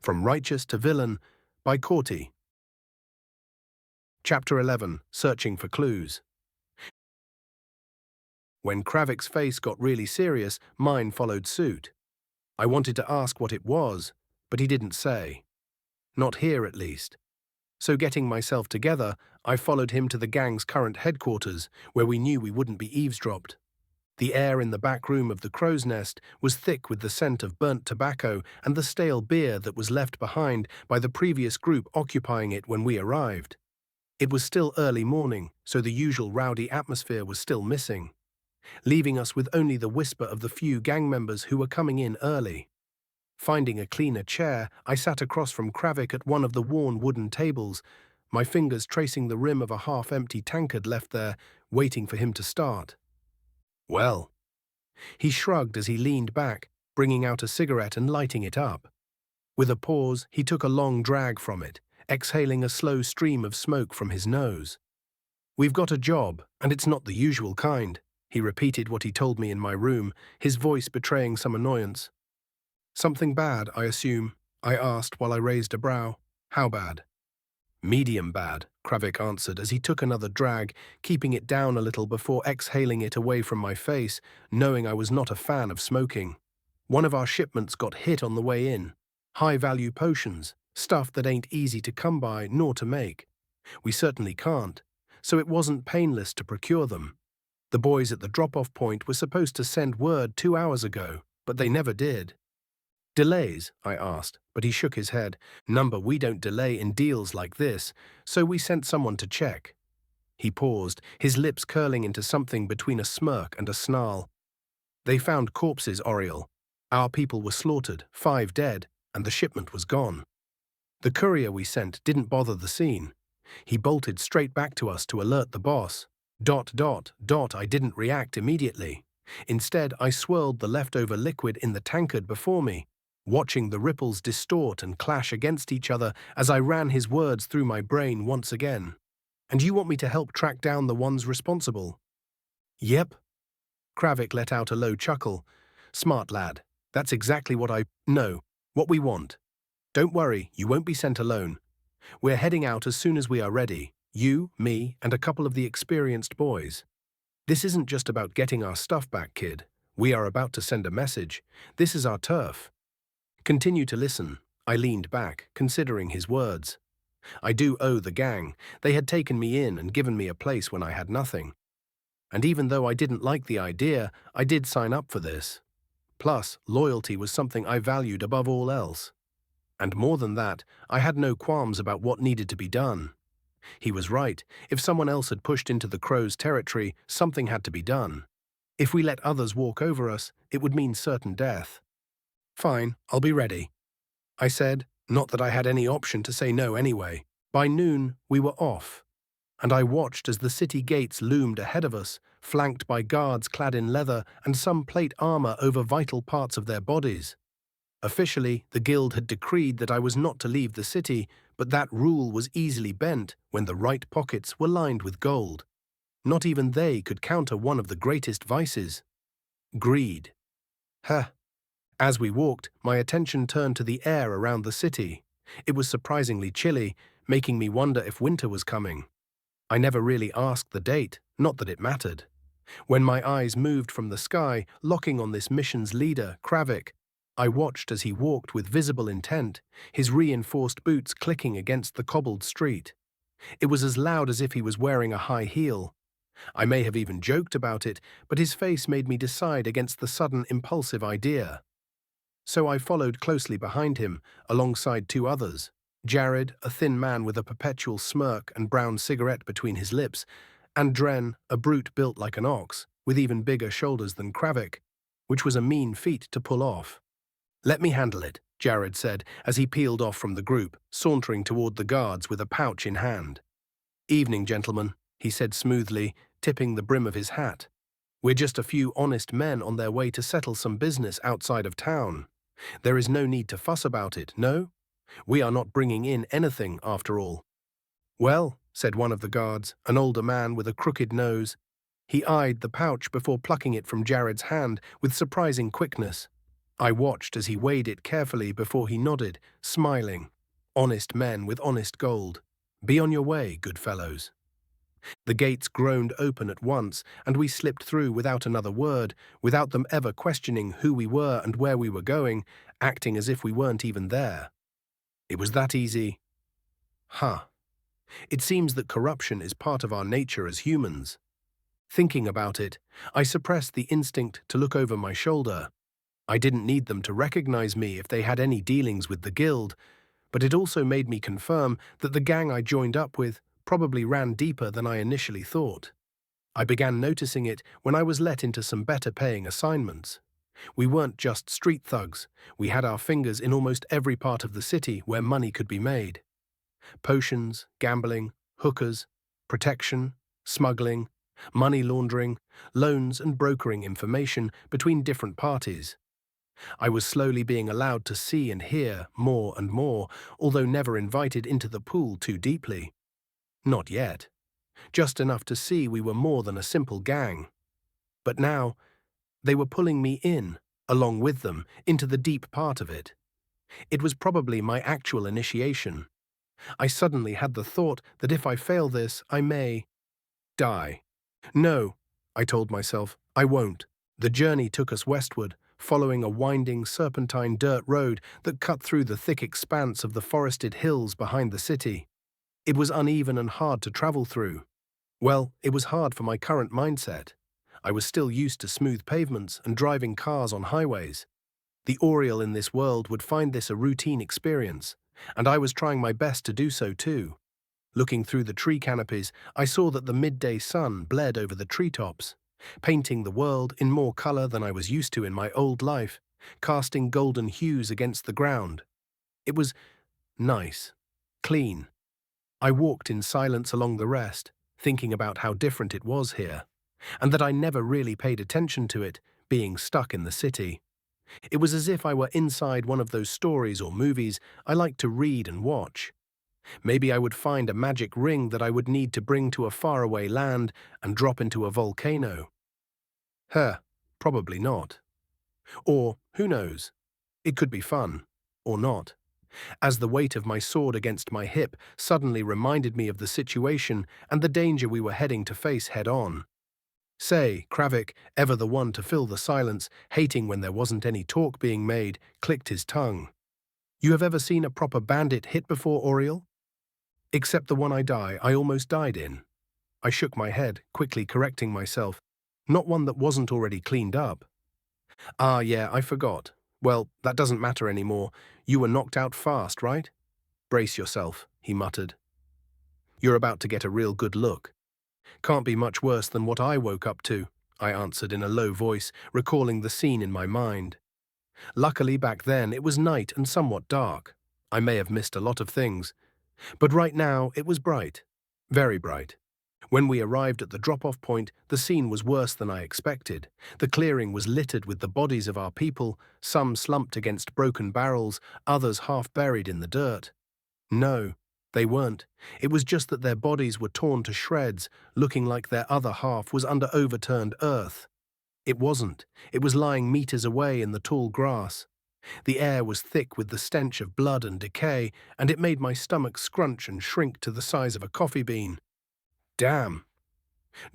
From Righteous to Villain by Corti. Chapter 11. Searching for Clues. When Kravik's face got really serious, mine followed suit. I wanted to ask what it was, but he didn't say. Not here, at least. So getting myself together, I followed him to the gang's current headquarters, where we knew we wouldn't be eavesdropped. The air in the back room of the Crow's Nest was thick with the scent of burnt tobacco and the stale beer that was left behind by the previous group occupying it when we arrived. It was still early morning, so the usual rowdy atmosphere was still missing, leaving us with only the whisper of the few gang members who were coming in early. Finding a cleaner chair, I sat across from Kravik at one of the worn wooden tables, my fingers tracing the rim of a half-empty tankard left there, waiting for him to start. Well, he shrugged as he leaned back, bringing out a cigarette and lighting it up. With a pause, he took a long drag from it, exhaling a slow stream of smoke from his nose. "We've got a job, and it's not the usual kind," he repeated what he told me in my room, his voice betraying some annoyance. "Something bad, I assume?" I asked while I raised a brow. "How bad?" "Medium bad," Kravik answered as he took another drag, keeping it down a little before exhaling it away from my face, knowing I was not a fan of smoking. "One of our shipments got hit on the way in. High-value potions, stuff that ain't easy to come by nor to make. We certainly can't, so it wasn't painless to procure them. The boys at the drop-off point were supposed to send word 2 hours ago, but they never did." "Delays?" I asked, but he shook his head. "Number, we don't delay in deals like this, so we sent someone to check." He paused, his lips curling into something between a smirk and a snarl. "They found corpses, Auriel. Our people were slaughtered, 5 dead, and the shipment was gone. The courier we sent didn't bother the scene. He bolted straight back to us to alert the boss. ... I didn't react immediately. Instead, I swirled the leftover liquid in the tankard before me, watching the ripples distort and clash against each other as I ran his words through my brain once again. And you want me to help track down the ones responsible?" "Yep." Kravik let out a low chuckle. "Smart lad. That's exactly what what we want. Don't worry, you won't be sent alone. We're heading out as soon as we are ready. You, me, and a couple of the experienced boys. This isn't just about getting our stuff back, kid. We are about to send a message. This is our turf." "Continue to listen." I leaned back, considering his words. I do owe the gang. They had taken me in and given me a place when I had nothing. And even though I didn't like the idea, I did sign up for this. Plus, loyalty was something I valued above all else. And more than that, I had no qualms about what needed to be done. He was right. If someone else had pushed into the Crow's territory, something had to be done. If we let others walk over us, it would mean certain death. "Fine, I'll be ready," I said, not that I had any option to say no anyway. By noon, we were off, and I watched as the city gates loomed ahead of us, flanked by guards clad in leather and some plate armor over vital parts of their bodies. Officially, the guild had decreed that I was not to leave the city, but that rule was easily bent when the right pockets were lined with gold. Not even they could counter one of the greatest vices: greed. As we walked, my attention turned to the air around the city. It was surprisingly chilly, making me wonder if winter was coming. I never really asked the date, not that it mattered. When my eyes moved from the sky, locking on this mission's leader, Kravik, I watched as he walked with visible intent, his reinforced boots clicking against the cobbled street. It was as loud as if he was wearing a high heel. I may have even joked about it, but his face made me decide against the sudden impulsive idea. So I followed closely behind him, alongside 2 others. Jared, a thin man with a perpetual smirk and brown cigarette between his lips, and Dren, a brute built like an ox, with even bigger shoulders than Kravik, which was a mean feat to pull off. "Let me handle it," Jared said as he peeled off from the group, sauntering toward the guards with a pouch in hand. "Evening, gentlemen," he said smoothly, tipping the brim of his hat. "We're just a few honest men on their way to settle some business outside of town. There is no need to fuss about it, no? We are not bringing in anything, after all." "Well," said one of the guards, an older man with a crooked nose. He eyed the pouch before plucking it from Jared's hand with surprising quickness. I watched as he weighed it carefully before he nodded, smiling. Honest men with honest gold. Be on your way, good fellows. The gates groaned open at once, and we slipped through without another word, without them ever questioning who we were and where we were going, acting as if we weren't even there. It was that easy. Huh. It seems that corruption is part of our nature as humans. Thinking about it, I suppressed the instinct to look over my shoulder. I didn't need them to recognize me if they had any dealings with the guild, but it also made me confirm that the gang I joined up with probably ran deeper than I initially thought. I began noticing it when I was let into some better-paying assignments. We weren't just street thugs. We had our fingers in almost every part of the city where money could be made. Potions, gambling, hookers, protection, smuggling, money laundering, loans and brokering information between different parties. I was slowly being allowed to see and hear more and more, although never invited into the pool too deeply. Not yet. Just enough to see we were more than a simple gang. But now, they were pulling me in, along with them, into the deep part of it. It was probably my actual initiation. I suddenly had the thought that if I fail this, I may die. No, I told myself, I won't. The journey took us westward, following a winding, serpentine dirt road that cut through the thick expanse of the forested hills behind the city. It was uneven and hard to travel through. Well, it was hard for my current mindset. I was still used to smooth pavements and driving cars on highways. The Auriel in this world would find this a routine experience, and I was trying my best to do so too. Looking through the tree canopies, I saw that the midday sun bled over the treetops, painting the world in more color than I was used to in my old life, casting golden hues against the ground. It was nice, clean. I walked in silence along the rest, thinking about how different it was here, and that I never really paid attention to it, being stuck in the city. It was as if I were inside one of those stories or movies I like to read and watch. Maybe I would find a magic ring that I would need to bring to a faraway land and drop into a volcano. Probably not. Or, who knows, it could be fun, or not, as the weight of my sword against my hip suddenly reminded me of the situation and the danger we were heading to face head-on. Say, Kravik, ever the one to fill the silence, hating when there wasn't any talk being made, clicked his tongue. You have ever seen a proper bandit hit before, Auriel? Except the one I almost died in. I shook my head, quickly correcting myself. Not one that wasn't already cleaned up. Ah, yeah, I forgot. Well, that doesn't matter anymore. You were knocked out fast, right? Brace yourself, he muttered. You're about to get a real good look. Can't be much worse than what I woke up to, I answered in a low voice, recalling the scene in my mind. Luckily back then it was night and somewhat dark. I may have missed a lot of things. But right now it was bright. Very bright. When we arrived at the drop-off point, the scene was worse than I expected. The clearing was littered with the bodies of our people, some slumped against broken barrels, others half buried in the dirt. No, they weren't. It was just that their bodies were torn to shreds, looking like their other half was under overturned earth. It wasn't. It was lying meters away in the tall grass. The air was thick with the stench of blood and decay, and it made my stomach scrunch and shrink to the size of a coffee bean. Damn.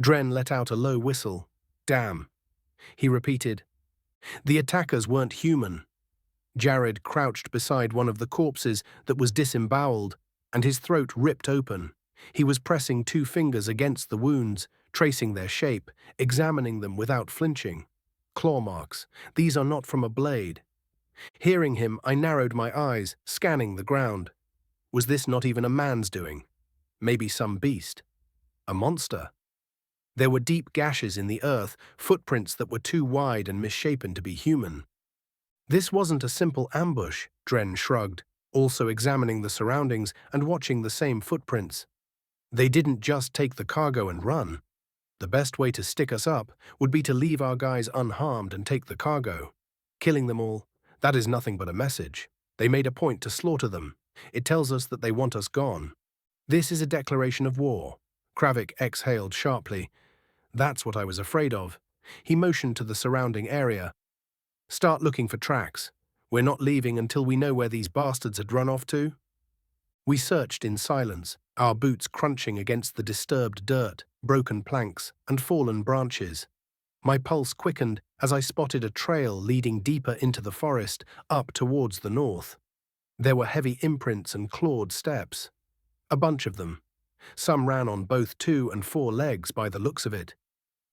Dren let out a low whistle. Damn. He repeated. The attackers weren't human. Jared crouched beside one of the corpses that was disemboweled, and his throat ripped open. He was pressing 2 fingers against the wounds, tracing their shape, examining them without flinching. Claw marks. These are not from a blade. Hearing him, I narrowed my eyes, scanning the ground. Was this not even a man's doing? Maybe some beast. A monster. There were deep gashes in the earth, footprints that were too wide and misshapen to be human. This wasn't a simple ambush, Dren shrugged, also examining the surroundings and watching the same footprints. They didn't just take the cargo and run. The best way to stick us up would be to leave our guys unharmed and take the cargo. Killing them all, that is nothing but a message. They made a point to slaughter them. It tells us that they want us gone. This is a declaration of war. Kravik exhaled sharply. That's what I was afraid of. He motioned to the surrounding area. Start looking for tracks. We're not leaving until we know where these bastards had run off to. We searched in silence, our boots crunching against the disturbed dirt, broken planks, and fallen branches. My pulse quickened as I spotted a trail leading deeper into the forest, up towards the north. There were heavy imprints and clawed steps. A bunch of them. Some ran on both 2 and 4 legs by the looks of it.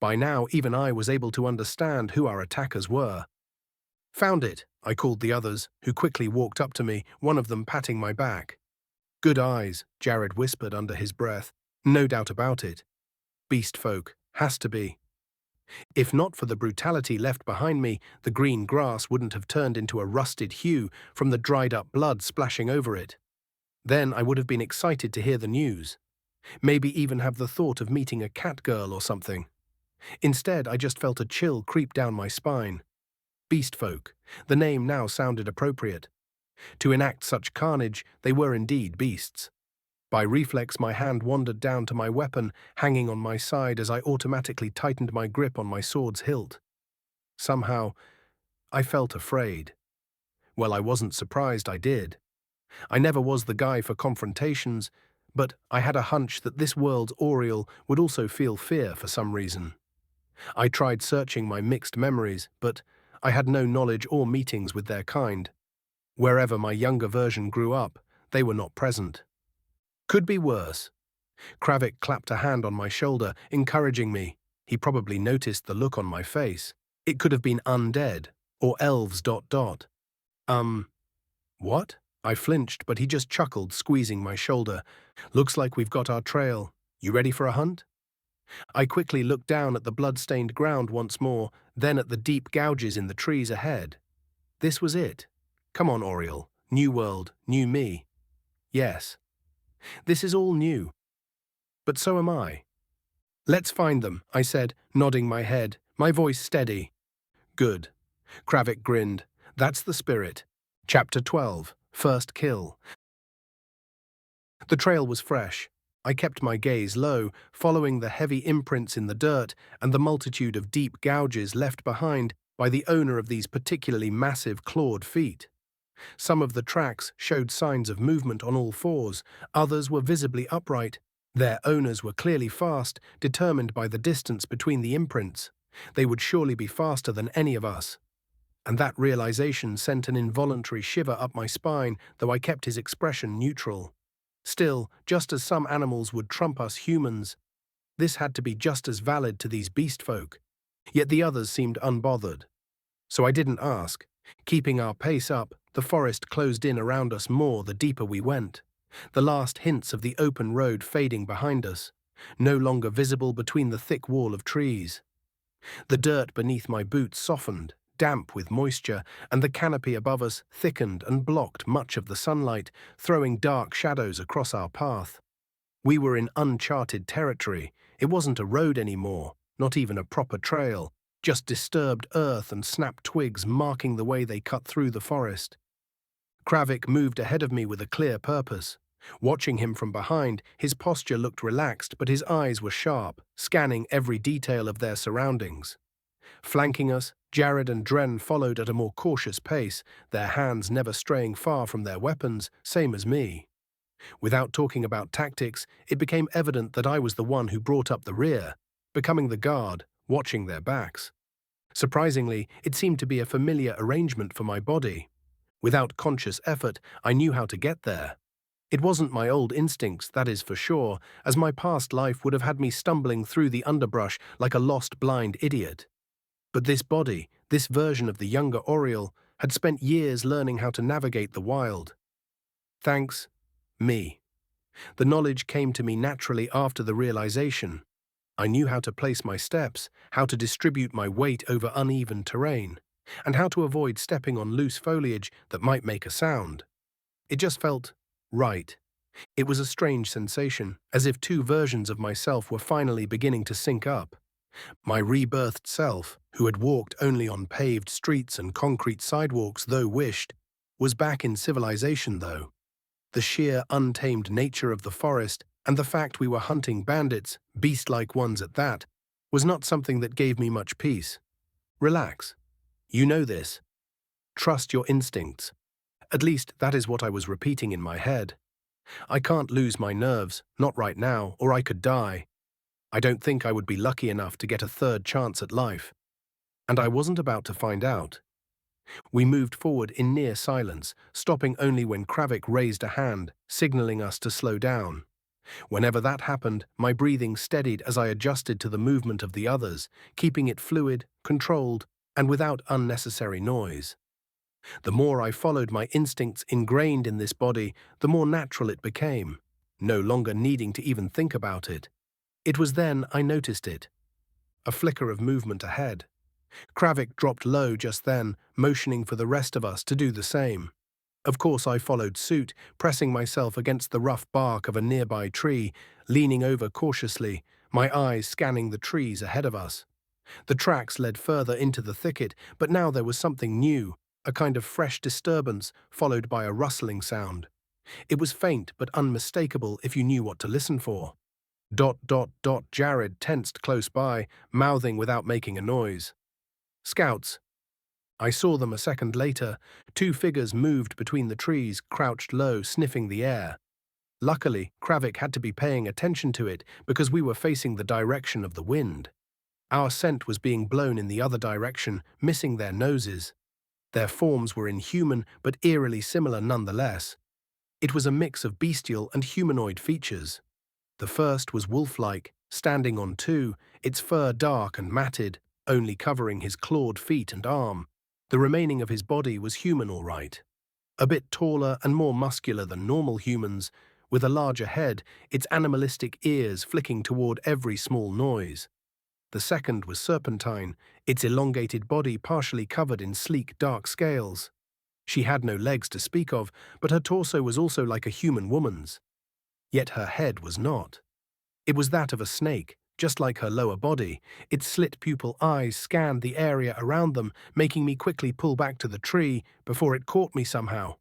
By now, even I was able to understand who our attackers were. "Found it," I called the others, who quickly walked up to me, one of them patting my back. "Good eyes," Jared whispered under his breath. "No doubt about it. Beast folk, has to be. If not for the brutality left behind me, the green grass wouldn't have turned into a rusted hue from the dried-up blood splashing over it. Then I would have been excited to hear the news. Maybe even have the thought of meeting a cat girl or something. Instead, I just felt a chill creep down my spine. Beast folk. The name now sounded appropriate. To enact such carnage, they were indeed beasts. By reflex, my hand wandered down to my weapon, hanging on my side as I automatically tightened my grip on my sword's hilt. Somehow, I felt afraid. Well, I wasn't surprised I did. I never was the guy for confrontations, but I had a hunch that this world's Auriel would also feel fear for some reason. I tried searching my mixed memories, but I had no knowledge or meetings with their kind. Wherever my younger version grew up, they were not present. Could be worse. Kravik clapped a hand on my shoulder, encouraging me. He probably noticed the look on my face. It could have been undead, or elves ... What? I flinched, but he just chuckled, squeezing my shoulder. "Looks like we've got our trail. You ready for a hunt?" I quickly looked down at the blood-stained ground once more, then at the deep gouges in the trees ahead. This was it. Come on, Auriel. New world, new me. Yes. This is all new. But so am I. "Let's find them," I said, nodding my head, my voice steady. "Good." Kravik grinned. "That's the spirit." Chapter 12. First Kill. The trail was fresh. I kept my gaze low, following the heavy imprints in the dirt and the multitude of deep gouges left behind by the owner of these particularly massive clawed feet. Some of the tracks showed signs of movement on all fours, others were visibly upright. Their owners were clearly fast, determined by the distance between the imprints. They would surely be faster than any of us. And that realization sent an involuntary shiver up my spine, though I kept his expression neutral. Still, just as some animals would trump us humans, this had to be just as valid to these beast folk. Yet the others seemed unbothered. So I didn't ask. Keeping our pace up, the forest closed in around us more the deeper we went. The last hints of the open road fading behind us, no longer visible between the thick wall of trees. The dirt beneath my boots softened, damp with moisture, and the canopy above us thickened and blocked much of the sunlight, throwing dark shadows across our path. We were in uncharted territory. It wasn't a road anymore, not even a proper trail, just disturbed earth and snapped twigs marking the way they cut through the forest. Kravik moved ahead of me with a clear purpose. Watching him from behind, his posture looked relaxed, but his eyes were sharp, scanning every detail of their surroundings. Flanking us, Jared and Dren followed at a more cautious pace, their hands never straying far from their weapons, same as me. Without talking about tactics, it became evident that I was the one who brought up the rear, becoming the guard, watching their backs. Surprisingly, it seemed to be a familiar arrangement for my body. Without conscious effort, I knew how to get there. It wasn't my old instincts, that is for sure, as my past life would have had me stumbling through the underbrush like a lost blind idiot. But this body, this version of the younger Auriel, had spent years learning how to navigate the wild. Thanks, me. The knowledge came to me naturally after the realization. I knew how to place my steps, how to distribute my weight over uneven terrain, and how to avoid stepping on loose foliage that might make a sound. It just felt right. It was a strange sensation, as if two versions of myself were finally beginning to sync up. My rebirthed self, who had walked only on paved streets and concrete sidewalks though wished, was back in civilization though. The sheer untamed nature of the forest and the fact we were hunting bandits, beast-like ones at that, was not something that gave me much peace. Relax. You know this, Trust your instincts. At least that is what I was repeating in my head. I can't lose my nerves, not right now, or I could die. I don't think I would be lucky enough to get a third chance at life. And I wasn't about to find out. We moved forward in near silence, stopping only when Kravik raised a hand, signaling us to slow down. Whenever that happened, my breathing steadied as I adjusted to the movement of the others, keeping it fluid, controlled, and without unnecessary noise. The more I followed my instincts ingrained in this body, the more natural it became, no longer needing to even think about it. It was then I noticed it. A flicker of movement ahead. Kravik dropped low just then, motioning for the rest of us to do the same. Of course I followed suit, pressing myself against the rough bark of a nearby tree, leaning over cautiously, my eyes scanning the trees ahead of us. The tracks led further into the thicket, but now there was something new, a kind of fresh disturbance, followed by a rustling sound. It was faint but unmistakable if you knew what to listen for. ... Jared tensed close by, mouthing without making a noise. Scouts. I saw them a second later. Two figures moved between the trees, crouched low, sniffing the air. Luckily, Kravik had to be paying attention to it because we were facing the direction of the wind. Our scent was being blown in the other direction, missing their noses. Their forms were inhuman but eerily similar nonetheless. It was a mix of bestial and humanoid features. The first was wolf-like, standing on two, its fur dark and matted, only covering his clawed feet and arm. The remaining of his body was human all right. A bit taller and more muscular than normal humans, with a larger head, its animalistic ears flicking toward every small noise. The second was serpentine, its elongated body partially covered in sleek dark scales. She had no legs to speak of, but her torso was also like a human woman's. Yet her head was not. It was that of a snake, just like her lower body. Its slit pupil eyes scanned the area around them, making me quickly pull back to the tree before it caught me somehow.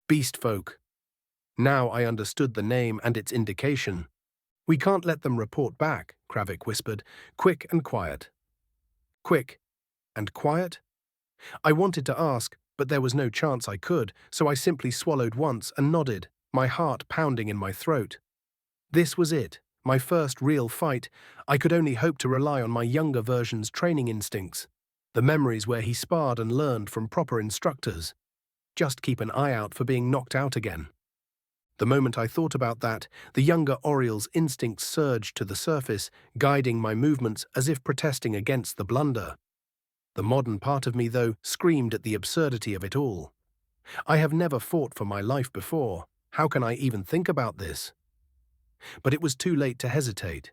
Beast folk. Now I understood the name and its indication. We can't let them report back, Kravik whispered. Quick and quiet. Quick and quiet? I wanted to ask, but there was no chance I could, so I simply swallowed once and nodded, my heart pounding in my throat. This was it, my first real fight. I could only hope to rely on my younger version's training instincts, the memories where he sparred and learned from proper instructors. Just keep an eye out for being knocked out again. The moment I thought about that, the younger Auriel's instincts surged to the surface, guiding my movements as if protesting against the blunder. The modern part of me, though, screamed at the absurdity of it all. I have never fought for my life before. How can I even think about this? But it was too late to hesitate.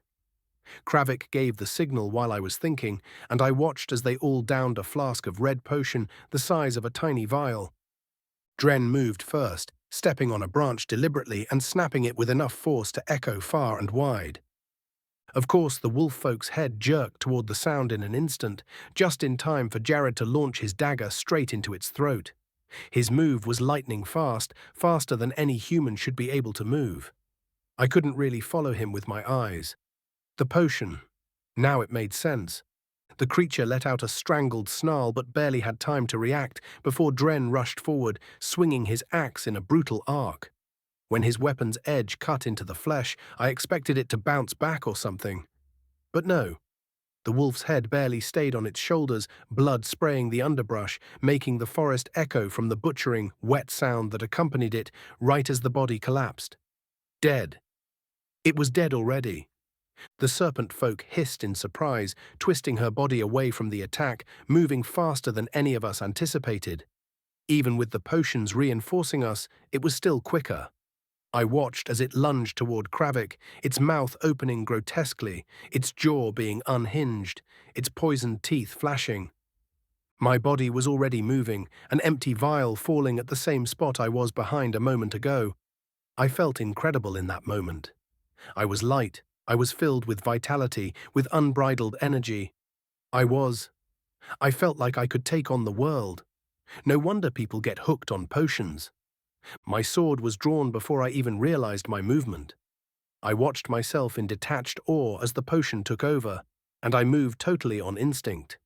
Kravik gave the signal while I was thinking, and I watched as they all downed a flask of red potion the size of a tiny vial. Dren moved first, stepping on a branch deliberately and snapping it with enough force to echo far and wide. Of course, the wolf folk's head jerked toward the sound in an instant, just in time for Jared to launch his dagger straight into its throat. His move was lightning fast, faster than any human should be able to move. I couldn't really follow him with my eyes. The potion. Now it made sense. The creature let out a strangled snarl but barely had time to react before Dren rushed forward, swinging his axe in a brutal arc. When his weapon's edge cut into the flesh, I expected it to bounce back or something. But no. The wolf's head barely stayed on its shoulders, blood spraying the underbrush, making the forest echo from the butchering, wet sound that accompanied it right as the body collapsed. Dead. It was dead already. The serpent folk hissed in surprise, twisting her body away from the attack, moving faster than any of us anticipated. Even with the potions reinforcing us, it was still quicker. I watched as it lunged toward Kravik, its mouth opening grotesquely, its jaw being unhinged, its poisoned teeth flashing. My body was already moving, an empty vial falling at the same spot I was behind a moment ago. I felt incredible in that moment. I was light. I was filled with vitality, with unbridled energy. I felt like I could take on the world. No wonder people get hooked on potions. My sword was drawn before I even realized my movement. I watched myself in detached awe as the potion took over, and I moved totally on instinct.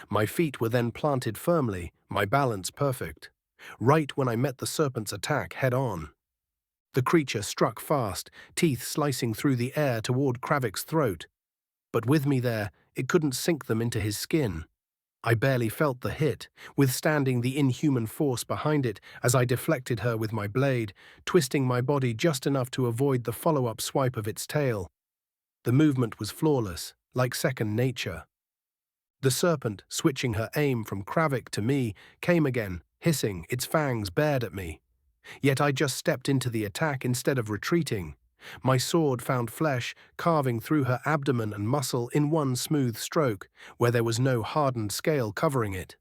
My feet were then planted firmly, my balance perfect, right when I met the serpent's attack head-on. The creature struck fast, teeth slicing through the air toward Kravik's throat. But with me there, it couldn't sink them into his skin. I barely felt the hit, withstanding the inhuman force behind it as I deflected her with my blade, twisting my body just enough to avoid the follow-up swipe of its tail. The movement was flawless, like second nature. The serpent, switching her aim from Kravik to me, came again, hissing, its fangs bared at me. Yet I just stepped into the attack instead of retreating. My sword found flesh, carving through her abdomen and muscle in one smooth stroke, where there was no hardened scale covering it.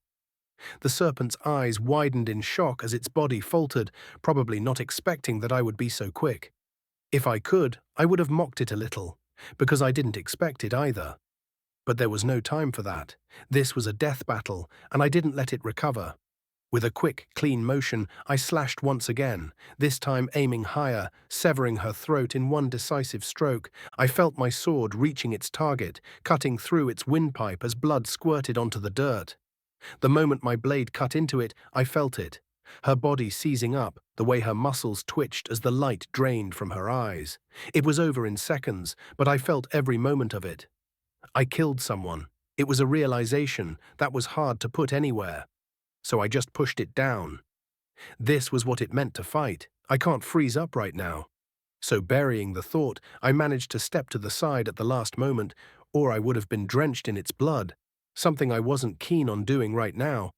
The serpent's eyes widened in shock as its body faltered, probably not expecting that I would be so quick. If I could, I would have mocked it a little, because I didn't expect it either. But there was no time for that. This was a death battle, and I didn't let it recover. With a quick, clean motion, I slashed once again, this time aiming higher, severing her throat in one decisive stroke. I felt my sword reaching its target, cutting through its windpipe as blood squirted onto the dirt. The moment my blade cut into it, I felt it. Her body seizing up, the way her muscles twitched as the light drained from her eyes. It was over in seconds, but I felt every moment of it. I killed someone. It was a realization that was hard to put anywhere. So I just pushed it down. This was what it meant to fight. I can't freeze up right now. So burying the thought, I managed to step to the side at the last moment, or I would have been drenched in its blood, something I wasn't keen on doing right now.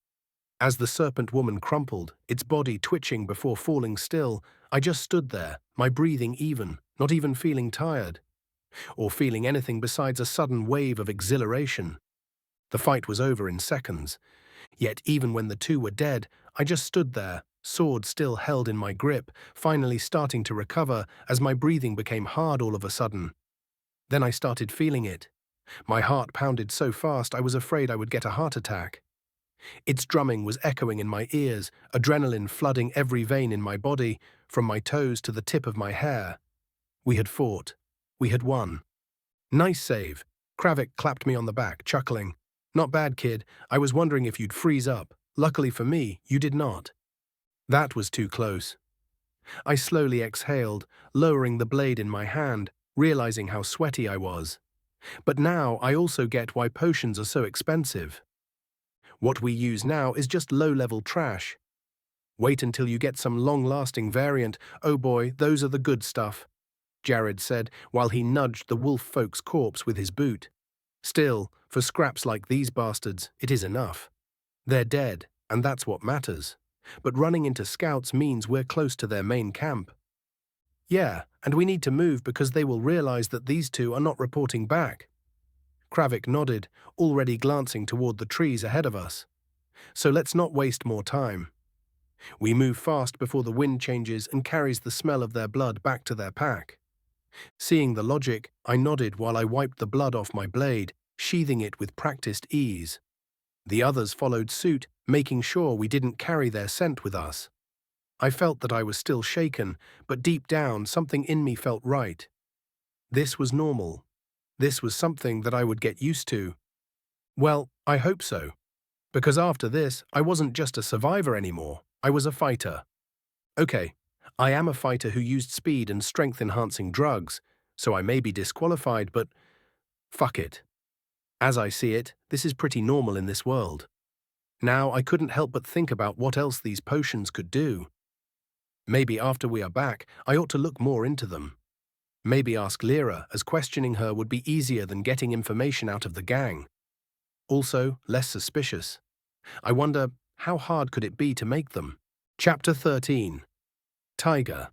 As the serpent woman crumpled, its body twitching before falling still, I just stood there, my breathing even, not even feeling tired, or feeling anything besides a sudden wave of exhilaration. The fight was over in seconds. Yet even when the two were dead, I just stood there, sword still held in my grip, finally starting to recover as my breathing became hard all of a sudden. Then I started feeling it. My heart pounded so fast I was afraid I would get a heart attack. Its drumming was echoing in my ears, adrenaline flooding every vein in my body, from my toes to the tip of my hair. We had fought. We had won. Nice save. Kravik clapped me on the back, chuckling. Not bad, kid. I was wondering if you'd freeze up. Luckily for me, you did not. That was too close. I slowly exhaled, lowering the blade in my hand, realizing how sweaty I was. But now I also get why potions are so expensive. What we use now is just low-level trash. Wait until you get some long-lasting variant. Oh boy, those are the good stuff, Jared said while he nudged the wolf folk's corpse with his boot. Still, for scraps like these bastards, it is enough. They're dead, and that's what matters. But running into scouts means we're close to their main camp. Yeah, and we need to move because they will realize that these two are not reporting back. Kravik nodded, already glancing toward the trees ahead of us. So let's not waste more time. We move fast before the wind changes and carries the smell of their blood back to their pack. Seeing the logic, I nodded while I wiped the blood off my blade, sheathing it with practiced ease. The others followed suit, making sure we didn't carry their scent with us. I felt that I was still shaken, but deep down something in me felt right. This was normal. This was something that I would get used to. Well, I hope so. Because after this, I wasn't just a survivor anymore, I was a fighter. Okay, I am a fighter who used speed and strength-enhancing drugs, so I may be disqualified, but fuck it. As I see it, this is pretty normal in this world. Now I couldn't help but think about what else these potions could do. Maybe after we are back, I ought to look more into them. Maybe ask Lera, as questioning her would be easier than getting information out of the gang. Also, less suspicious. I wonder, how hard could it be to make them? Chapter 13. Tiger.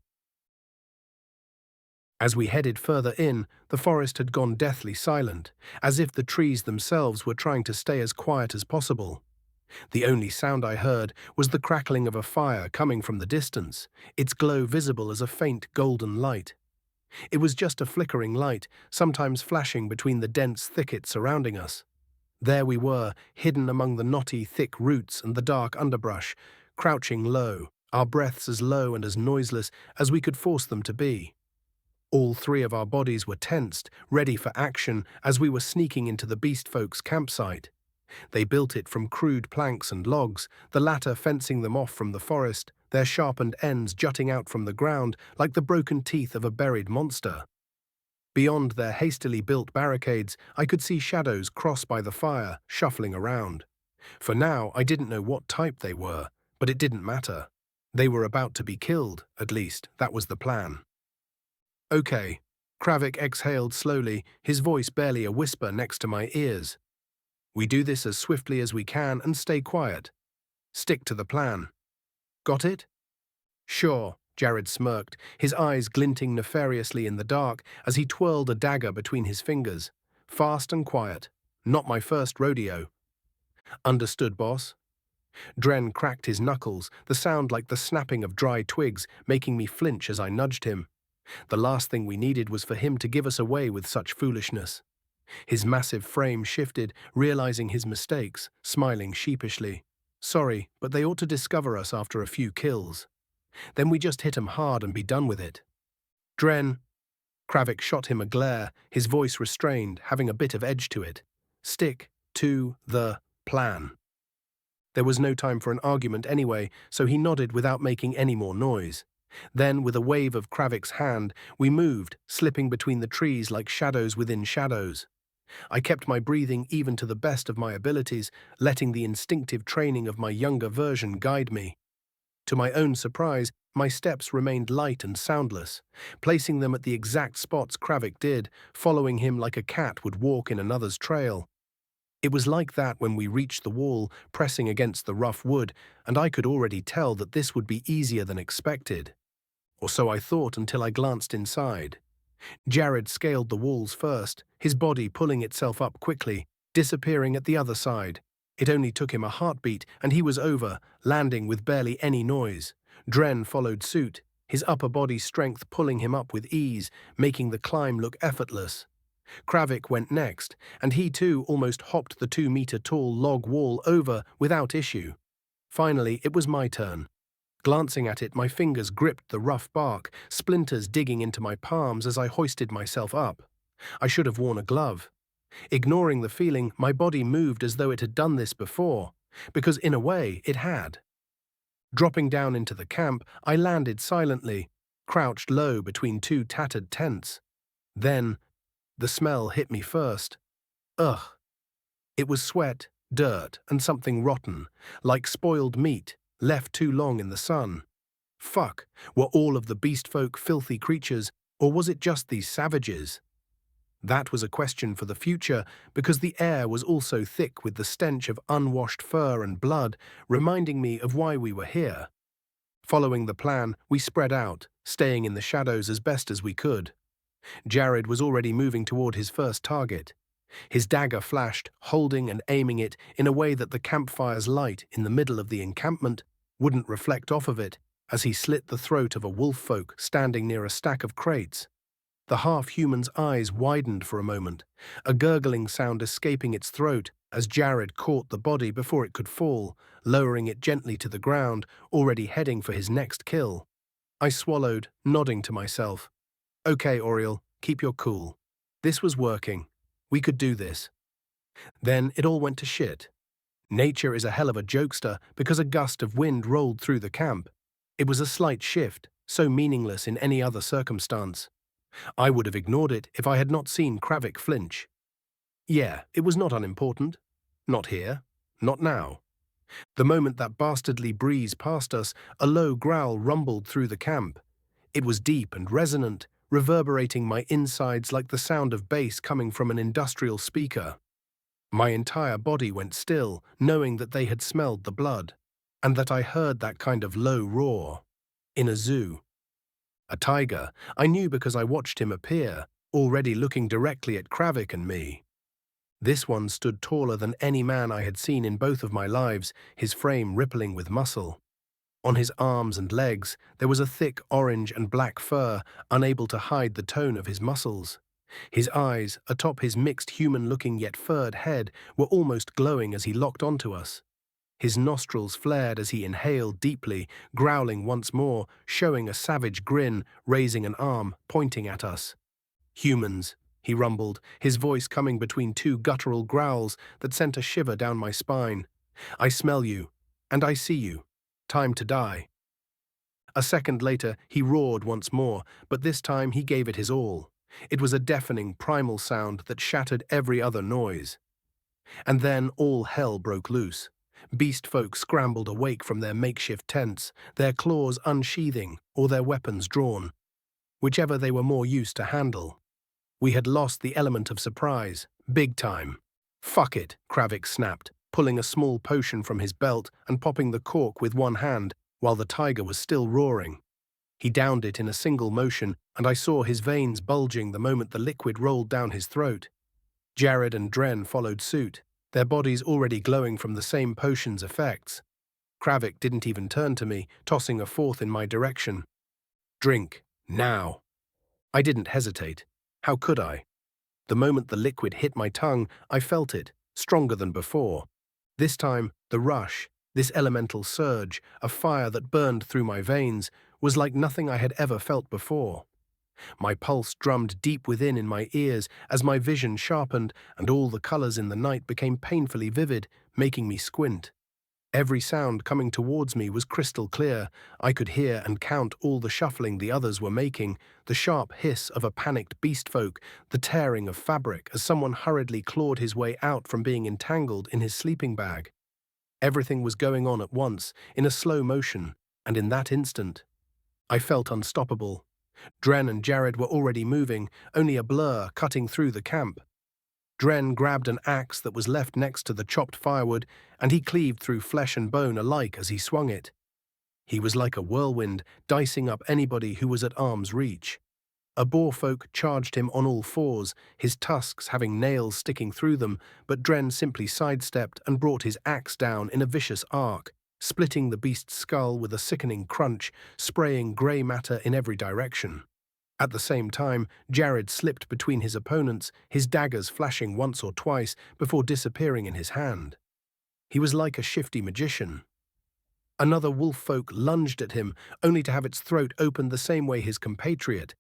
As we headed further in, the forest had gone deathly silent, as if the trees themselves were trying to stay as quiet as possible. The only sound I heard was the crackling of a fire coming from the distance, its glow visible as a faint golden light. It was just a flickering light, sometimes flashing between the dense thicket surrounding us. There we were, hidden among the knotty, thick roots and the dark underbrush, crouching low, our breaths as low and as noiseless as we could force them to be. All three of our bodies were tensed, ready for action as we were sneaking into the beast folk's campsite. They built it from crude planks and logs, the latter fencing them off from the forest, their sharpened ends jutting out from the ground like the broken teeth of a buried monster. Beyond their hastily built barricades, I could see shadows cross by the fire, shuffling around. For now, I didn't know what type they were, but it didn't matter. They were about to be killed, at least, that was the plan. Okay, Kravik exhaled slowly, his voice barely a whisper next to my ears. We do this as swiftly as we can and stay quiet. Stick to the plan. Got it? Sure, Jared smirked, his eyes glinting nefariously in the dark as he twirled a dagger between his fingers. Fast and quiet. Not my first rodeo. Understood, boss. Dren cracked his knuckles, the sound like the snapping of dry twigs, making me flinch as I nudged him. The last thing we needed was for him to give us away with such foolishness. His massive frame shifted, realizing his mistakes, smiling sheepishly. Sorry, but they ought to discover us after a few kills. Then we just hit 'em hard and be done with it. Dren. Kravik shot him a glare, his voice restrained, having a bit of edge to it. Stick to the plan. There was no time for an argument anyway, so he nodded without making any more noise. Then, with a wave of Kravik's hand, we moved, slipping between the trees like shadows within shadows. I kept my breathing even to the best of my abilities, letting the instinctive training of my younger version guide me. To my own surprise, my steps remained light and soundless, placing them at the exact spots Kravik did, following him like a cat would walk in another's trail. It was like that when we reached the wall, pressing against the rough wood, and I could already tell that this would be easier than expected. Or so I thought until I glanced inside. Jared scaled the walls first, his body pulling itself up quickly, disappearing at the other side. It only took him a heartbeat, and he was over, landing with barely any noise. Dren followed suit, his upper body strength pulling him up with ease, making the climb look effortless. Kravik went next, and he too almost hopped the 2-meter-tall log wall over without issue. Finally, it was my turn. Glancing at it, my fingers gripped the rough bark, splinters digging into my palms as I hoisted myself up. I should have worn a glove. Ignoring the feeling, my body moved as though it had done this before, because in a way, it had. Dropping down into the camp, I landed silently, crouched low between two tattered tents. Then, the smell hit me first. Ugh. It was sweat, dirt, and something rotten, like spoiled meat, left too long in the sun. Fuck, were all of the beast folk filthy creatures, or was it just these savages? That was a question for the future, because the air was also thick with the stench of unwashed fur and blood, reminding me of why we were here. Following the plan, we spread out, staying in the shadows as best as we could. Jared was already moving toward his first target. His dagger flashed, holding and aiming it in a way that the campfire's light in the middle of the encampment wouldn't reflect off of it, as he slit the throat of a wolf folk standing near a stack of crates. The half-human's eyes widened for a moment, a gurgling sound escaping its throat as Jared caught the body before it could fall, lowering it gently to the ground, already heading for his next kill. I swallowed, nodding to myself. Okay, Auriel, keep your cool. This was working. We could do this. Then it all went to shit. Nature is a hell of a jokester because a gust of wind rolled through the camp. It was a slight shift, so meaningless in any other circumstance. I would have ignored it if I had not seen Kravik flinch. Yeah, it was not unimportant. Not here. Not now. The moment that bastardly breeze passed us, a low growl rumbled through the camp. It was deep and resonant, reverberating my insides like the sound of bass coming from an industrial speaker. My entire body went still, knowing that they had smelled the blood, and that I heard that kind of low roar. In a zoo. A tiger, I knew because I watched him appear, already looking directly at Kravik and me. This one stood taller than any man I had seen in both of my lives, his frame rippling with muscle. On his arms and legs, there was a thick orange and black fur, unable to hide the tone of his muscles. His eyes, atop his mixed human-looking yet furred head, were almost glowing as he locked onto us. His nostrils flared as he inhaled deeply, growling once more, showing a savage grin, raising an arm, pointing at us. Humans, he rumbled, his voice coming between two guttural growls that sent a shiver down my spine. I smell you, and I see you. Time to die. A second later, he roared once more, but this time he gave it his all. It was a deafening, primal sound that shattered every other noise. And then all hell broke loose. Beast folk scrambled awake from their makeshift tents, their claws unsheathing or their weapons drawn, whichever they were more used to handle. We had lost the element of surprise, big time. Fuck it, Kravik snapped, pulling a small potion from his belt and popping the cork with one hand while the tiger was still roaring. He downed it in a single motion, and I saw his veins bulging the moment the liquid rolled down his throat. Jared and Dren followed suit, their bodies already glowing from the same potion's effects. Kravik didn't even turn to me, tossing a fourth in my direction. Drink, now. I didn't hesitate. How could I? The moment the liquid hit my tongue, I felt it, stronger than before. This time, the rush, this elemental surge, a fire that burned through my veins, was like nothing I had ever felt before. My pulse drummed deep within in my ears as my vision sharpened and all the colors in the night became painfully vivid, making me squint. Every sound coming towards me was crystal clear. I could hear and count all the shuffling the others were making, the sharp hiss of a panicked beast folk, the tearing of fabric as someone hurriedly clawed his way out from being entangled in his sleeping bag. Everything was going on at once, in a slow motion, and in that instant, I felt unstoppable. Dren and Jared were already moving, only a blur cutting through the camp. Dren grabbed an axe that was left next to the chopped firewood, and he cleaved through flesh and bone alike as he swung it. He was like a whirlwind, dicing up anybody who was at arm's reach. A boar folk charged him on all fours, his tusks having nails sticking through them, but Dren simply sidestepped and brought his axe down in a vicious arc, splitting the beast's skull with a sickening crunch, spraying grey matter in every direction. At the same time, Jared slipped between his opponents, his daggers flashing once or twice before disappearing in his hand. He was like a shifty magician. Another wolf folk lunged at him, only to have its throat opened the same way his compatriot,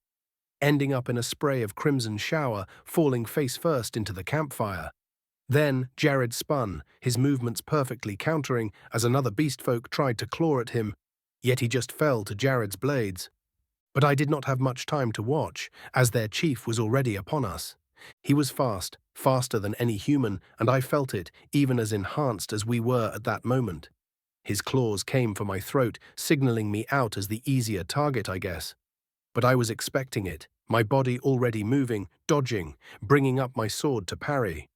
ending up in a spray of crimson shower, falling face first into the campfire. Then Jared spun, his movements perfectly countering as another beast folk tried to claw at him, yet he just fell to Jared's blades. But I did not have much time to watch, as their chief was already upon us. He was fast, faster than any human, and I felt it, even as enhanced as we were at that moment. His claws came for my throat, signaling me out as the easier target, I guess. But I was expecting it, my body already moving, dodging, bringing up my sword to parry.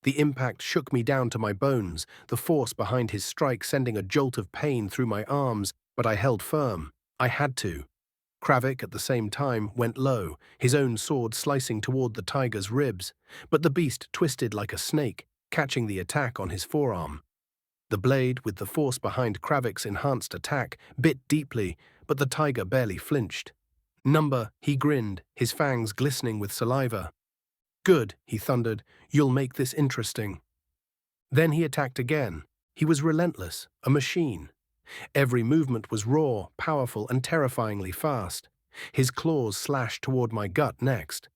The impact shook me down to my bones, the force behind his strike sending a jolt of pain through my arms, but I held firm. I had to. Kravik, at the same time, went low, his own sword slicing toward the tiger's ribs, but the beast twisted like a snake, catching the attack on his forearm. The blade, with the force behind Kravik's enhanced attack, bit deeply, but the tiger barely flinched. "Number," he grinned, his fangs glistening with saliva. "Good," he thundered, "you'll make this interesting." Then he attacked again. He was relentless, a machine. Every movement was raw, powerful, and terrifyingly fast. His claws slashed toward my gut next.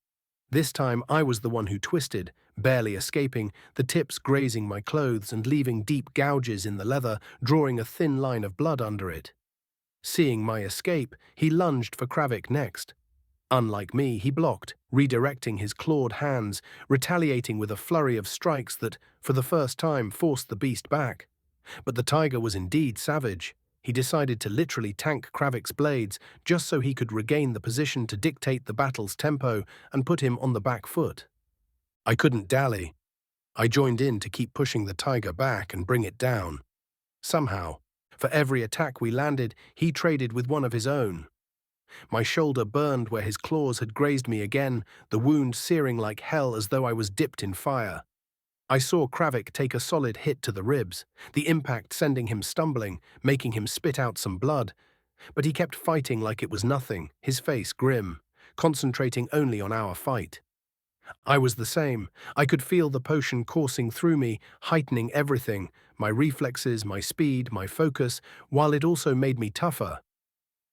This time I was the one who twisted, barely escaping, the tips grazing my clothes and leaving deep gouges in the leather, drawing a thin line of blood under it. Seeing my escape, he lunged for Kravik next. Unlike me, he blocked, redirecting his clawed hands, retaliating with a flurry of strikes that, for the first time, forced the beast back. But the tiger was indeed savage. He decided to literally tank Kravik's blades just so he could regain the position to dictate the battle's tempo and put him on the back foot. I couldn't dally. I joined in to keep pushing the tiger back and bring it down. Somehow, for every attack we landed, he traded with one of his own. My shoulder burned where his claws had grazed me again, the wound searing like hell as though I was dipped in fire. I saw Kravik take a solid hit to the ribs, the impact sending him stumbling, making him spit out some blood. But he kept fighting like it was nothing, his face grim, concentrating only on our fight. I was the same. I could feel the potion coursing through me, heightening everything, my reflexes, my speed, my focus, while it also made me tougher.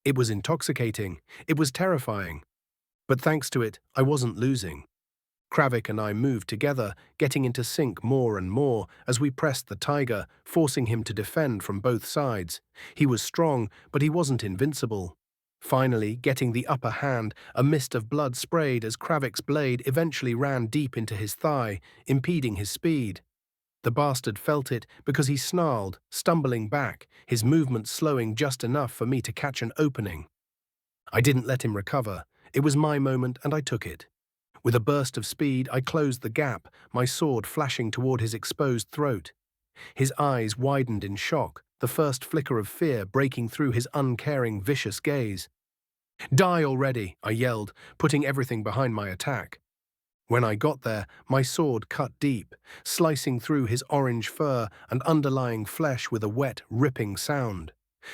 It was intoxicating. It was terrifying. But thanks to it, I wasn't losing. Kravik and I moved together, getting into sync more and more as we pressed the tiger, forcing him to defend from both sides. He was strong, but he wasn't invincible. Finally, getting the upper hand, a mist of blood sprayed as Kravik's blade eventually ran deep into his thigh, impeding his speed. The bastard felt it because he snarled, stumbling back, his movements slowing just enough for me to catch an opening. I didn't let him recover. It was my moment and I took it. With a burst of speed, I closed the gap, my sword flashing toward his exposed throat. His eyes widened in shock, the first flicker of fear breaking through his uncaring, vicious gaze. "Die already!" I yelled, putting everything behind my attack. When I got there, my sword cut deep, slicing through his orange fur and underlying flesh with a wet, ripping sound.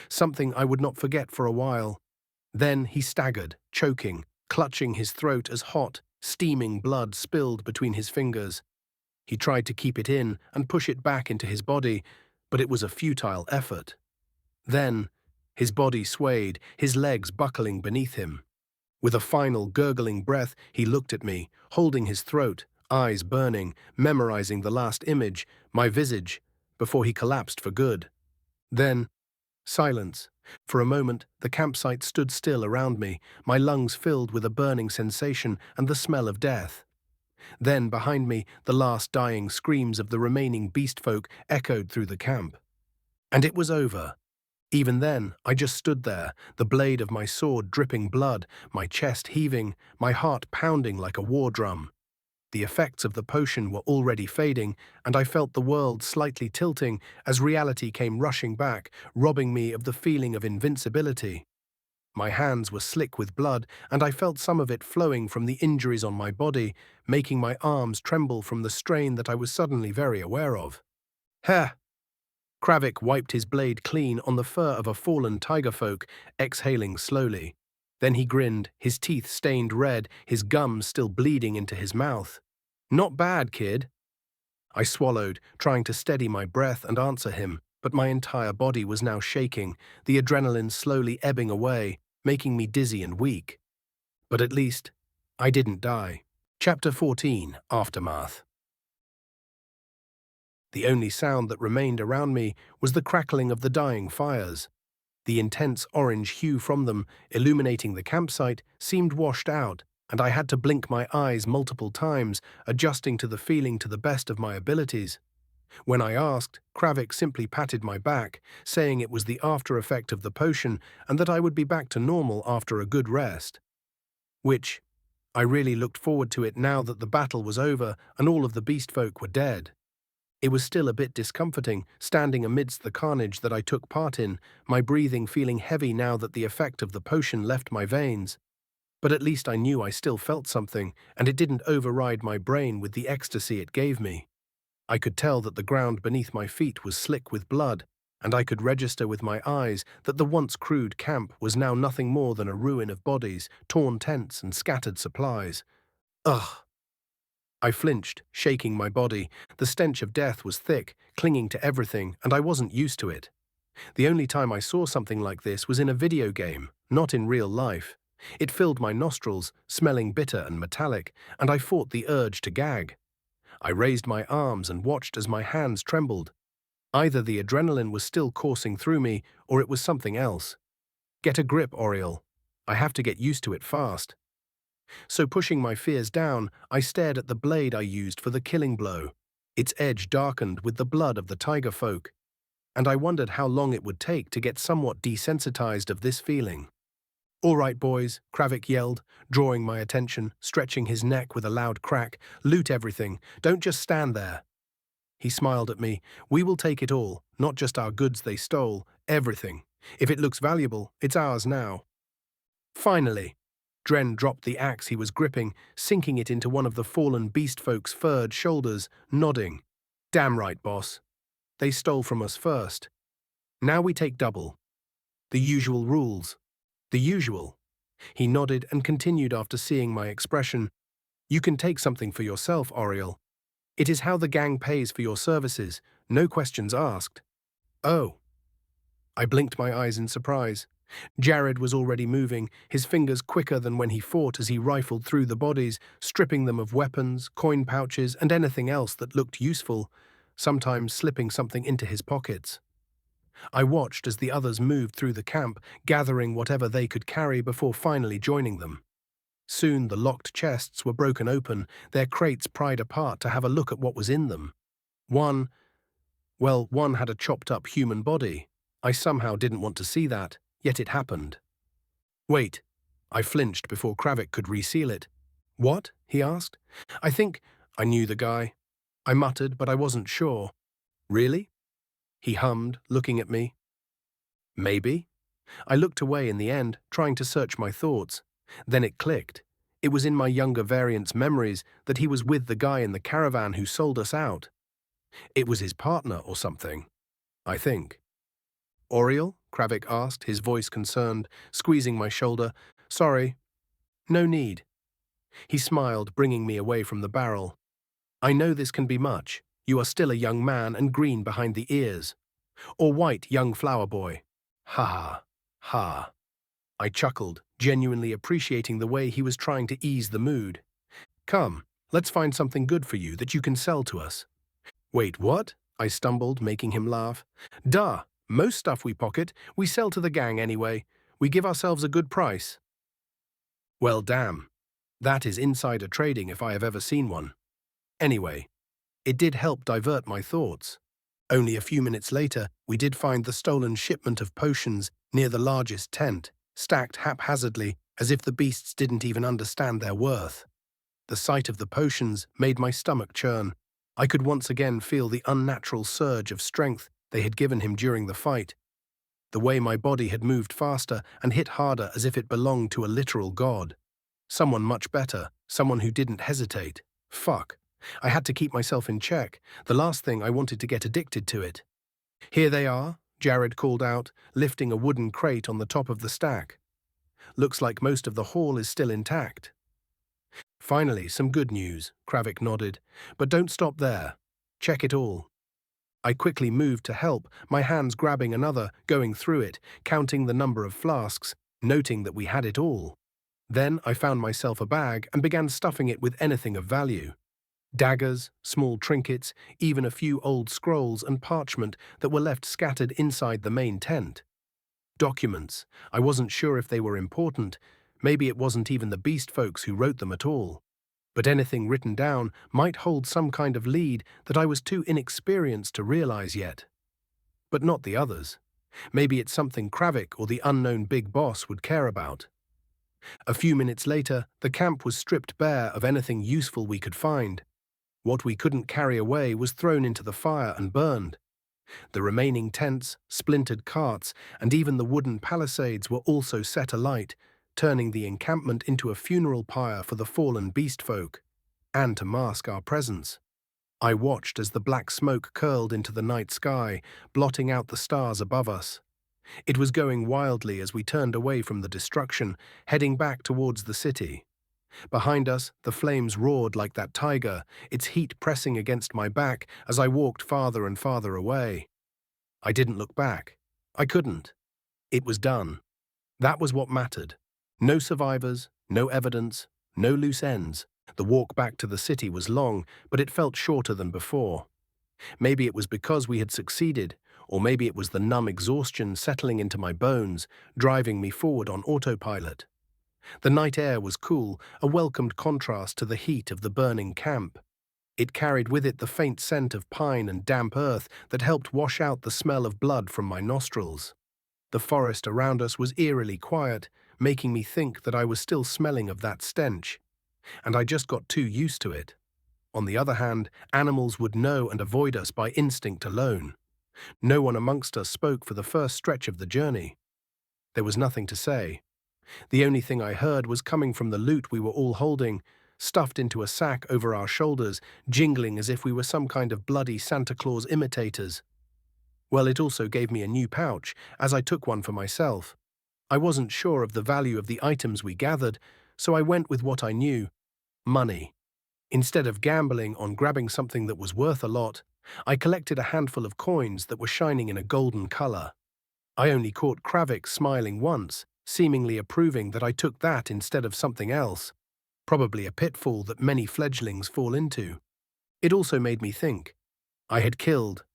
Something I would not forget for a while. Then he staggered, choking, clutching his throat as hot, steaming blood spilled between his fingers. He tried to keep it in and push it back into his body, but it was a futile effort. Then, his body swayed, his legs buckling beneath him. With a final gurgling breath, he looked at me, holding his throat, eyes burning, memorizing the last image, my visage, before he collapsed for good. Then, silence. For a moment, the campsite stood still around me, my lungs filled with a burning sensation and the smell of death. Then, behind me, the last dying screams of the remaining beast folk echoed through the camp. And it was over. Even then, I just stood there, the blade of my sword dripping blood, my chest heaving, my heart pounding like a war drum. The effects of the potion were already fading, and I felt the world slightly tilting as reality came rushing back, robbing me of the feeling of invincibility. My hands were slick with blood, and I felt some of it flowing from the injuries on my body, making my arms tremble from the strain that I was suddenly very aware of. "Heh!" Kravik wiped his blade clean on the fur of a fallen tiger folk, exhaling slowly. Then he grinned, his teeth stained red, his gums still bleeding into his mouth. "Not bad, kid." I swallowed, trying to steady my breath and answer him, but my entire body was now shaking, the adrenaline slowly ebbing away, making me dizzy and weak. But at least, I didn't die. Chapter 14, Aftermath. The only sound that remained around me was the crackling of the dying fires. The intense orange hue from them, illuminating the campsite, seemed washed out, and I had to blink my eyes multiple times, adjusting to the feeling to the best of my abilities. When I asked, Kravik simply patted my back, saying it was the after effect of the potion and that I would be back to normal after a good rest. Which, I really looked forward to it now that the battle was over and all of the beast folk were dead. It was still a bit discomforting, standing amidst the carnage that I took part in, my breathing feeling heavy now that the effect of the potion left my veins. But at least I knew I still felt something, and it didn't override my brain with the ecstasy it gave me. I could tell that the ground beneath my feet was slick with blood, and I could register with my eyes that the once crude camp was now nothing more than a ruin of bodies, torn tents, and scattered supplies. Ugh! I flinched, shaking my body. The stench of death was thick, clinging to everything, and I wasn't used to it. The only time I saw something like this was in a video game, not in real life. It filled my nostrils, smelling bitter and metallic, and I fought the urge to gag. I raised my arms and watched as my hands trembled. Either the adrenaline was still coursing through me, or it was something else. Get a grip, Auriel. I have to get used to it fast. So pushing my fears down, I stared at the blade I used for the killing blow. Its edge darkened with the blood of the tiger folk, and I wondered how long it would take to get somewhat desensitized of this feeling. "All right, boys," Kravik yelled, drawing my attention, stretching his neck with a loud crack. "Loot everything. Don't just stand there." He smiled at me. "We will take it all, not just our goods they stole, everything. If it looks valuable, it's ours now." Finally, Dren dropped the axe he was gripping, sinking it into one of the fallen beast folk's furred shoulders, nodding. "Damn right, boss. They stole from us first. Now we take double. The usual rules." "The usual." He nodded and continued after seeing my expression. "You can take something for yourself, Auriel. It is how the gang pays for your services, no questions asked." "Oh." I blinked my eyes in surprise. Jared was already moving, his fingers quicker than when he fought as he rifled through the bodies, stripping them of weapons, coin pouches, and anything else that looked useful, sometimes slipping something into his pockets. I watched as the others moved through the camp, gathering whatever they could carry before finally joining them. Soon the locked chests were broken open, their crates pried apart to have a look at what was in them. One had a chopped-up human body. I somehow didn't want to see that, yet it happened. Wait. I flinched before Kravik could reseal it. What? He asked. I knew the guy. I muttered, but I wasn't sure. Really? He hummed, looking at me. Maybe. I looked away in the end, trying to search my thoughts. Then it clicked. It was in my younger variant's memories that he was with the guy in the caravan who sold us out. It was his partner or something, I think. Auriel? Kravik asked, his voice concerned, squeezing my shoulder. Sorry. No need. He smiled, bringing me away from the barrel. I know this can be much. You are still a young man and green behind the ears. Or white, young flower boy. Ha ha. I chuckled, genuinely appreciating the way he was trying to ease the mood. Come, let's find something good for you that you can sell to us. Wait, what? I stumbled, making him laugh. Duh, most stuff we pocket, we sell to the gang anyway. We give ourselves a good price. Well, damn. That is insider trading if I have ever seen one. Anyway, it did help divert my thoughts. Only a few minutes later, we did find the stolen shipment of potions near the largest tent, stacked haphazardly as if the beasts didn't even understand their worth. The sight of the potions made my stomach churn. I could once again feel the unnatural surge of strength they had given him during the fight. The way my body had moved faster and hit harder as if it belonged to a literal god. Someone much better, someone who didn't hesitate. Fuck. I had to keep myself in check. The last thing I wanted to get addicted to it. Here they are, Jared called out, lifting a wooden crate on the top of the stack. Looks like most of the haul is still intact. Finally, some good news, Kravik nodded. But don't stop there. Check it all. I quickly moved to help, my hands grabbing another, going through it, counting the number of flasks, noting that we had it all. Then I found myself a bag and began stuffing it with anything of value. Daggers, small trinkets, even a few old scrolls and parchment that were left scattered inside the main tent. Documents. I wasn't sure if they were important. Maybe it wasn't even the beast folks who wrote them at all. But anything written down might hold some kind of lead that I was too inexperienced to realize yet. But not the others. Maybe it's something Kravik or the unknown big boss would care about. A few minutes later, the camp was stripped bare of anything useful we could find. What we couldn't carry away was thrown into the fire and burned. The remaining tents, splintered carts, and even the wooden palisades were also set alight, turning the encampment into a funeral pyre for the fallen beast folk, and to mask our presence. I watched as the black smoke curled into the night sky, blotting out the stars above us. It was going wildly as we turned away from the destruction, heading back towards the city. Behind us, the flames roared like that tiger, its heat pressing against my back as I walked farther and farther away. I didn't look back. I couldn't. It was done. That was what mattered. No survivors, no evidence, no loose ends. The walk back to the city was long, but it felt shorter than before. Maybe it was because we had succeeded, or maybe it was the numb exhaustion settling into my bones, driving me forward on autopilot. The night air was cool, a welcomed contrast to the heat of the burning camp. It carried with it the faint scent of pine and damp earth that helped wash out the smell of blood from my nostrils. The forest around us was eerily quiet, making me think that I was still smelling of that stench. And I just got too used to it. On the other hand, animals would know and avoid us by instinct alone. No one amongst us spoke for the first stretch of the journey. There was nothing to say. The only thing I heard was coming from the loot we were all holding, stuffed into a sack over our shoulders, jingling as if we were some kind of bloody Santa Claus imitators. Well, it also gave me a new pouch, as I took one for myself. I wasn't sure of the value of the items we gathered, so I went with what I knew: money. Instead of gambling on grabbing something that was worth a lot, I collected a handful of coins that were shining in a golden color. I only caught Kravik smiling once, seemingly approving that I took that instead of something else, probably a pitfall that many fledglings fall into. It also made me think. I had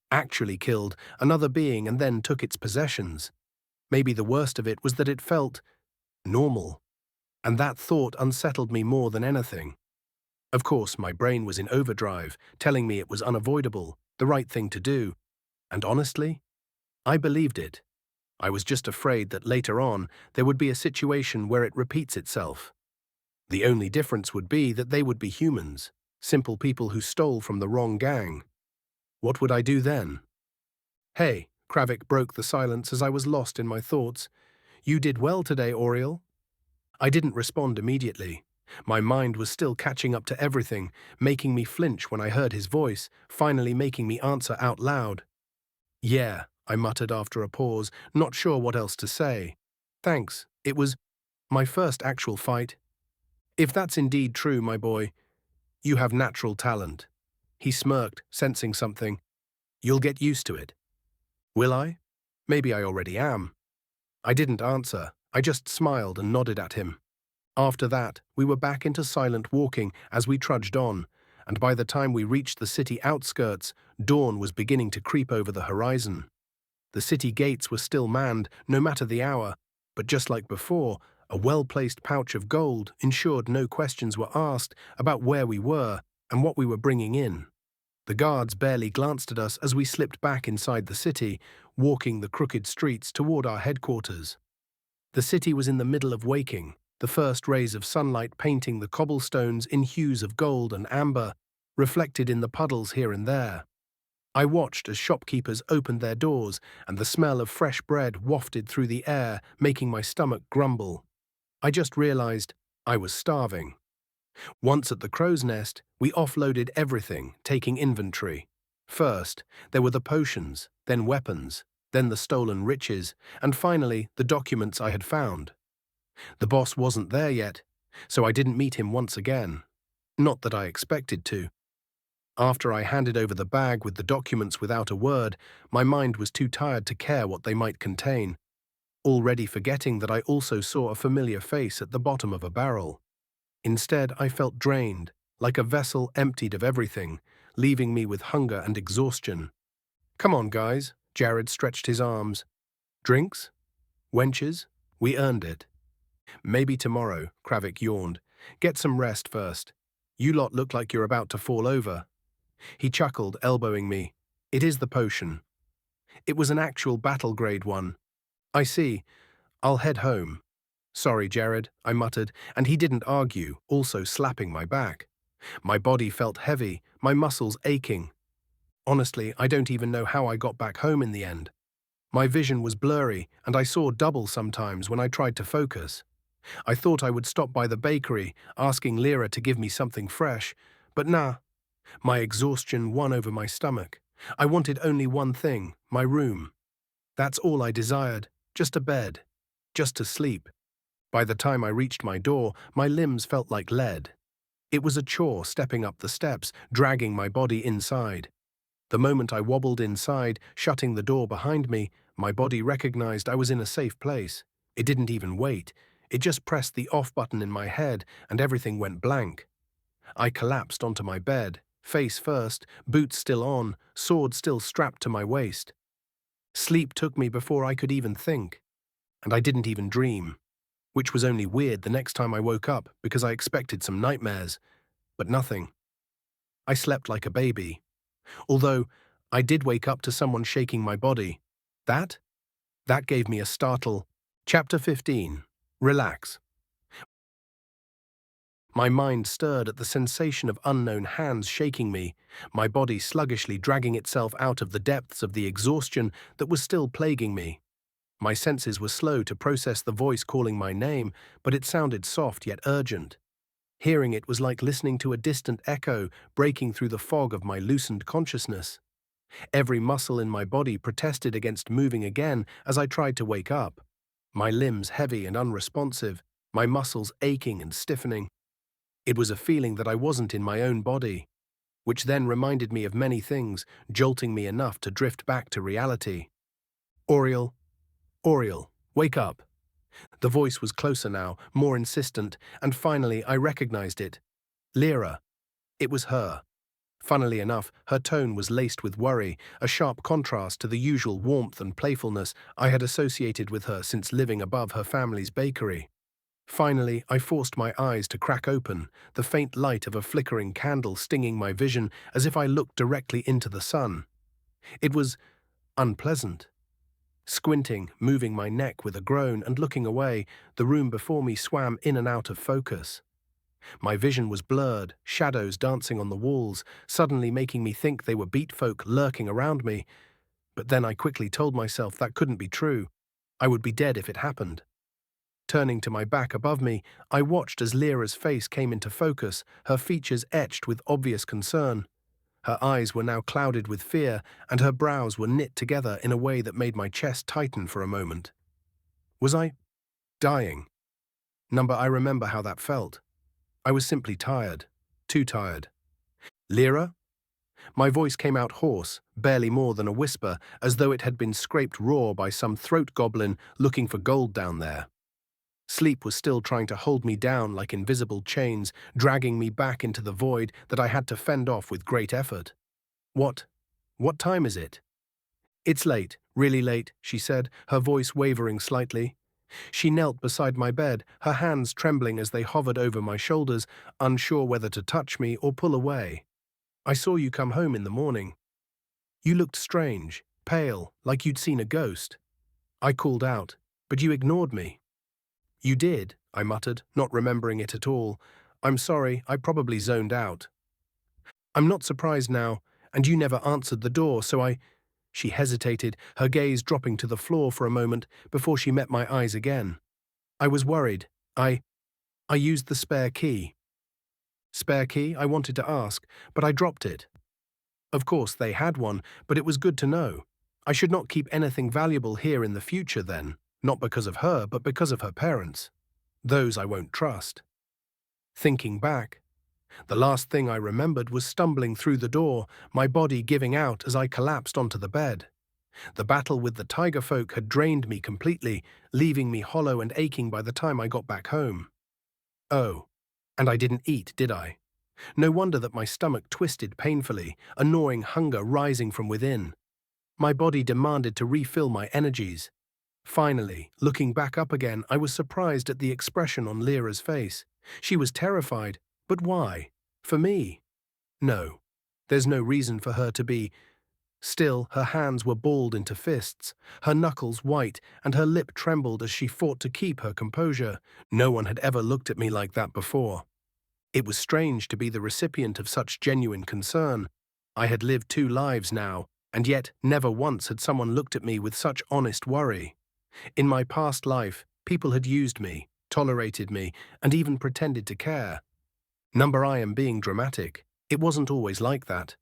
actually killed, another being and then took its possessions. Maybe the worst of it was that it felt normal, and that thought unsettled me more than anything. Of course, my brain was in overdrive, telling me it was unavoidable, the right thing to do, and honestly, I believed it. I was just afraid that later on there would be a situation where it repeats itself. The only difference would be that they would be humans, simple people who stole from the wrong gang. What would I do then? Hey, Kravik broke the silence as I was lost in my thoughts. You did well today, Auriel. I didn't respond immediately. My mind was still catching up to everything, making me flinch when I heard his voice, finally making me answer out loud. Yeah, I muttered after a pause, not sure what else to say. Thanks, it was my first actual fight. If that's indeed true, my boy, you have natural talent. He smirked, sensing something. You'll get used to it. Will I? Maybe I already am. I didn't answer. I just smiled and nodded at him. After that, we were back into silent walking as we trudged on, and by the time we reached the city outskirts, dawn was beginning to creep over the horizon. The city gates were still manned, no matter the hour, but just like before, a well-placed pouch of gold ensured no questions were asked about where we were and what we were bringing in. The guards barely glanced at us as we slipped back inside the city, walking the crooked streets toward our headquarters. The city was in the middle of waking, the first rays of sunlight painting the cobblestones in hues of gold and amber, reflected in the puddles here and there. I watched as shopkeepers opened their doors and the smell of fresh bread wafted through the air, making my stomach grumble. I just realized I was starving. Once at the crow's nest, we offloaded everything, taking inventory. First, there were the potions, then weapons, then the stolen riches, and finally the documents I had found. The boss wasn't there yet, so I didn't meet him once again. Not that I expected to. After I handed over the bag with the documents without a word, my mind was too tired to care what they might contain, already forgetting that I also saw a familiar face at the bottom of a barrel. Instead, I felt drained, like a vessel emptied of everything, leaving me with hunger and exhaustion. Come on, guys, Jared stretched his arms. Drinks? Wenches? We earned it. Maybe tomorrow, Kravik yawned. Get some rest first. You lot look like you're about to fall over. He chuckled, elbowing me. It is the potion. It was an actual battle-grade one. I see. I'll head home. Sorry, Jared, I muttered, and he didn't argue, also slapping my back. My body felt heavy, my muscles aching. Honestly, I don't even know how I got back home in the end. My vision was blurry, and I saw double sometimes when I tried to focus. I thought I would stop by the bakery, asking Lera to give me something fresh, but nah. My exhaustion won over my stomach. I wanted only one thing, my room. That's all I desired, just a bed, just to sleep. By the time I reached my door, my limbs felt like lead. It was a chore stepping up the steps, dragging my body inside. The moment I wobbled inside, shutting the door behind me, my body recognized I was in a safe place. It didn't even wait. It just pressed the off button in my head and everything went blank. I collapsed onto my bed, face first, boots still on, sword still strapped to my waist. Sleep took me before I could even think. And I didn't even dream. Which was only weird the next time I woke up because I expected some nightmares. But nothing. I slept like a baby. Although, I did wake up to someone shaking my body. That gave me a startle. Chapter 15. Relax. My mind stirred at the sensation of unknown hands shaking me, my body sluggishly dragging itself out of the depths of the exhaustion that was still plaguing me. My senses were slow to process the voice calling my name, but it sounded soft yet urgent. Hearing it was like listening to a distant echo breaking through the fog of my loosened consciousness. Every muscle in my body protested against moving again as I tried to wake up. My limbs heavy and unresponsive, my muscles aching and stiffening. It was a feeling that I wasn't in my own body, which then reminded me of many things, jolting me enough to drift back to reality. Auriel, Auriel, wake up. The voice was closer now, more insistent, and finally I recognized it. Lera. It was her. Funnily enough, her tone was laced with worry, a sharp contrast to the usual warmth and playfulness I had associated with her since living above her family's bakery. Finally, I forced my eyes to crack open, the faint light of a flickering candle stinging my vision as if I looked directly into the sun. It was unpleasant. Squinting, moving my neck with a groan and looking away, the room before me swam in and out of focus. My vision was blurred, shadows dancing on the walls, suddenly making me think they were beat folk lurking around me. But then I quickly told myself that couldn't be true. I would be dead if it happened. Turning to my back above me, I watched as Lera's face came into focus, her features etched with obvious concern. Her eyes were now clouded with fear, and her brows were knit together in a way that made my chest tighten for a moment. Was I dying? I remember how that felt. I was simply tired. Too tired. Lera? My voice came out hoarse, barely more than a whisper, as though it had been scraped raw by some throat goblin looking for gold down there. Sleep was still trying to hold me down like invisible chains, dragging me back into the void that I had to fend off with great effort. What time is it? It's late, really late, she said, her voice wavering slightly. She knelt beside my bed, her hands trembling as they hovered over my shoulders, unsure whether to touch me or pull away. I saw you come home in the morning. You looked strange, pale, like you'd seen a ghost. I called out, but you ignored me. You did, I muttered, not remembering it at all. I'm sorry, I probably zoned out. I'm not surprised now, and you never answered the door, so I... She hesitated, her gaze dropping to the floor for a moment before she met my eyes again. I was worried. I used the spare key. Spare key, I wanted to ask, but I dropped it. Of course, they had one, but it was good to know. I should not keep anything valuable here in the future then, not because of her, but because of her parents. Those I won't trust. Thinking back, the last thing I remembered was stumbling through the door, my body giving out as I collapsed onto the bed. The battle with the tiger folk had drained me completely, leaving me hollow and aching by the time I got back home. Oh, and I didn't eat, did I? No wonder that my stomach twisted painfully, a gnawing hunger rising from within. My body demanded to refill my energies. Finally, looking back up again, I was surprised at the expression on Lera's face. She was terrified, but why? For me? No, there's no reason for her to be. Still, her hands were balled into fists, her knuckles white, and her lip trembled as she fought to keep her composure. No one had ever looked at me like that before. It was strange to be the recipient of such genuine concern. I had lived 2 lives now, and yet never once had someone looked at me with such honest worry. In my past life, people had used me, tolerated me, and even pretended to care. I am being dramatic. It wasn't always like that.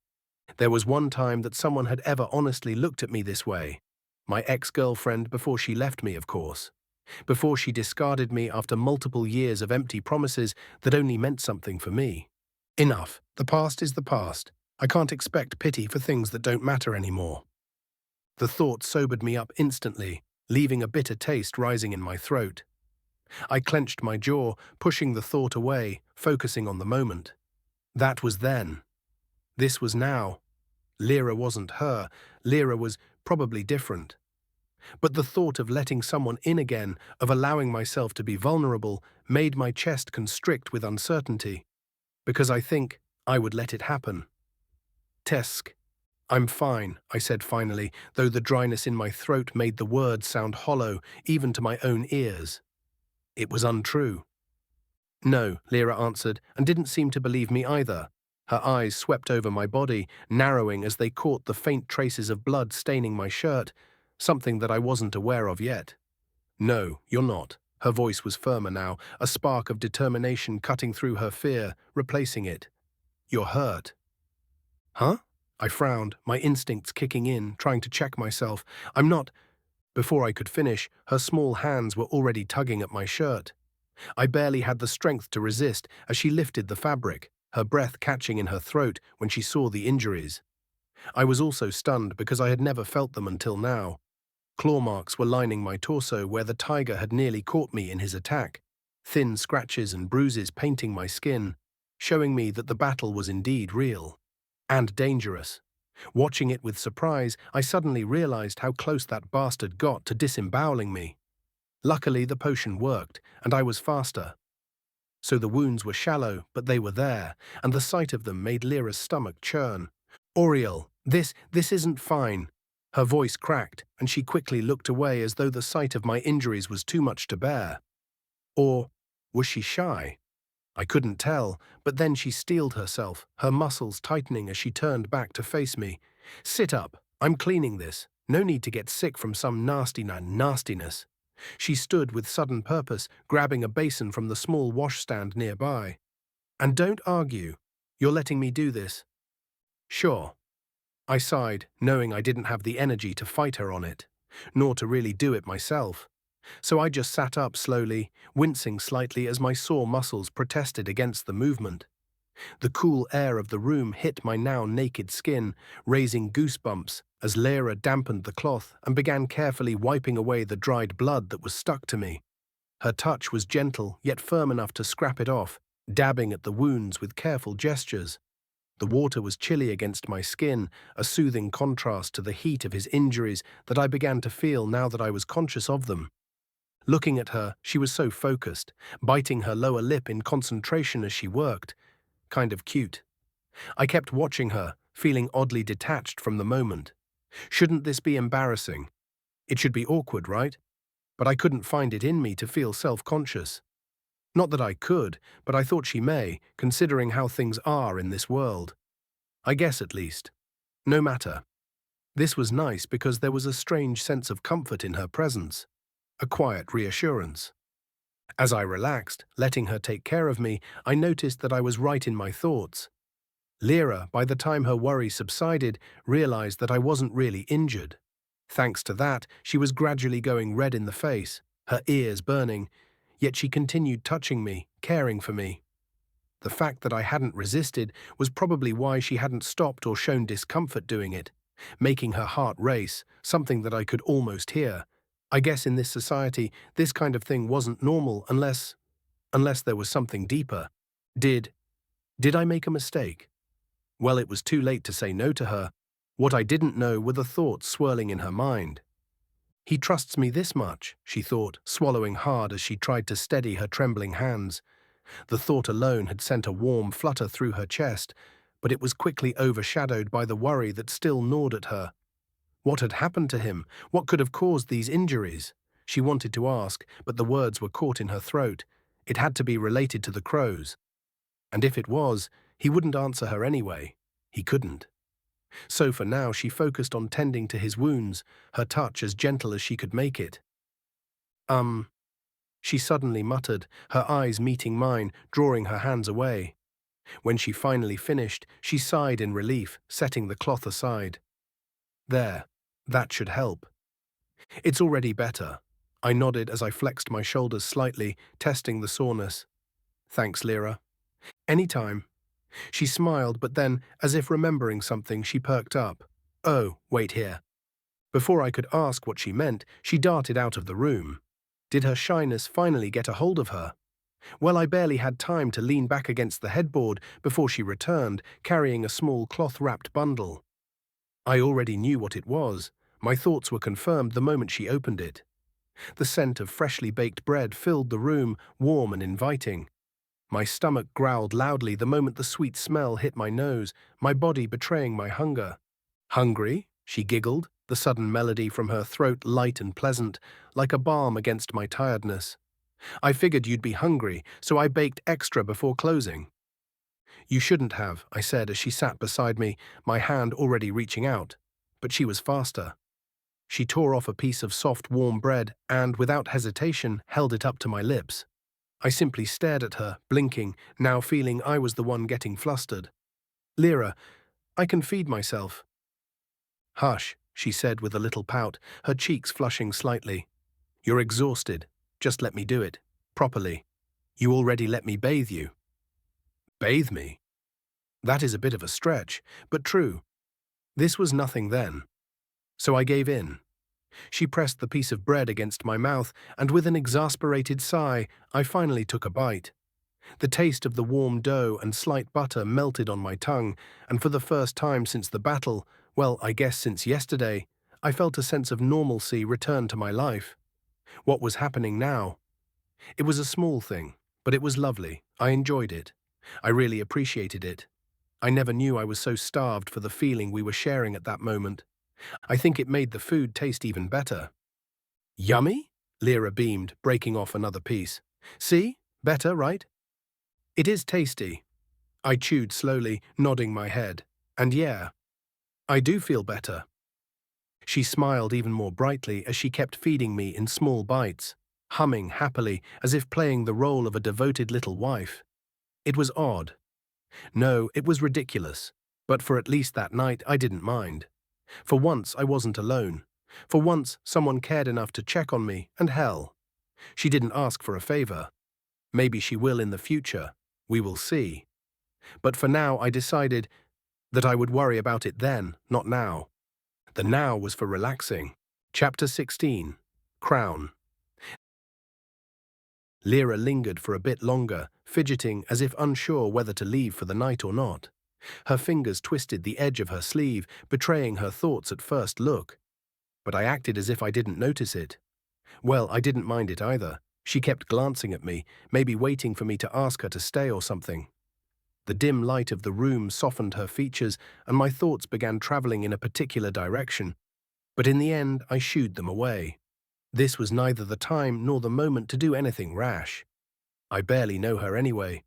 There was one time that someone had ever honestly looked at me this way. My ex-girlfriend before she left me, of course. Before she discarded me after multiple years of empty promises that only meant something for me. Enough. The past is the past. I can't expect pity for things that don't matter anymore. The thought sobered me up instantly, leaving a bitter taste rising in my throat. I clenched my jaw, pushing the thought away, focusing on the moment. That was then. This was now. Lera wasn't her. Lera was probably different. But the thought of letting someone in again, of allowing myself to be vulnerable, made my chest constrict with uncertainty. Because I think I would let it happen. Tesk. I'm fine, I said finally, though the dryness in my throat made the words sound hollow, even to my own ears. It was untrue. No, Lera answered, and didn't seem to believe me either. Her eyes swept over my body, narrowing as they caught the faint traces of blood staining my shirt, something that I wasn't aware of yet. No, you're not. Her voice was firmer now, a spark of determination cutting through her fear, replacing it. You're hurt. Huh? I frowned, my instincts kicking in, trying to check myself. I'm not... Before I could finish, her small hands were already tugging at my shirt. I barely had the strength to resist as she lifted the fabric, her breath catching in her throat when she saw the injuries. I was also stunned because I had never felt them until now. Claw marks were lining my torso where the tiger had nearly caught me in his attack, thin scratches and bruises painting my skin, showing me that the battle was indeed real and dangerous. Watching it with surprise, I suddenly realized how close that bastard got to disemboweling me. Luckily, the potion worked, and I was faster. So the wounds were shallow, but they were there, and the sight of them made Lera's stomach churn. Auriel, this isn't fine. Her voice cracked, and she quickly looked away as though the sight of my injuries was too much to bear. Or was she shy? I couldn't tell, but then she steeled herself, her muscles tightening as she turned back to face me. Sit up, I'm cleaning this. No need to get sick from some nastiness. She stood with sudden purpose, grabbing a basin from the small washstand nearby. And don't argue. You're letting me do this. Sure. I sighed, knowing I didn't have the energy to fight her on it, nor to really do it myself. So I just sat up slowly, wincing slightly as my sore muscles protested against the movement. The cool air of the room hit my now naked skin, raising goosebumps as Lera dampened the cloth and began carefully wiping away the dried blood that was stuck to me. Her touch was gentle, yet firm enough to scrap it off, dabbing at the wounds with careful gestures. The water was chilly against my skin, a soothing contrast to the heat of his injuries that I began to feel now that I was conscious of them. Looking at her, she was so focused, biting her lower lip in concentration as she worked. Kind of cute. I kept watching her, feeling oddly detached from the moment. Shouldn't this be embarrassing? It should be awkward, right? But I couldn't find it in me to feel self-conscious. Not that I could, but I thought she may, considering how things are in this world. I guess at least. No matter. This was nice because there was a strange sense of comfort in her presence, a quiet reassurance. As I relaxed, letting her take care of me, I noticed that I was right in my thoughts. Lera, by the time her worry subsided, realized that I wasn't really injured. Thanks to that, she was gradually going red in the face, her ears burning, yet she continued touching me, caring for me. The fact that I hadn't resisted was probably why she hadn't stopped or shown discomfort doing it, making her heart race, something that I could almost hear. I guess in this society, this kind of thing wasn't normal unless there was something deeper. Did I make a mistake? Well, it was too late to say no to her. What I didn't know were the thoughts swirling in her mind. He trusts me this much, she thought, swallowing hard as she tried to steady her trembling hands. The thought alone had sent a warm flutter through her chest, but it was quickly overshadowed by the worry that still gnawed at her. What had happened to him? What could have caused these injuries? She wanted to ask, but the words were caught in her throat. It had to be related to the crows. And if it was, he wouldn't answer her anyway. He couldn't. So for now she focused on tending to his wounds, her touch as gentle as she could make it. She suddenly muttered, her eyes meeting mine, drawing her hands away. When she finally finished, she sighed in relief, setting the cloth aside. There, that should help. It's already better. I nodded as I flexed my shoulders slightly, testing the soreness. Thanks, Lera. Anytime. She smiled, but then, as if remembering something, she perked up. Oh, wait here. Before I could ask what she meant, she darted out of the room. Did her shyness finally get a hold of her? Well, I barely had time to lean back against the headboard before she returned, carrying a small cloth-wrapped bundle. I already knew what it was. My thoughts were confirmed the moment she opened it. The scent of freshly baked bread filled the room, warm and inviting. My stomach growled loudly the moment the sweet smell hit my nose, my body betraying my hunger. Hungry? She giggled, the sudden melody from her throat light and pleasant, like a balm against my tiredness. I figured you'd be hungry, so I baked extra before closing. You shouldn't have, I said as she sat beside me, my hand already reaching out. But she was faster. She tore off a piece of soft, warm bread and, without hesitation, held it up to my lips. I simply stared at her, blinking, now feeling I was the one getting flustered. Lera, I can feed myself. Hush, she said with a little pout, her cheeks flushing slightly. You're exhausted. Just let me do it. Properly. You already let me bathe you. Bathe me? That is a bit of a stretch, but true. This was nothing then. So I gave in. She pressed the piece of bread against my mouth, and with an exasperated sigh, I finally took a bite. The taste of the warm dough and slight butter melted on my tongue, and for the first time since the battle, well, I guess since yesterday, I felt a sense of normalcy return to my life. What was happening now? It was a small thing, but it was lovely. I enjoyed it. I really appreciated it. I never knew I was so starved for the feeling we were sharing at that moment. I think it made the food taste even better. Yummy? Lera beamed, breaking off another piece. See? Better, right? It is tasty. I chewed slowly, nodding my head. And yeah, I do feel better. She smiled even more brightly as she kept feeding me in small bites, humming happily as if playing the role of a devoted little wife. It was odd. No, it was ridiculous. But for at least that night, I didn't mind. For once, I wasn't alone. For once, someone cared enough to check on me, and hell, she didn't ask for a favor. Maybe she will in the future. We will see. But for now, I decided that I would worry about it then, not now. The now was for relaxing. Chapter 16. Crown. Lera lingered for a bit longer, fidgeting as if unsure whether to leave for the night or not. Her fingers twisted the edge of her sleeve, betraying her thoughts at first look. But I acted as if I didn't notice it. Well, I didn't mind it either. She kept glancing at me, maybe waiting for me to ask her to stay or something. The dim light of the room softened her features, and my thoughts began traveling in a particular direction. But in the end, I shooed them away. This was neither the time nor the moment to do anything rash. I barely know her anyway.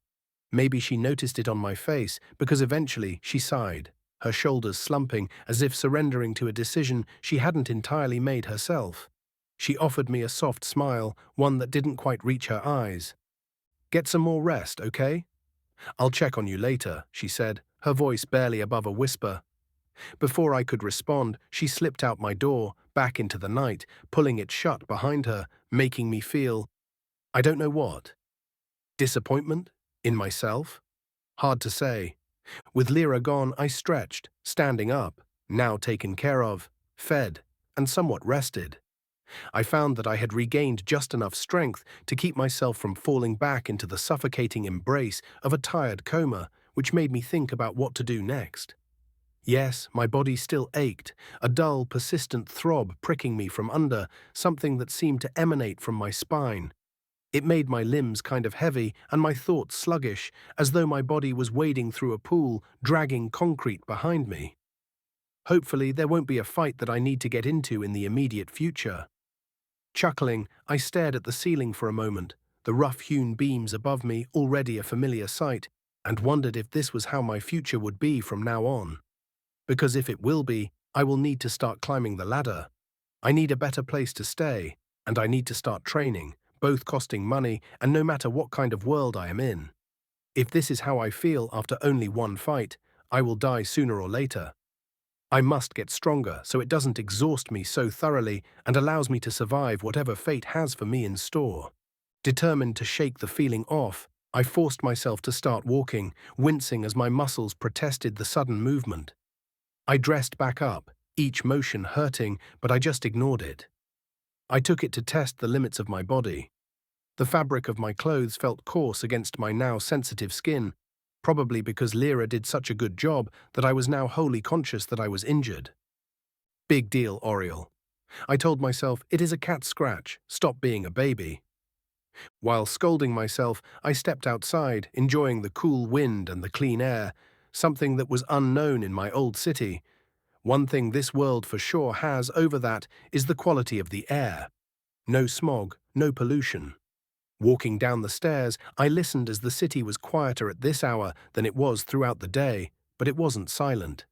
Maybe she noticed it on my face, because eventually she sighed, her shoulders slumping as if surrendering to a decision she hadn't entirely made herself. She offered me a soft smile, one that didn't quite reach her eyes. "Get some more rest, okay? I'll check on you later," she said, her voice barely above a whisper. Before I could respond, she slipped out my door, back into the night, pulling it shut behind her, making me feel, I don't know what. Disappointment? In myself? Hard to say. With Lera gone, I stretched, standing up, now taken care of, fed, and somewhat rested. I found that I had regained just enough strength to keep myself from falling back into the suffocating embrace of a tired coma, which made me think about what to do next. Yes, my body still ached, a dull, persistent throb pricking me from under, something that seemed to emanate from my spine. It made my limbs kind of heavy and my thoughts sluggish, as though my body was wading through a pool, dragging concrete behind me. Hopefully, there won't be a fight that I need to get into in the immediate future. Chuckling, I stared at the ceiling for a moment, the rough-hewn beams above me already a familiar sight, and wondered if this was how my future would be from now on. Because if it will be, I will need to start climbing the ladder. I need a better place to stay, and I need to start training, both costing money and no matter what kind of world I am in. If this is how I feel after only one fight, I will die sooner or later. I must get stronger so it doesn't exhaust me so thoroughly and allows me to survive whatever fate has for me in store. Determined to shake the feeling off, I forced myself to start walking, wincing as my muscles protested the sudden movement. I dressed back up, each motion hurting, but I just ignored it. I took it to test the limits of my body. The fabric of my clothes felt coarse against my now sensitive skin, probably because Lera did such a good job that I was now wholly conscious that I was injured. Big deal, Auriel. I told myself, it is a cat scratch, stop being a baby. While scolding myself, I stepped outside, enjoying the cool wind and the clean air, something that was unknown in my old city. One thing this world for sure has over that is the quality of the air. No smog, no pollution. Walking down the stairs, I listened as the city was quieter at this hour than it was throughout the day, but it wasn't silent.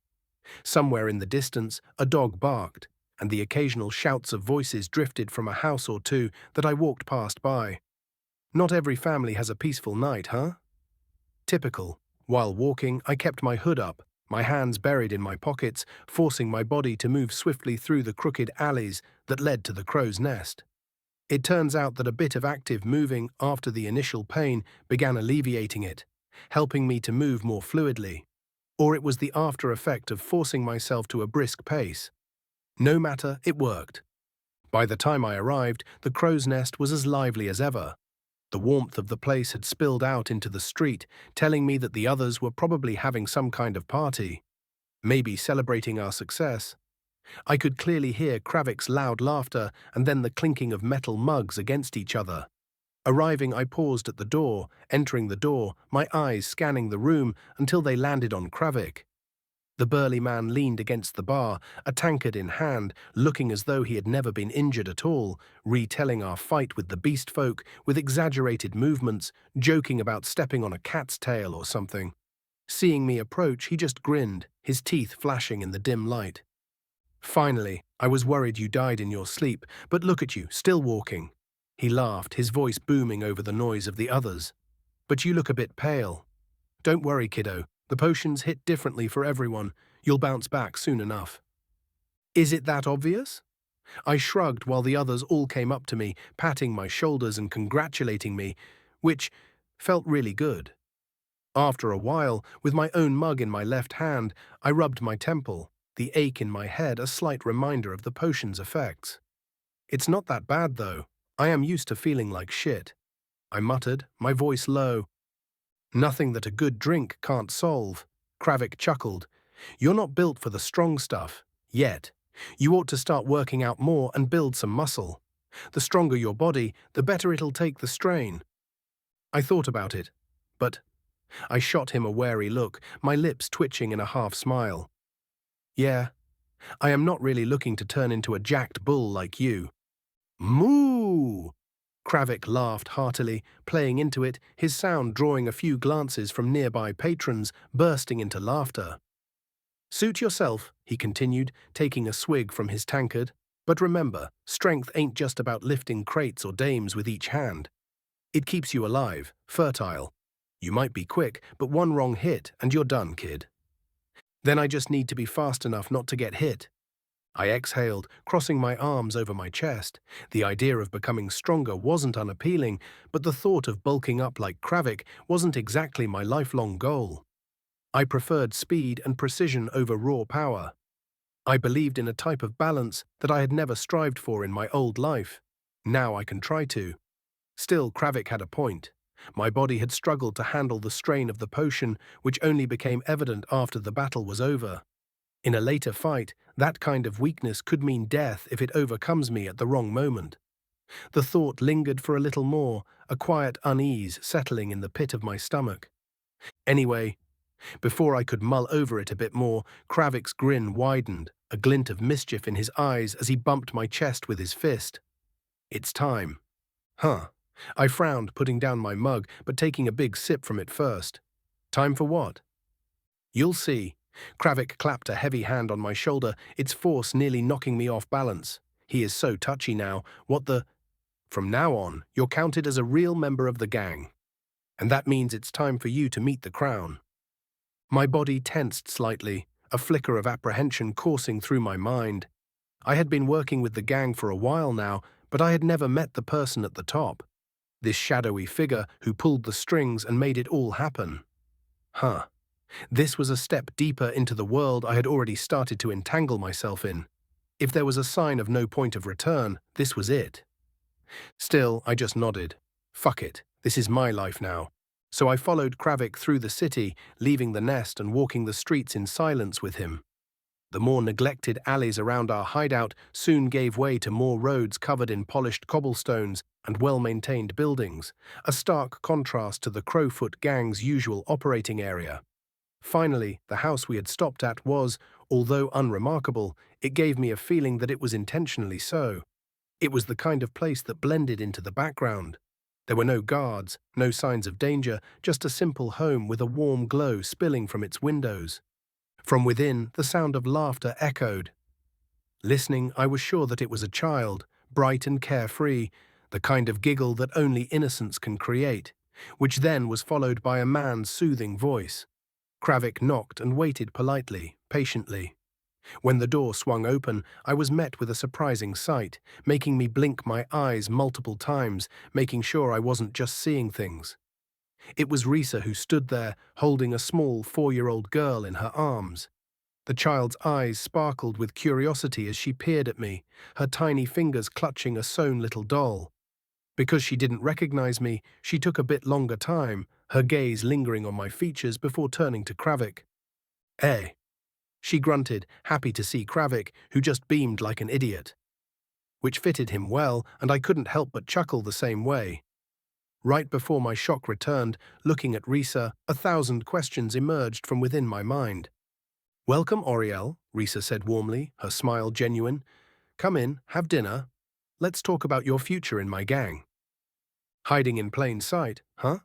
Somewhere in the distance, a dog barked, and the occasional shouts of voices drifted from a house or two that I walked past by. Not every family has a peaceful night, huh? Typical. While walking, I kept my hood up, my hands buried in my pockets, forcing my body to move swiftly through the crooked alleys that led to the crow's nest. It turns out that a bit of active moving after the initial pain began alleviating it, helping me to move more fluidly. Or it was the after effect of forcing myself to a brisk pace. No matter, it worked. By the time I arrived, the crow's nest was as lively as ever. The warmth of the place had spilled out into the street, telling me that the others were probably having some kind of party, maybe celebrating our success. I could clearly hear Kravik's loud laughter and then the clinking of metal mugs against each other. Arriving, I paused at the door, entering the door, my eyes scanning the room until they landed on Kravik. The burly man leaned against the bar, a tankard in hand, looking as though he had never been injured at all, retelling our fight with the beast folk with exaggerated movements, joking about stepping on a cat's tail or something. Seeing me approach, he just grinned, his teeth flashing in the dim light. "Finally, I was worried you died in your sleep, but look at you, still walking." He laughed, his voice booming over the noise of the others. "But you look a bit pale." "Don't worry, kiddo. The potions hit differently for everyone. You'll bounce back soon enough." "Is it that obvious?" I shrugged while the others all came up to me, patting my shoulders and congratulating me, which felt really good. After a while, with my own mug in my left hand, I rubbed my temple, the ache in my head a slight reminder of the potion's effects. "It's not that bad, though. I am used to feeling like shit," I muttered, my voice low. "Nothing that a good drink can't solve." Kravik chuckled. "You're not built for the strong stuff, yet. You ought to start working out more and build some muscle. The stronger your body, the better it'll take the strain." I thought about it, but I shot him a wary look, my lips twitching in a half-smile. "Yeah, I am not really looking to turn into a jacked bull like you." "Moo!" Kravik laughed heartily, playing into it, his sound drawing a few glances from nearby patrons, bursting into laughter. "Suit yourself," he continued, taking a swig from his tankard. "But remember, strength ain't just about lifting crates or dames with each hand. It keeps you alive, fertile. You might be quick, but one wrong hit and you're done, kid. Then I just need to be fast enough not to get hit." I exhaled, crossing my arms over my chest. The idea of becoming stronger wasn't unappealing, but the thought of bulking up like Kravik wasn't exactly my lifelong goal. I preferred speed and precision over raw power. I believed in a type of balance that I had never strived for in my old life. Now I can try to. Still, Kravik had a point. My body had struggled to handle the strain of the potion, which only became evident after the battle was over. In a later fight, that kind of weakness could mean death if it overcomes me at the wrong moment. The thought lingered for a little more, a quiet unease settling in the pit of my stomach. Anyway, before I could mull over it a bit more, Kravik's grin widened, a glint of mischief in his eyes as he bumped my chest with his fist. "It's time." "Huh." I frowned, putting down my mug, but taking a big sip from it first. "Time for what?" "You'll see." Kravik clapped a heavy hand on my shoulder, its force nearly knocking me off balance. He is so touchy now. "What the—" "From now on, you're counted as a real member of the gang. And that means it's time for you to meet the crown." My body tensed slightly, a flicker of apprehension coursing through my mind. I had been working with the gang for a while now, but I had never met the person at the top. This shadowy figure who pulled the strings and made it all happen. Huh. This was a step deeper into the world I had already started to entangle myself in. If there was a sign of no point of return, this was it. Still, I just nodded. Fuck it, this is my life now. So I followed Kravik through the city, leaving the nest and walking the streets in silence with him. The more neglected alleys around our hideout soon gave way to more roads covered in polished cobblestones and well-maintained buildings, a stark contrast to the Crowfoot gang's usual operating area. Finally, the house we had stopped at was, although unremarkable, it gave me a feeling that it was intentionally so. It was the kind of place that blended into the background. There were no guards, no signs of danger, just a simple home with a warm glow spilling from its windows. From within, the sound of laughter echoed. Listening, I was sure that it was a child, bright and carefree, the kind of giggle that only innocence can create, which then was followed by a man's soothing voice. Kravik knocked and waited politely, patiently. When the door swung open, I was met with a surprising sight, making me blink my eyes multiple times, making sure I wasn't just seeing things. It was Rhysa who stood there, holding a small 4-year-old girl in her arms. The child's eyes sparkled with curiosity as she peered at me, her tiny fingers clutching a sewn little doll. Because she didn't recognize me, she took a bit longer time, her gaze lingering on my features before turning to Kravik. "Eh," she grunted, happy to see Kravik, who just beamed like an idiot. Which fitted him well, and I couldn't help but chuckle the same way. Right before my shock returned, looking at Rhysa, 1,000 questions emerged from within my mind. "Welcome, Auriel," Rhysa said warmly, her smile genuine. "Come in, have dinner. Let's talk about your future in my gang." Hiding in plain sight, huh?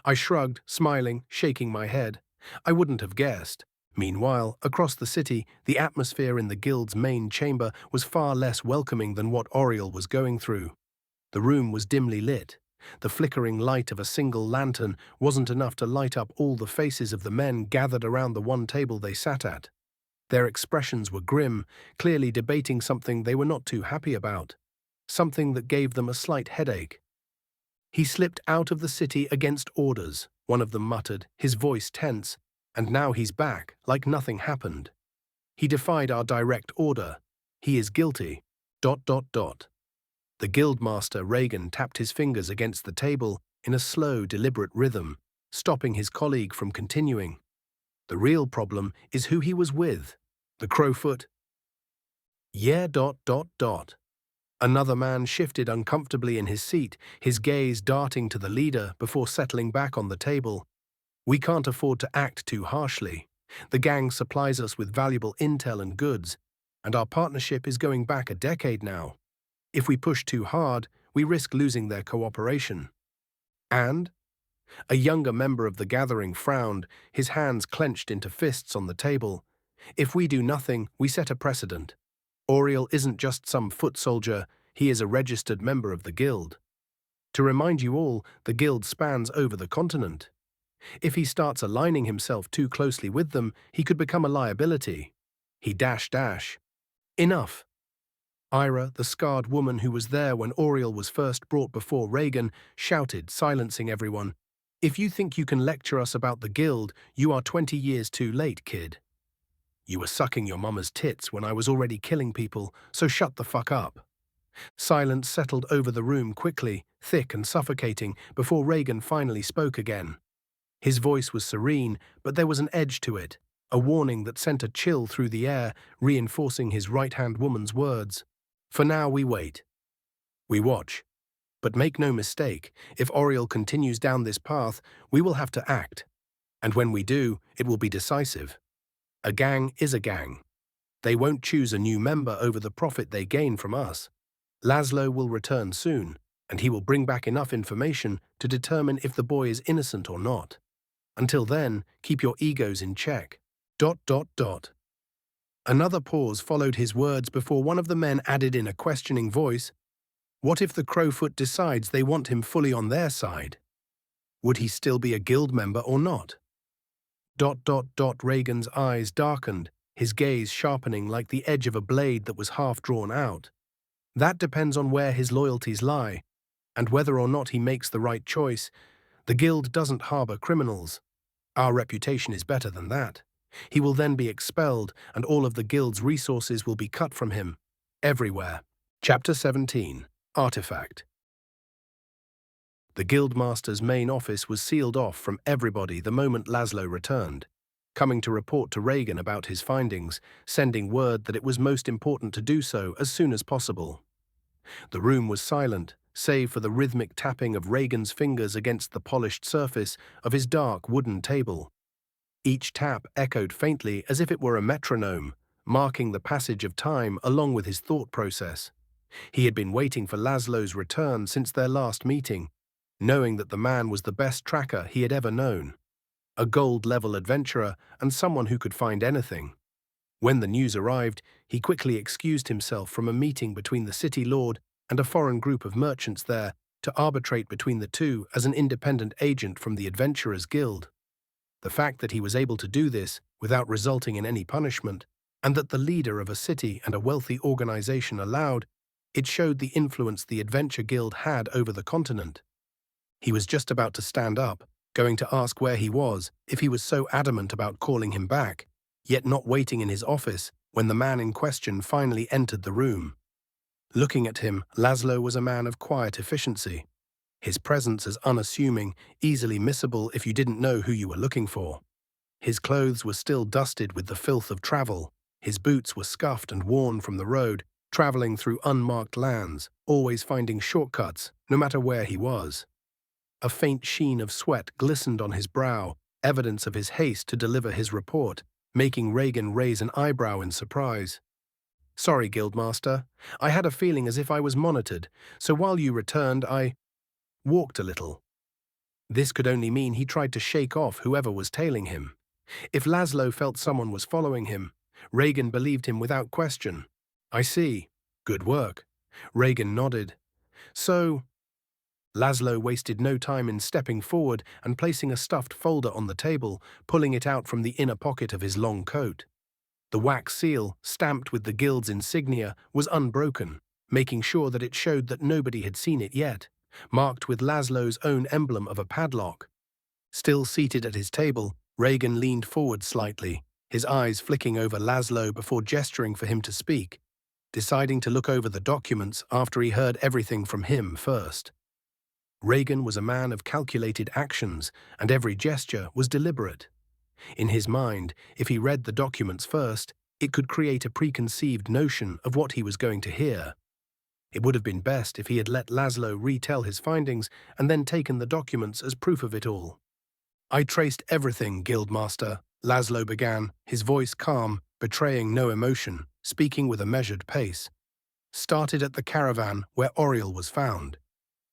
I shrugged, smiling, shaking my head. I wouldn't have guessed. Meanwhile, across the city, the atmosphere in the guild's main chamber was far less welcoming than what Auriel was going through. The room was dimly lit. The flickering light of a single lantern wasn't enough to light up all the faces of the men gathered around the one table they sat at. Their expressions were grim, clearly debating something they were not too happy about, something that gave them a slight headache. "He slipped out of the city against orders," one of them muttered, his voice tense, "and now he's back, like nothing happened. He defied our direct order. He is guilty. ... The guildmaster, Regan, tapped his fingers against the table in a slow, deliberate rhythm, stopping his colleague from continuing. "The real problem is who he was with. The Crowfoot." "Yeah, ... Another man shifted uncomfortably in his seat, his gaze darting to the leader before settling back on the table. "We can't afford to act too harshly. The gang supplies us with valuable intel and goods, and our partnership is going back a decade now. If we push too hard, we risk losing their cooperation." "And?" A younger member of the gathering frowned, his hands clenched into fists on the table. "If we do nothing, we set a precedent. Auriel isn't just some foot soldier, he is a registered member of the guild. To remind you all, the guild spans over the continent. If he starts aligning himself too closely with them, he could become a liability." He dash. "Enough." Ira, the scarred woman who was there when Auriel was first brought before Regan, shouted, silencing everyone. "If you think you can lecture us about the guild, you are 20 years too late, kid. You were sucking your mama's tits when I was already killing people, so shut the fuck up." Silence settled over the room quickly, thick and suffocating, before Regan finally spoke again. His voice was serene, but there was an edge to it, a warning that sent a chill through the air, reinforcing his right-hand woman's words. "For now, we wait. We watch. But make no mistake, if Auriel continues down this path, we will have to act. And when we do, it will be decisive. A gang is a gang. They won't choose a new member over the profit they gain from us. Laszlo will return soon, and he will bring back enough information to determine if the boy is innocent or not. Until then, keep your egos in check. ... Another pause followed his words before one of the men added in a questioning voice, "What if the Crowfoot decides they want him fully on their side? Would he still be a guild member or not?" ... Regan's eyes darkened, his gaze sharpening like the edge of a blade that was half drawn out. "That depends on where his loyalties lie, and whether or not he makes the right choice. The guild doesn't harbor criminals. Our reputation is better than that. He will then be expelled, and all of the guild's resources will be cut from him. Everywhere." Chapter 17. Artifact. The guildmaster's main office was sealed off from everybody the moment Laszlo returned, coming to report to Regan about his findings, sending word that it was most important to do so as soon as possible. The room was silent, save for the rhythmic tapping of Regan's fingers against the polished surface of his dark wooden table. Each tap echoed faintly as if it were a metronome, marking the passage of time along with his thought process. He had been waiting for Laszlo's return since their last meeting, knowing that the man was the best tracker he had ever known, a gold-level adventurer and someone who could find anything. When the news arrived, he quickly excused himself from a meeting between the city lord and a foreign group of merchants there to arbitrate between the two as an independent agent from the Adventurers Guild. The fact that he was able to do this without resulting in any punishment, and that the leader of a city and a wealthy organization allowed, it showed the influence the Adventure Guild had over the continent. He was just about to stand up, going to ask where he was if he was so adamant about calling him back, yet not waiting in his office when the man in question finally entered the room. Looking at him, Laszlo was a man of quiet efficiency, his presence as unassuming, easily missable if you didn't know who you were looking for. His clothes were still dusted with the filth of travel, his boots were scuffed and worn from the road, traveling through unmarked lands, always finding shortcuts, no matter where he was. A faint sheen of sweat glistened on his brow, evidence of his haste to deliver his report, making Reagan raise an eyebrow in surprise. "Sorry, Guildmaster. I had a feeling as if I was monitored, so while you returned, I walked a little." This could only mean he tried to shake off whoever was tailing him. If Laszlo felt someone was following him, Reagan believed him without question. "I see. Good work." Reagan nodded. "So—" Laszlo wasted no time in stepping forward and placing a stuffed folder on the table, pulling it out from the inner pocket of his long coat. The wax seal, stamped with the guild's insignia, was unbroken, making sure that it showed that nobody had seen it yet, marked with Laszlo's own emblem of a padlock. Still seated at his table, Reagan leaned forward slightly, his eyes flicking over Laszlo before gesturing for him to speak, deciding to look over the documents after he heard everything from him first. Reagan was a man of calculated actions, and every gesture was deliberate. In his mind, if he read the documents first, it could create a preconceived notion of what he was going to hear. It would have been best if he had let Laszlo retell his findings and then taken the documents as proof of it all. "I traced everything, Guildmaster," Laszlo began, his voice calm, betraying no emotion, speaking with a measured pace. "Started at the caravan where Auriel was found.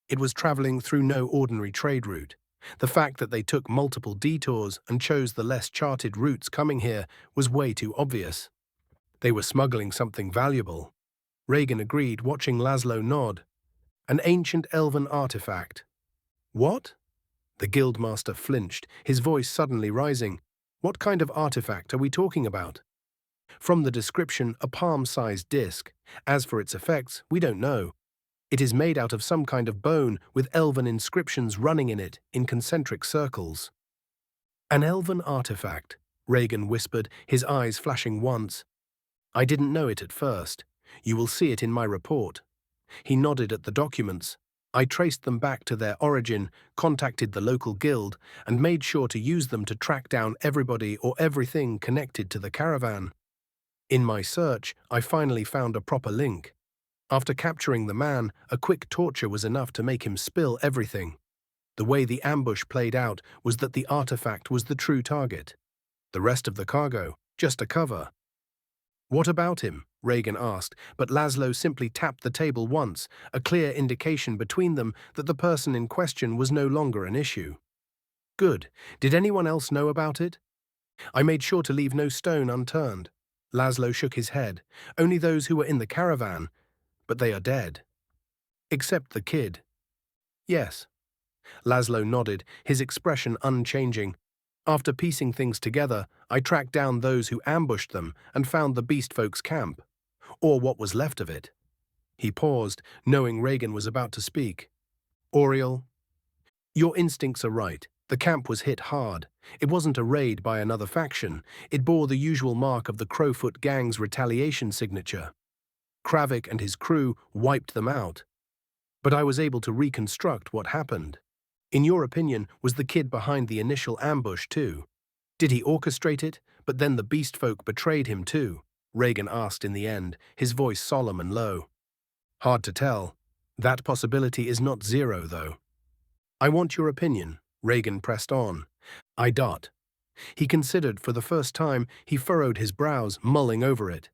It was traveling through no ordinary trade route. The fact that they took multiple detours and chose the less charted routes coming here was way too obvious. They were smuggling something valuable." Reagan agreed, watching Laszlo nod. "An ancient elven artifact." "What?" The guildmaster flinched, his voice suddenly rising. "What kind of artifact are we talking about?" "From the description, a palm-sized disc. As for its effects, we don't know. It is made out of some kind of bone with elven inscriptions running in it in concentric circles." "An elven artifact," Reagan whispered, his eyes flashing once. "I didn't know it at first. You will see it in my report." He nodded at the documents. "I traced them back to their origin, contacted the local guild, and made sure to use them to track down everybody or everything connected to the caravan. In my search, I finally found a proper link. After capturing the man, a quick torture was enough to make him spill everything. The way the ambush played out was that the artifact was the true target. The rest of the cargo, just a cover." "What about him?" Reagan asked, but Laszlo simply tapped the table once, a clear indication between them that the person in question was no longer an issue. "Good. Did anyone else know about it?" "I made sure to leave no stone unturned." Laszlo shook his head. "Only those who were in the caravan, but they are dead." "Except the kid." "Yes." Laszlo nodded, his expression unchanging. "After piecing things together, I tracked down those who ambushed them and found the beast folk's camp. Or what was left of it." He paused, knowing Reagan was about to speak. "Auriel, your instincts are right. The camp was hit hard. It wasn't a raid by another faction. It bore the usual mark of the Crowfoot gang's retaliation signature. Kravik and his crew wiped them out. But I was able to reconstruct what happened. In your opinion, was the kid behind the initial ambush too? Did he orchestrate it, but then the beast folk betrayed him too?" Reagan asked in the end, his voice solemn and low. "Hard to tell. That possibility is not zero, though." "I want your opinion," Reagan pressed on. "I dot." He considered for the first time. He furrowed his brows, mulling over it.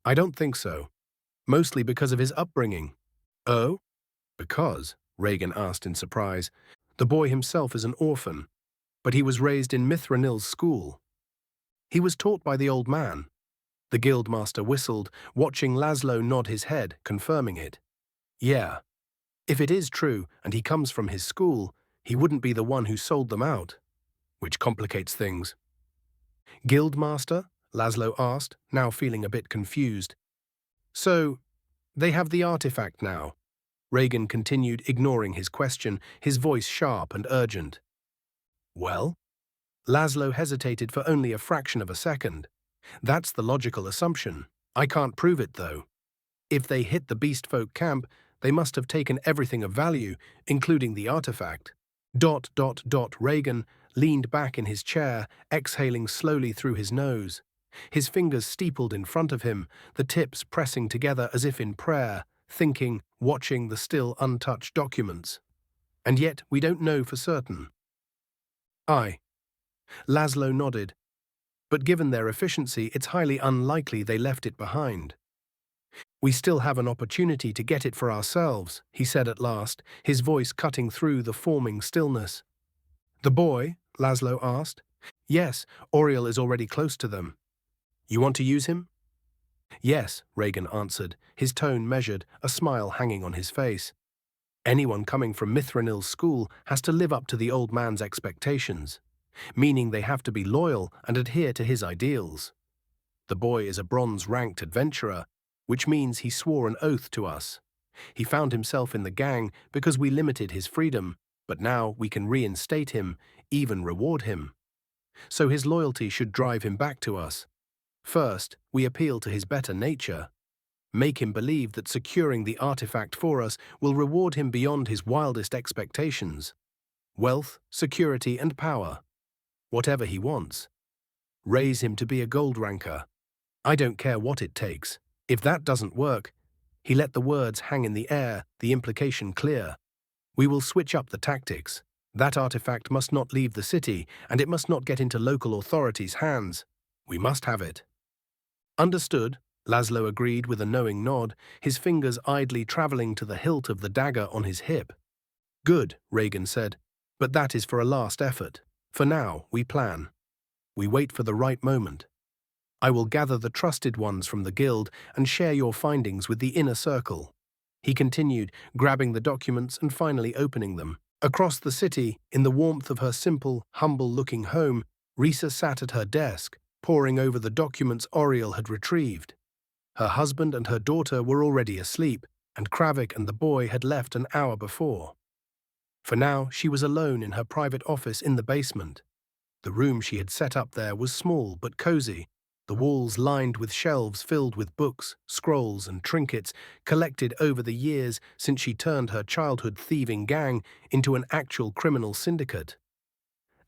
"I don't think so. Mostly because of his upbringing." "Oh?" "Because?" Reagan asked in surprise. "The boy himself is an orphan, but he was raised in Mithranil's school. He was taught by the old man." The guildmaster whistled, watching Laszlo nod his head, confirming it. "Yeah. If it is true and he comes from his school, he wouldn't be the one who sold them out, which complicates things." "Guildmaster?" Laszlo asked, now feeling a bit confused. "So, they have the artifact now?" Reagan continued, ignoring his question, his voice sharp and urgent. "Well?" Laszlo hesitated for only a fraction of a second. That's the logical assumption. I can't prove it, though. If they hit the beast folk camp, they must have taken everything of value, including the artifact. Reagan leaned back in his chair, exhaling slowly through his nose. His fingers steepled in front of him, the tips pressing together as if in prayer, thinking, watching the still untouched documents. And yet we don't know for certain. Laszlo nodded. But given their efficiency, it's highly unlikely they left it behind. We still have an opportunity to get it for ourselves, he said at last, his voice cutting through the forming stillness. The boy? Laszlo asked. Yes, Auriel is already close to them. You want to use him? Yes, Reagan answered, his tone measured, a smile hanging on his face. Anyone coming from Mithranil's school has to live up to the old man's expectations, meaning they have to be loyal and adhere to his ideals. The boy is a bronze-ranked adventurer, which means he swore an oath to us. He found himself in the gang because we limited his freedom, but now we can reinstate him, even reward him. So his loyalty should drive him back to us. First, we appeal to his better nature. Make him believe that securing the artifact for us will reward him beyond his wildest expectations. Wealth, security, and power. Whatever he wants. Raise him to be a gold ranker. I don't care what it takes. If that doesn't work, he let the words hang in the air, the implication clear. We will switch up the tactics. That artifact must not leave the city, and it must not get into local authorities' hands. We must have it. Understood, Laszlo agreed with a knowing nod, his fingers idly traveling to the hilt of the dagger on his hip. Good, Reagan said, but that is for a last effort. For now, we plan. We wait for the right moment. I will gather the trusted ones from the guild and share your findings with the inner circle. He continued, grabbing the documents and finally opening them. Across the city, in the warmth of her simple, humble-looking home, Rhysa sat at her desk, poring over the documents Auriel had retrieved. Her husband and her daughter were already asleep, and Kravik and the boy had left an hour before. For now, she was alone in her private office in the basement. The room she had set up there was small but cozy, the walls lined with shelves filled with books, scrolls, and trinkets collected over the years since she turned her childhood thieving gang into an actual criminal syndicate.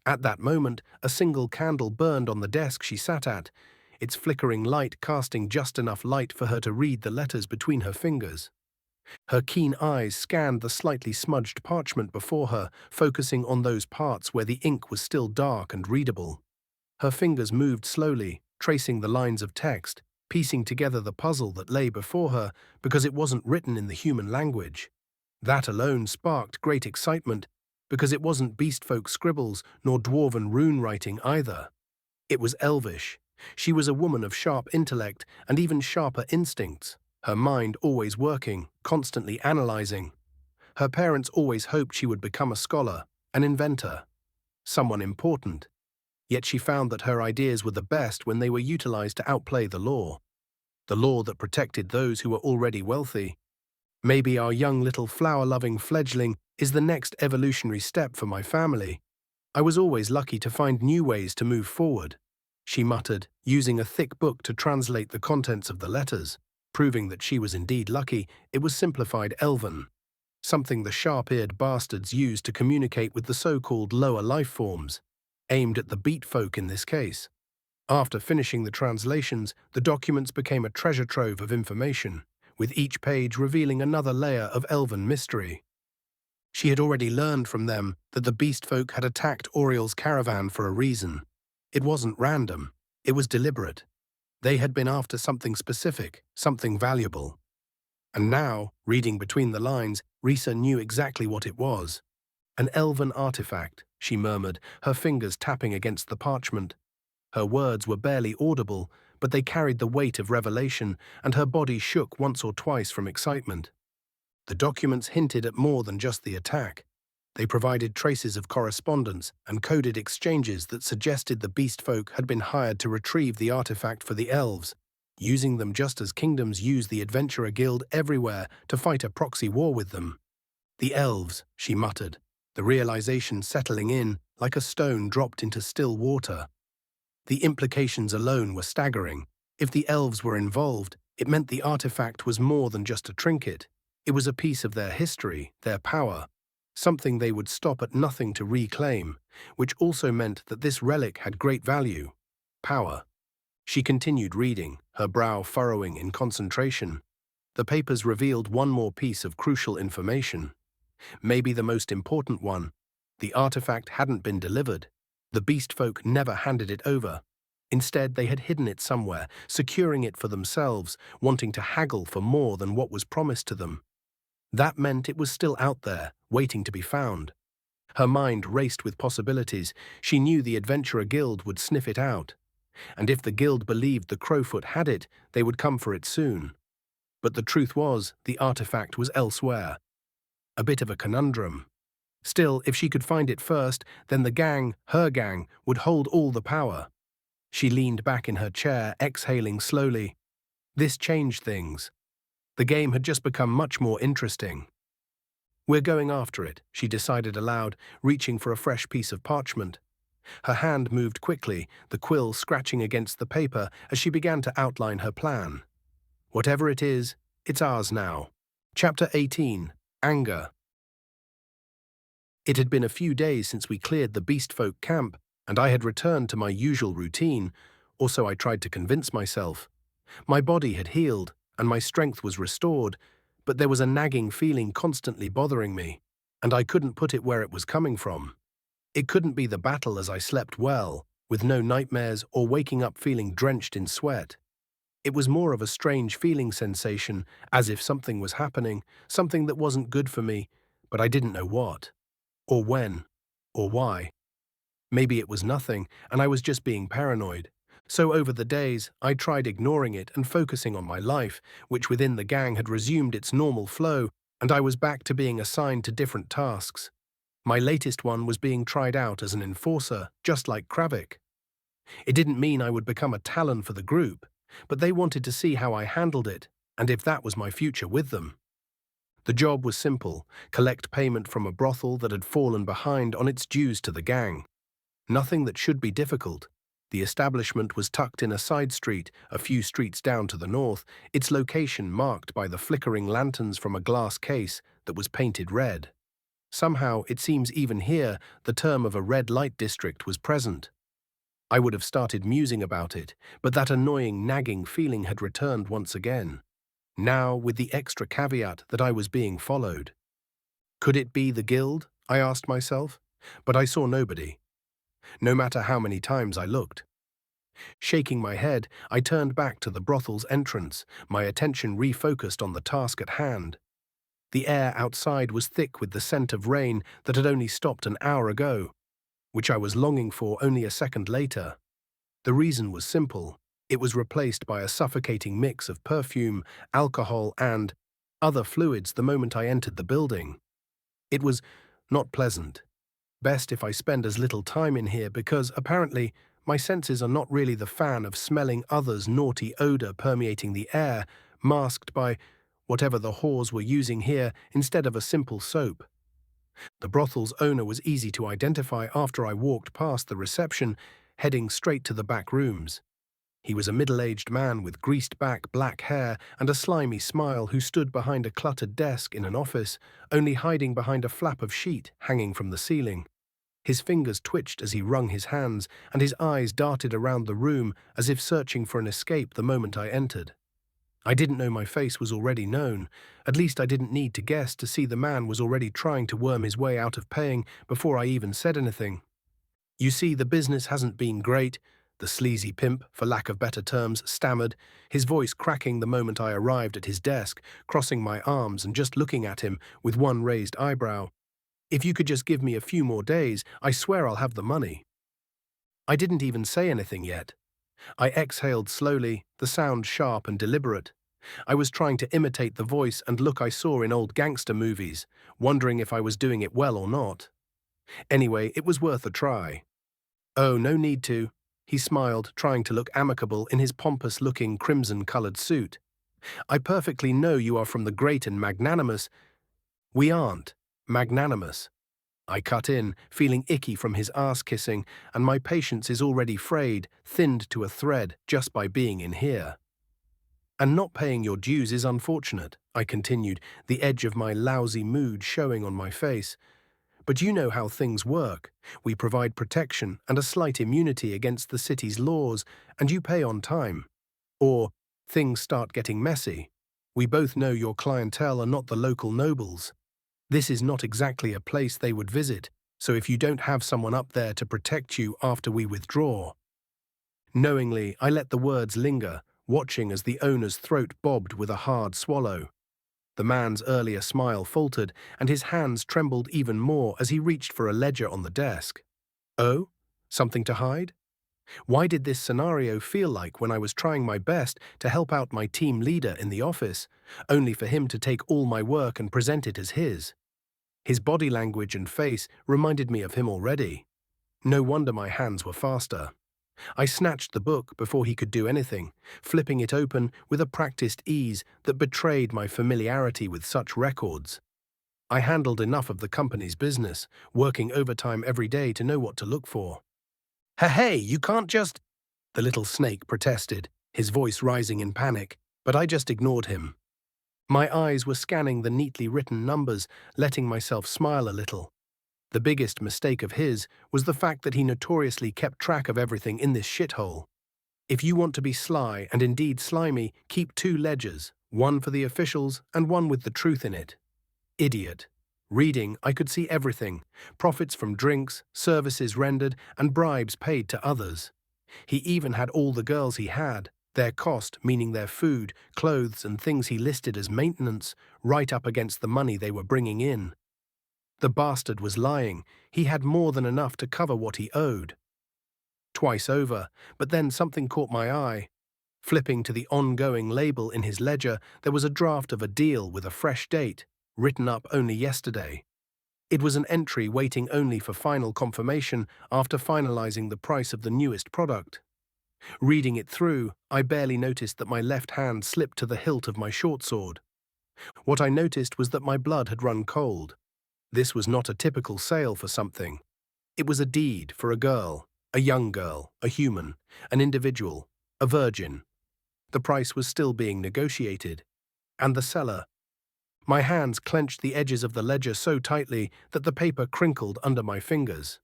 At that moment, a single candle burned on the desk she sat at, its flickering light casting just enough light for her to read the letters between her fingers. Her keen eyes scanned the slightly smudged parchment before her, focusing on those parts where the ink was still dark and readable. Her fingers moved slowly, tracing the lines of text, piecing together the puzzle that lay before her because it wasn't written in the human language. That alone sparked great excitement because it wasn't beastfolk scribbles nor dwarven rune writing either. It was elvish. She was a woman of sharp intellect and even sharper instincts, her mind always working, constantly analyzing. Her parents always hoped she would become a scholar, an inventor, someone important. Yet she found that her ideas were the best when they were utilized to outplay the law that protected those who were already wealthy. Maybe our young little flower-loving fledgling is the next evolutionary step for my family. I was always lucky to find new ways to move forward, she muttered, using a thick book to translate the contents of the letters. Proving that she was indeed lucky, it was simplified elven, something the sharp-eared bastards used to communicate with the so-called lower life forms, aimed at the beat folk in this case. After finishing the translations, the documents became a treasure trove of information, with each page revealing another layer of elven mystery. She had already learned from them that the beast folk had attacked Auriel's caravan for a reason. It wasn't random, it was deliberate. They had been after something specific, something valuable. And now, reading between the lines, Rhysa knew exactly what it was. An elven artifact, she murmured, her fingers tapping against the parchment. Her words were barely audible, but they carried the weight of revelation, and her body shook once or twice from excitement. The documents hinted at more than just the attack. They provided traces of correspondence and coded exchanges that suggested the beast folk had been hired to retrieve the artifact for the elves, using them just as kingdoms use the adventurer guild everywhere to fight a proxy war with them. The elves, she muttered, the realization settling in like a stone dropped into still water. The implications alone were staggering. If the elves were involved, it meant the artifact was more than just a trinket. It was a piece of their history, their power, something they would stop at nothing to reclaim, which also meant that this relic had great value. Power. She continued reading, her brow furrowing in concentration. The papers revealed one more piece of crucial information. Maybe the most important one. The artifact hadn't been delivered. The beast folk never handed it over. Instead, they had hidden it somewhere, securing it for themselves, wanting to haggle for more than what was promised to them. That meant it was still out there, waiting to be found. Her mind raced with possibilities. She knew the Adventurer Guild would sniff it out. And if the guild believed the Crowfoot had it, they would come for it soon. But the truth was, the artifact was elsewhere. A bit of a conundrum. Still, if she could find it first, then the gang, her gang, would hold all the power. She leaned back in her chair, exhaling slowly. This changed things. The game had just become much more interesting. We're going after it, she decided aloud, reaching for a fresh piece of parchment. Her hand moved quickly, the quill scratching against the paper as she began to outline her plan. Whatever it is, it's ours now. Chapter 18. Anger. It had been a few days since we cleared the beastfolk camp, and I had returned to my usual routine, or so I tried to convince myself. My body had healed, and my strength was restored, but there was a nagging feeling constantly bothering me, and I couldn't put it where it was coming from. It couldn't be the battle as I slept well, with no nightmares or waking up feeling drenched in sweat. It was more of a strange feeling sensation, as if something was happening, something that wasn't good for me, but I didn't know what, or when, or why. Maybe it was nothing, and I was just being paranoid. So over the days, I tried ignoring it and focusing on my life, which within the gang had resumed its normal flow, and I was back to being assigned to different tasks. My latest one was being tried out as an enforcer, just like Kravik. It didn't mean I would become a Talon for the group, but they wanted to see how I handled it, and if that was my future with them. The job was simple: collect payment from a brothel that had fallen behind on its dues to the gang. Nothing that should be difficult. The establishment was tucked in a side street, a few streets down to the north, its location marked by the flickering lanterns from a glass case that was painted red. Somehow, it seems even here, the term of a red light district was present. I would have started musing about it, but that annoying nagging feeling had returned once again. Now, with the extra caveat that I was being followed. Could it be the guild? I asked myself, but I saw nobody. No matter how many times I looked. Shaking my head, I turned back to the brothel's entrance, my attention refocused on the task at hand. The air outside was thick with the scent of rain that had only stopped an hour ago, which I was longing for only a second later. The reason was simple. It was replaced by a suffocating mix of perfume, alcohol, and other fluids the moment I entered the building. It was not pleasant. Best if I spend as little time in here because, apparently, my senses are not really the fan of smelling others' naughty odor permeating the air, masked by whatever the whores were using here instead of a simple soap. The brothel's owner was easy to identify after I walked past the reception, heading straight to the back rooms. He was a middle-aged man with greased-back black hair and a slimy smile who stood behind a cluttered desk in an office, only hiding behind a flap of sheet hanging from the ceiling. His fingers twitched as he wrung his hands, and his eyes darted around the room as if searching for an escape the moment I entered. I didn't know my face was already known. At least I didn't need to guess to see the man was already trying to worm his way out of paying before I even said anything. "You see, the business hasn't been great," the sleazy pimp, for lack of better terms, stammered, his voice cracking the moment I arrived at his desk, crossing my arms and just looking at him with one raised eyebrow. "If you could just give me a few more days, I swear I'll have the money." I didn't even say anything yet. I exhaled slowly, the sound sharp and deliberate. I was trying to imitate the voice and look I saw in old gangster movies, wondering if I was doing it well or not. Anyway, it was worth a try. "Oh, no need to," he smiled, trying to look amicable in his pompous-looking crimson-colored suit. "I perfectly know you are from the great and magnanimous—" "We aren't magnanimous." I cut in, feeling icky from his ass-kissing, and my patience is already frayed, thinned to a thread just by being in here. And not paying your dues is unfortunate, I continued, the edge of my lousy mood showing on my face. But you know how things work. We provide protection and a slight immunity against the city's laws, and you pay on time. Or things start getting messy. We both know your clientele are not the local nobles. This is not exactly a place they would visit, so if you don't have someone up there to protect you after we withdraw. Knowingly, I let the words linger, watching as the owner's throat bobbed with a hard swallow. The man's earlier smile faltered, and his hands trembled even more as he reached for a ledger on the desk. Oh? Something to hide? Why did this scenario feel like when I was trying my best to help out my team leader in the office, only for him to take all my work and present it as his? His body language and face reminded me of him already. No wonder my hands were faster. I snatched the book before he could do anything, flipping it open with a practiced ease that betrayed my familiarity with such records. I handled enough of the company's business, working overtime every day to know what to look for. Hey, you can't just… The little snake protested, his voice rising in panic, but I just ignored him. My eyes were scanning the neatly written numbers, letting myself smile a little. The biggest mistake of his was the fact that he notoriously kept track of everything in this shithole. If you want to be sly and indeed slimy, keep 2 ledgers, one for the officials and one with the truth in it. Idiot. Reading, I could see everything: profits from drinks, services rendered, and bribes paid to others. He even had all the girls he had, their cost, meaning their food, clothes, and things he listed as maintenance, right up against the money they were bringing in. The bastard was lying. He had more than enough to cover what he owed. Twice over, but then something caught my eye. Flipping to the ongoing label in his ledger, there was a draft of a deal with a fresh date, written up only yesterday. It was an entry waiting only for final confirmation after finalizing the price of the newest product. Reading it through, I barely noticed that my left hand slipped to the hilt of my short sword. What I noticed was that my blood had run cold. This was not a typical sale for something. It was a deed for a girl, a young girl, a human, an individual, a virgin. The price was still being negotiated. And the seller. My hands clenched the edges of the ledger so tightly that the paper crinkled under my fingers.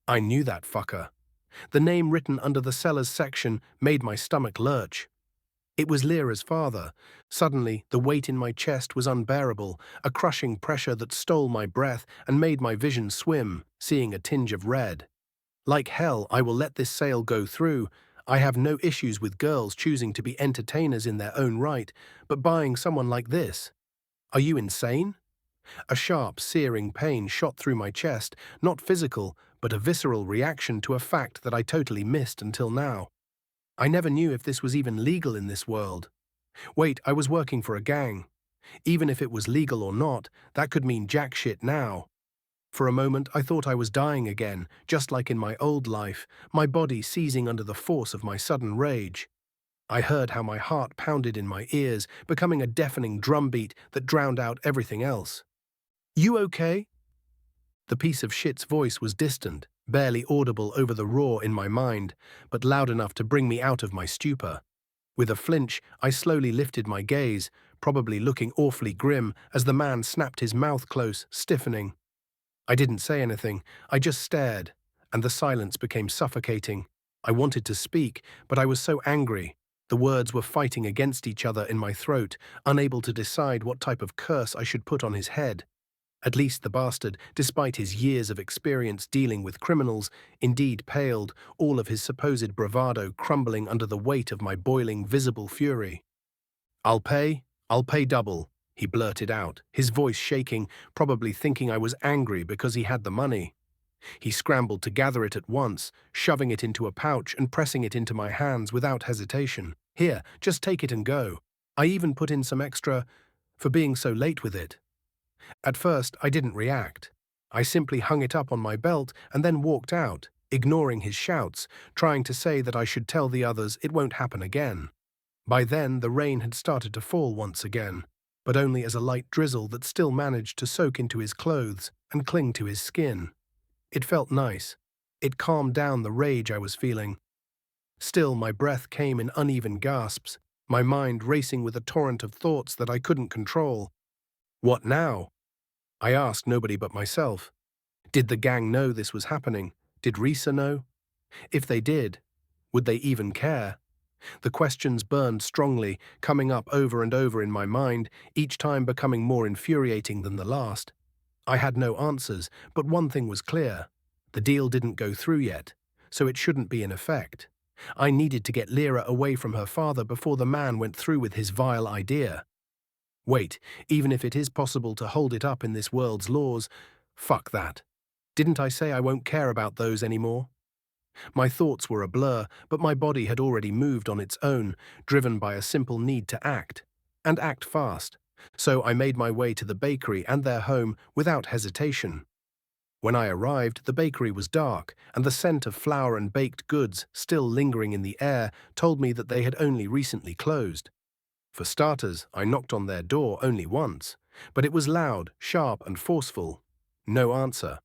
I knew that fucker. The name written under the seller's section made my stomach lurch. It was Lera's father. Suddenly, the weight in my chest was unbearable, a crushing pressure that stole my breath and made my vision swim, seeing a tinge of red. Like hell, I will let this sale go through. I have no issues with girls choosing to be entertainers in their own right, but buying someone like this? Are you insane? A sharp, searing pain shot through my chest, not physical, but a visceral reaction to a fact that I totally missed until now. I never knew if this was even legal in this world. Wait, I was working for a gang. Even if it was legal or not, that could mean jack shit now. For a moment, I thought I was dying again, just like in my old life, my body seizing under the force of my sudden rage. I heard how my heart pounded in my ears, becoming a deafening drumbeat that drowned out everything else. You okay? The piece of shit's voice was distant, barely audible over the roar in my mind, but loud enough to bring me out of my stupor. With a flinch, I slowly lifted my gaze, probably looking awfully grim as the man snapped his mouth close, stiffening. I didn't say anything, I just stared, and the silence became suffocating. I wanted to speak, but I was so angry. The words were fighting against each other in my throat, unable to decide what type of curse I should put on his head. At least the bastard, despite his years of experience dealing with criminals, indeed paled, all of his supposed bravado crumbling under the weight of my boiling, visible fury. I'll pay double, he blurted out, his voice shaking, probably thinking I was angry because he had the money. He scrambled to gather it at once, shoving it into a pouch and pressing it into my hands without hesitation. Here, just take it and go. I even put in some extra for being so late with it. At first, I didn't react. I simply hung it up on my belt and then walked out, ignoring his shouts, trying to say that I should tell the others it won't happen again. By then, the rain had started to fall once again, but only as a light drizzle that still managed to soak into his clothes and cling to his skin. It felt nice. It calmed down the rage I was feeling. Still, my breath came in uneven gasps, my mind racing with a torrent of thoughts that I couldn't control. What now? I asked nobody but myself. Did the gang know this was happening? Did Rhysa know? If they did, would they even care? The questions burned strongly, coming up over and over in my mind, each time becoming more infuriating than the last. I had no answers, but one thing was clear. The deal didn't go through yet, so it shouldn't be in effect. I needed to get Lera away from her father before the man went through with his vile idea. Wait, even if it is possible to hold it up in this world's laws, fuck that. Didn't I say I won't care about those anymore? My thoughts were a blur, but my body had already moved on its own, driven by a simple need to act, and act fast. So I made my way to the bakery and their home without hesitation. When I arrived, the bakery was dark, and the scent of flour and baked goods still lingering in the air told me that they had only recently closed. For starters, I knocked on their door only once, but it was loud, sharp, and forceful. No answer.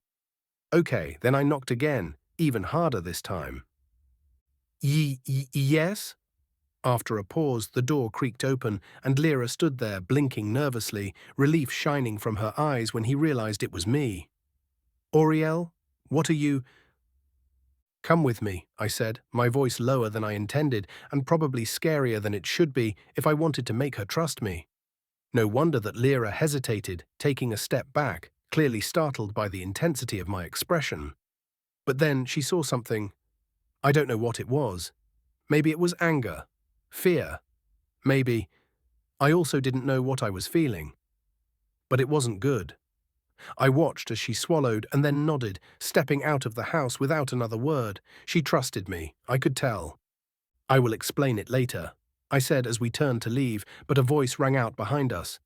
Okay, then I knocked again, even harder this time. Yes? After a pause, the door creaked open, and Lera stood there, blinking nervously, relief shining from her eyes when he realized it was me. Auriel, what are you— Come with me, I said, my voice lower than I intended, and probably scarier than it should be if I wanted to make her trust me. No wonder that Lera hesitated, taking a step back, clearly startled by the intensity of my expression. But then she saw something. I don't know what it was. Maybe it was anger, fear. Maybe. I also didn't know what I was feeling. But it wasn't good. I watched as she swallowed and then nodded, stepping out of the house without another word. She trusted me, I could tell. I will explain it later, I said as we turned to leave, but a voice rang out behind us.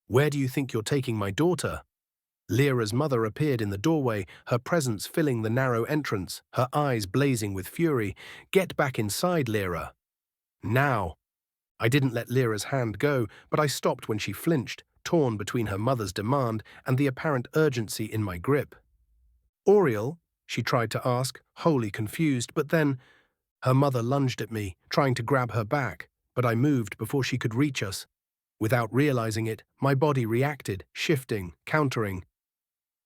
Where do you think you're taking my daughter? Lera's mother appeared in the doorway, her presence filling the narrow entrance, her eyes blazing with fury. Get back inside, Lera. Now. I didn't let Lera's hand go, but I stopped when she flinched, torn between her mother's demand and the apparent urgency in my grip. Auriel, she tried to ask, wholly confused, but then her mother lunged at me, trying to grab her back, but I moved before she could reach us. Without realizing it, my body reacted, shifting, countering.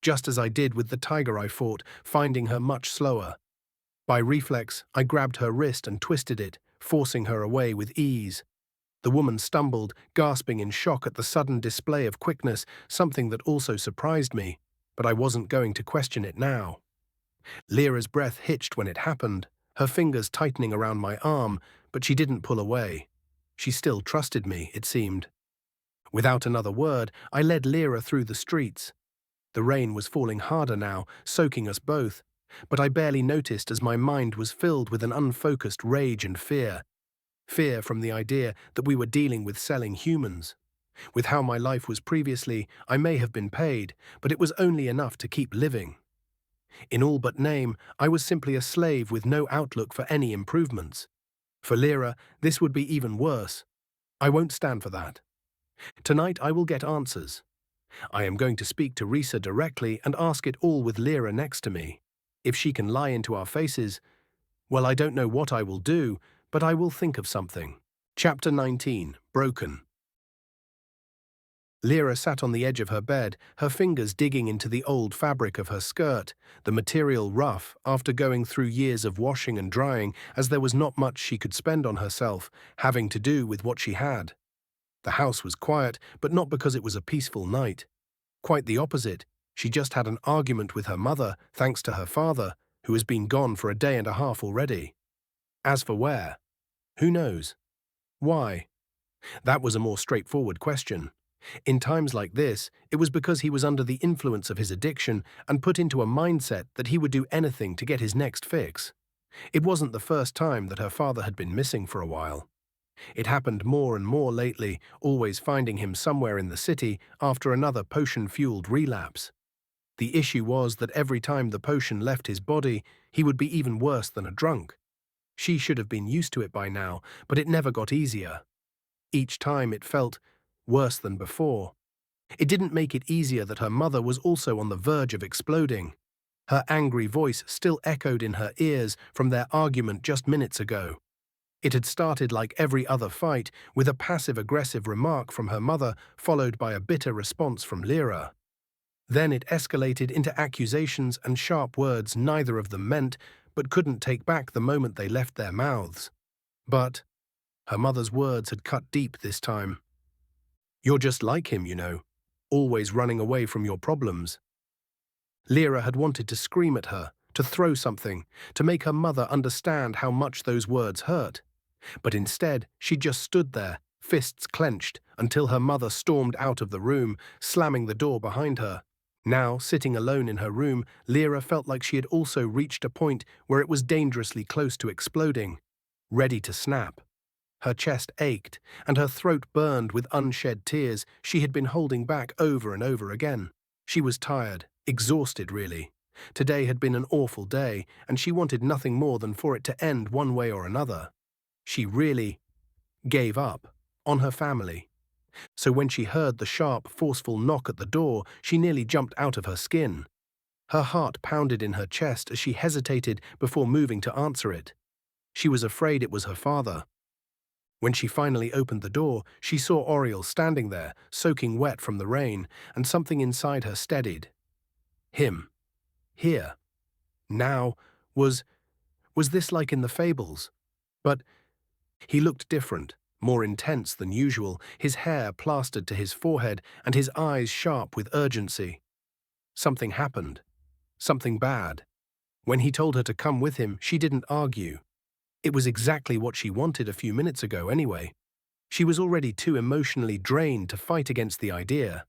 Just as I did with the tiger I fought, finding her much slower. By reflex, I grabbed her wrist and twisted it, forcing her away with ease. The woman stumbled, gasping in shock at the sudden display of quickness, something that also surprised me, but I wasn't going to question it now. Lera's breath hitched when it happened, her fingers tightening around my arm, but she didn't pull away. She still trusted me, it seemed. Without another word, I led Lera through the streets. The rain was falling harder now, soaking us both, but I barely noticed as my mind was filled with an unfocused rage and fear. Fear from the idea that we were dealing with selling humans. With how my life was previously, I may have been paid, but it was only enough to keep living. In all but name, I was simply a slave with no outlook for any improvements. For Lera, this would be even worse. I won't stand for that. Tonight I will get answers. I am going to speak to Rhysa directly and ask it all with Lera next to me. If she can lie into our faces, well, I don't know what I will do, but I will think of something. Chapter 19, Broken. Lera sat on the edge of her bed, her fingers digging into the old fabric of her skirt, the material rough after going through years of washing and drying, as there was not much she could spend on herself, having to do with what she had. The house was quiet, but not because it was a peaceful night. Quite the opposite. She just had an argument with her mother, thanks to her father, who has been gone for a day and a half already. As for where? Who knows? Why? That was a more straightforward question. In times like this, it was because he was under the influence of his addiction and put into a mindset that he would do anything to get his next fix. It wasn't the first time that her father had been missing for a while. It happened more and more lately, always finding him somewhere in the city after another potion-fueled relapse. The issue was that every time the potion left his body, he would be even worse than a drunk. She should have been used to it by now, but it never got easier. Each time it felt, worse than before. It didn't make it easier that her mother was also on the verge of exploding. Her angry voice still echoed in her ears from their argument just minutes ago. It had started like every other fight, with a passive-aggressive remark from her mother followed by a bitter response from Lera. Then it escalated into accusations and sharp words neither of them meant, but couldn't take back the moment they left their mouths. But her mother's words had cut deep this time. "You're just like him, you know, always running away from your problems." Lera had wanted to scream at her, to throw something, to make her mother understand how much those words hurt. But instead, she just stood there, fists clenched, until her mother stormed out of the room, slamming the door behind her. Now, sitting alone in her room, Lera felt like she had also reached a point where it was dangerously close to exploding, ready to snap. Her chest ached, and her throat burned with unshed tears she had been holding back over and over again. She was tired, exhausted really. Today had been an awful day, and she wanted nothing more than for it to end one way or another. She really gave up on her family. So when she heard the sharp, forceful knock at the door, she nearly jumped out of her skin. Her heart pounded in her chest as she hesitated before moving to answer it. She was afraid it was her father. When she finally opened the door, she saw Auriel standing there, soaking wet from the rain, and something inside her steadied. Him. Here. Now. Was this like in the fables? But he looked different, more intense than usual, his hair plastered to his forehead and his eyes sharp with urgency. Something happened. Something bad. When he told her to come with him, she didn't argue. It was exactly what she wanted a few minutes ago anyway. She was already too emotionally drained to fight against the idea.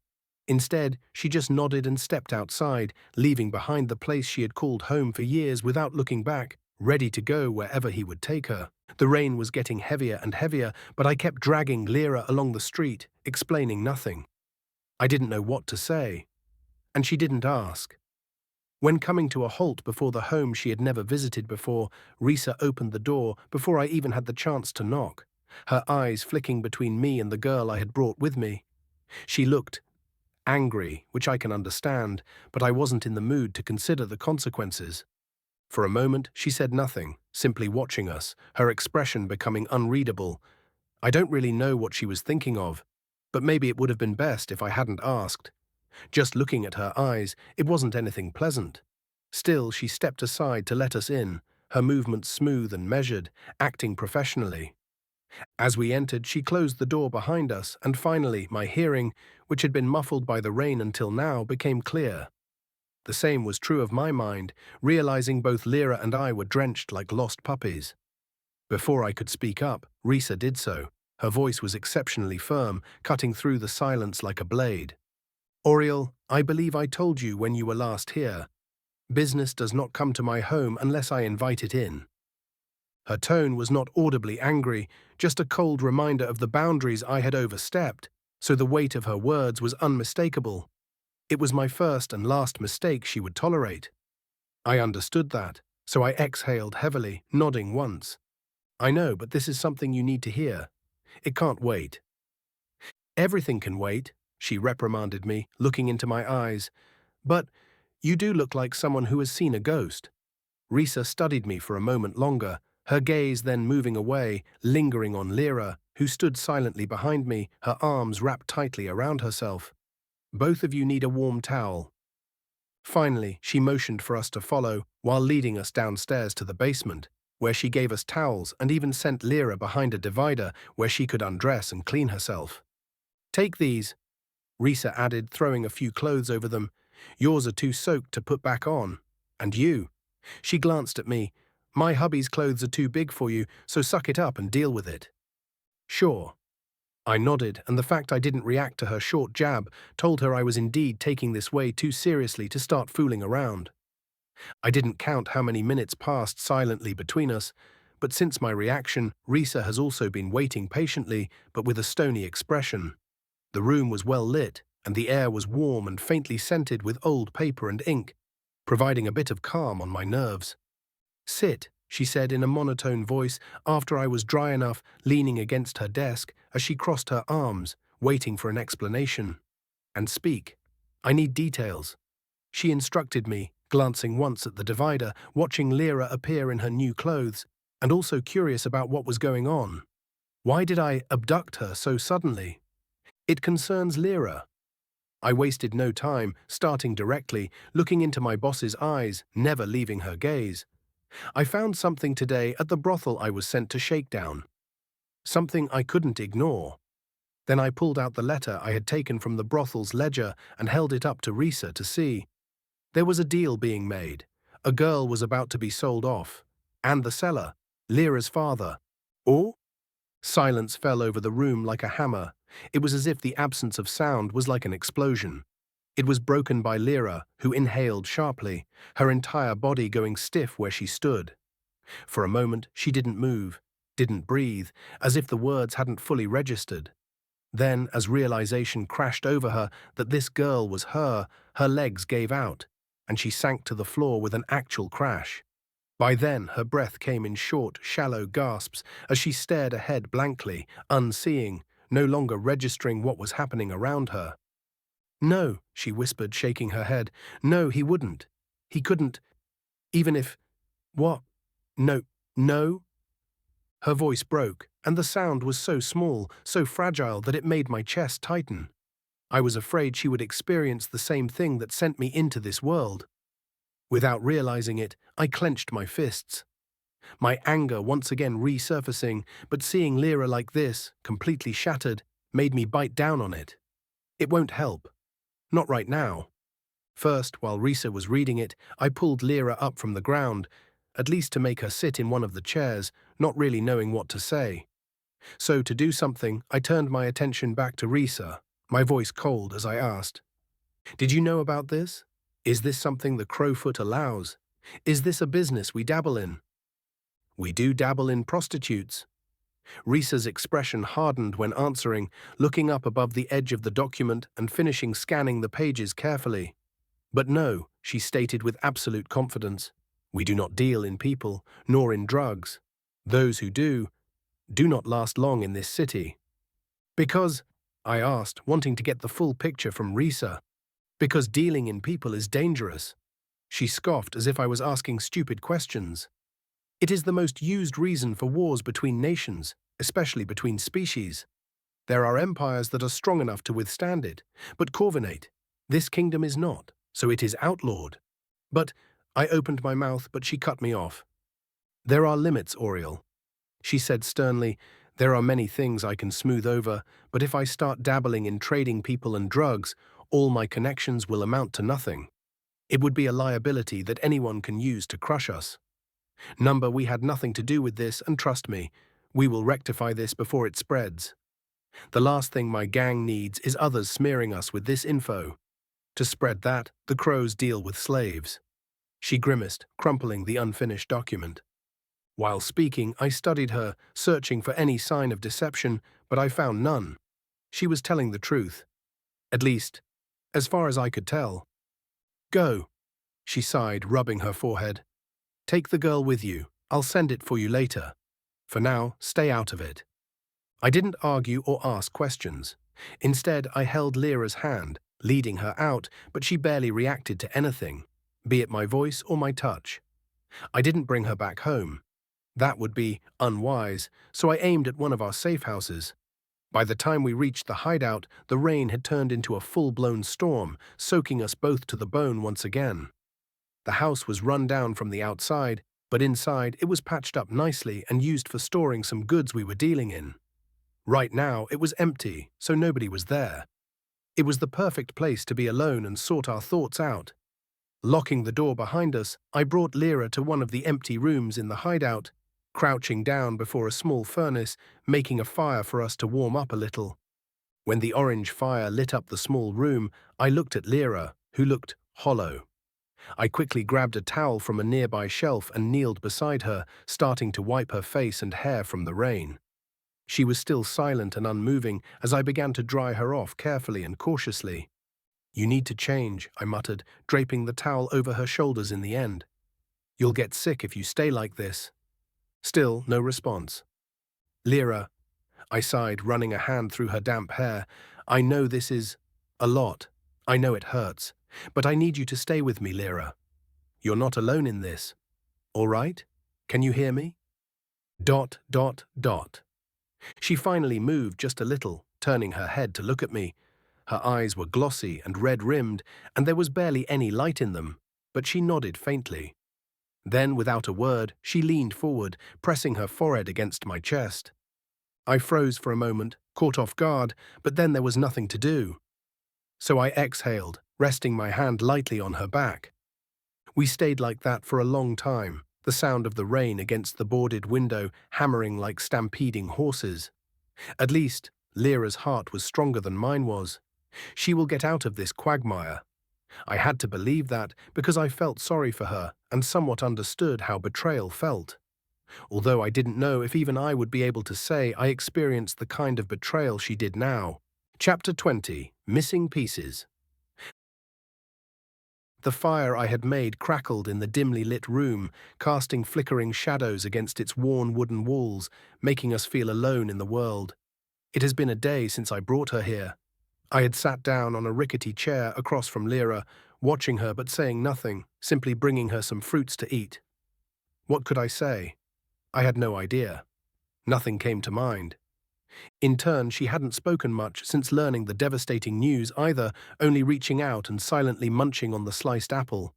Instead, she just nodded and stepped outside, leaving behind the place she had called home for years without looking back, ready to go wherever he would take her. The rain was getting heavier and heavier, but I kept dragging Lera along the street, explaining nothing. I didn't know what to say, and she didn't ask. When coming to a halt before the home she had never visited before, Rhysa opened the door before I even had the chance to knock, her eyes flicking between me and the girl I had brought with me. She looked angry, which I can understand, but I wasn't in the mood to consider the consequences. For a moment, she said nothing, simply watching us, her expression becoming unreadable. I don't really know what she was thinking of, but maybe it would have been best if I hadn't asked. Just looking at her eyes, it wasn't anything pleasant. Still, she stepped aside to let us in, her movements smooth and measured, acting professionally. As we entered, she closed the door behind us, and finally, my hearing, which had been muffled by the rain until now, became clear. The same was true of my mind, realizing both Lera and I were drenched like lost puppies. Before I could speak up, Rhysa did so. Her voice was exceptionally firm, cutting through the silence like a blade. "Auriel, I believe I told you when you were last here. Business does not come to my home unless I invite it in." Her tone was not audibly angry, just a cold reminder of the boundaries I had overstepped, so the weight of her words was unmistakable. It was my first and last mistake she would tolerate. I understood that, so I exhaled heavily, nodding once. "I know, but this is something you need to hear. It can't wait." "Everything can wait," she reprimanded me, looking into my eyes. "But you do look like someone who has seen a ghost." Rhysa studied me for a moment longer, her gaze then moving away, lingering on Lera, who stood silently behind me, her arms wrapped tightly around herself. "Both of you need a warm towel." Finally, she motioned for us to follow, while leading us downstairs to the basement, where she gave us towels and even sent Lera behind a divider where she could undress and clean herself. "Take these," Rhysa added, throwing a few clothes over them. "Yours are too soaked to put back on. And you." She glanced at me. "My hubby's clothes are too big for you, so suck it up and deal with it." "Sure." I nodded, and the fact I didn't react to her short jab told her I was indeed taking this way too seriously to start fooling around. I didn't count how many minutes passed silently between us, but since my reaction, Rhysa has also been waiting patiently, but with a stony expression. The room was well lit, and the air was warm and faintly scented with old paper and ink, providing a bit of calm on my nerves. "Sit," she said in a monotone voice after I was dry enough, leaning against her desk as she crossed her arms, waiting for an explanation. And speak. I need details. She instructed me, glancing once at the divider, watching Lera appear in her new clothes, and also curious about what was going on. Why did I abduct her so suddenly? It concerns Lera. I wasted no time, starting directly, looking into my boss's eyes, never leaving her gaze. I found something today at the brothel I was sent to shake down. Something I couldn't ignore. Then I pulled out the letter I had taken from the brothel's ledger and held it up to Rhysa to see. There was a deal being made. A girl was about to be sold off. And the seller, Lera's father. Or? Silence fell over the room like a hammer. It was as if the absence of sound was like an explosion. It was broken by Lera, who inhaled sharply, her entire body going stiff where she stood. For a moment, she didn't move, didn't breathe, as if the words hadn't fully registered. Then, as realization crashed over her that this girl was her legs gave out, and she sank to the floor with an actual crash. By then, her breath came in short, shallow gasps as she stared ahead blankly, unseeing, no longer registering what was happening around her. "No," she whispered, shaking her head. "No, he wouldn't. He couldn't. Even if... What? No, no?" Her voice broke, and the sound was so small, so fragile that it made my chest tighten. I was afraid she would experience the same thing that sent me into this world. Without realizing it, I clenched my fists. My anger once again resurfacing, but seeing Lera like this, completely shattered, made me bite down on it. It won't help. Not right now. First, while Rhysa was reading it, I pulled Lera up from the ground, at least to make her sit in one of the chairs, not really knowing what to say. So to do something, I turned my attention back to Rhysa, my voice cold as I asked, "Did you know about this? Is this something the Crowfoot allows? Is this a business we dabble in?" "We do dabble in prostitutes." Rhysa's expression hardened when answering, looking up above the edge of the document and finishing scanning the pages carefully. "But no," she stated with absolute confidence, "we do not deal in people, nor in drugs. Those who do not last long in this city." "Because," I asked, wanting to get the full picture from Rhysa, "because dealing in people is dangerous." She scoffed as if I was asking stupid questions. "It is the most used reason for wars between nations, especially between species. There are empires that are strong enough to withstand it, but Corvinate, this kingdom is not, so it is outlawed." "But," I opened my mouth, but she cut me off. "There are limits, Auriel," she said sternly. "There are many things I can smooth over, but if I start dabbling in trading people and drugs, all my connections will amount to nothing. It would be a liability that anyone can use to crush us. Number, we had nothing to do with this, and trust me, we will rectify this before it spreads. The last thing my gang needs is others smearing us with this info. To spread that, the crows deal with slaves." She grimaced, crumpling the unfinished document. While speaking, I studied her, searching for any sign of deception, but I found none. She was telling the truth. At least, as far as I could tell. "Go," she sighed, rubbing her forehead. "Take the girl with you. I'll send it for you later. For now, stay out of it." I didn't argue or ask questions. Instead, I held Lera's hand, leading her out, but she barely reacted to anything, be it my voice or my touch. I didn't bring her back home. That would be unwise, so I aimed at one of our safe houses. By the time we reached the hideout, the rain had turned into a full-blown storm, soaking us both to the bone once again. The house was run down from the outside, but inside it was patched up nicely and used for storing some goods we were dealing in. Right now, it was empty, so nobody was there. It was the perfect place to be alone and sort our thoughts out. Locking the door behind us, I brought Lera to one of the empty rooms in the hideout, crouching down before a small furnace, making a fire for us to warm up a little. When the orange fire lit up the small room, I looked at Lera, who looked hollow. I quickly grabbed a towel from a nearby shelf and kneeled beside her, starting to wipe her face and hair from the rain. She was still silent and unmoving as I began to dry her off carefully and cautiously. "You need to change," I muttered, draping the towel over her shoulders in the end. "You'll get sick if you stay like this." Still, no response. "Lera, I sighed, running a hand through her damp hair. I know this is a lot. I know it hurts. But I need you to stay with me, Lera. You're not alone in this. All right? Can you hear me? Dot, dot, dot. She finally moved just a little, turning her head to look at me. Her eyes were glossy and red-rimmed, and there was barely any light in them, but she nodded faintly. Then, without a word, she leaned forward, pressing her forehead against my chest. I froze for a moment, caught off guard, but then there was nothing to do. So I exhaled, resting my hand lightly on her back. We stayed like that for a long time, the sound of the rain against the boarded window hammering like stampeding horses. At least, Lera's heart was stronger than mine was. She will get out of this quagmire. I had to believe that because I felt sorry for her and somewhat understood how betrayal felt. Although I didn't know if even I would be able to say I experienced the kind of betrayal she did now. Chapter 20. Missing Pieces. The fire I had made crackled in the dimly lit room, casting flickering shadows against its worn wooden walls, making us feel alone in the world. It has been a day since I brought her here. I had sat down on a rickety chair across from Lera, watching her but saying nothing, simply bringing her some fruits to eat. What could I say? I had no idea. Nothing came to mind. In turn, she hadn't spoken much since learning the devastating news either, only reaching out and silently munching on the sliced apple.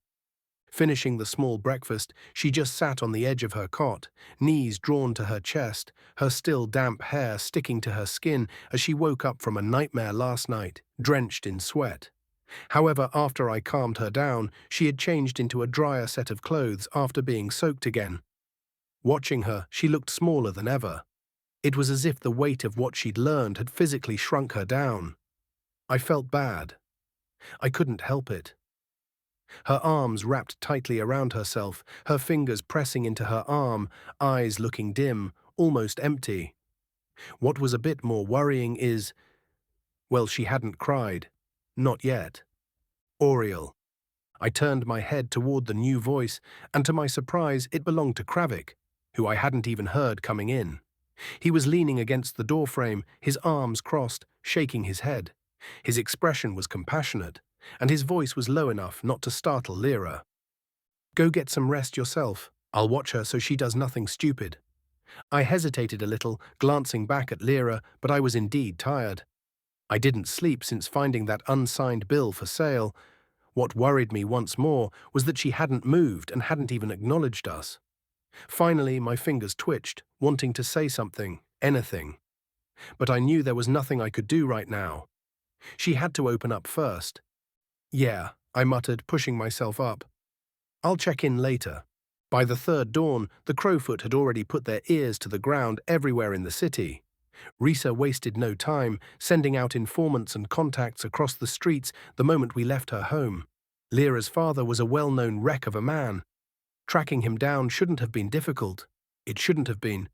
Finishing the small breakfast, she just sat on the edge of her cot, knees drawn to her chest, her still damp hair sticking to her skin as she woke up from a nightmare last night, drenched in sweat. However, after I calmed her down, she had changed into a drier set of clothes after being soaked again. Watching her, she looked smaller than ever. It was as if the weight of what she'd learned had physically shrunk her down. I felt bad. I couldn't help it. Her arms wrapped tightly around herself, her fingers pressing into her arm, eyes looking dim, almost empty. What was a bit more worrying is, well, she hadn't cried. Not yet. Auriel. I turned my head toward the new voice, and to my surprise, it belonged to Kravik, who I hadn't even heard coming in. He was leaning against the doorframe, his arms crossed, shaking his head. His expression was compassionate, and his voice was low enough not to startle Lera. Go get some rest yourself. I'll watch her so she does nothing stupid. I hesitated a little, glancing back at Lera, but I was indeed tired. I didn't sleep since finding that unsigned bill for sale. What worried me once more was that she hadn't moved and hadn't even acknowledged us. Finally, my fingers twitched, wanting to say something, anything. But I knew there was nothing I could do right now. She had to open up first. Yeah, I muttered, pushing myself up. I'll check in later. By the third dawn, the Crowfoot had already put their ears to the ground everywhere in the city. Rhysa wasted no time, sending out informants and contacts across the streets the moment we left her home. Lera's father was a well-known wreck of a man. Tracking him down shouldn't have been difficult. It shouldn't have been.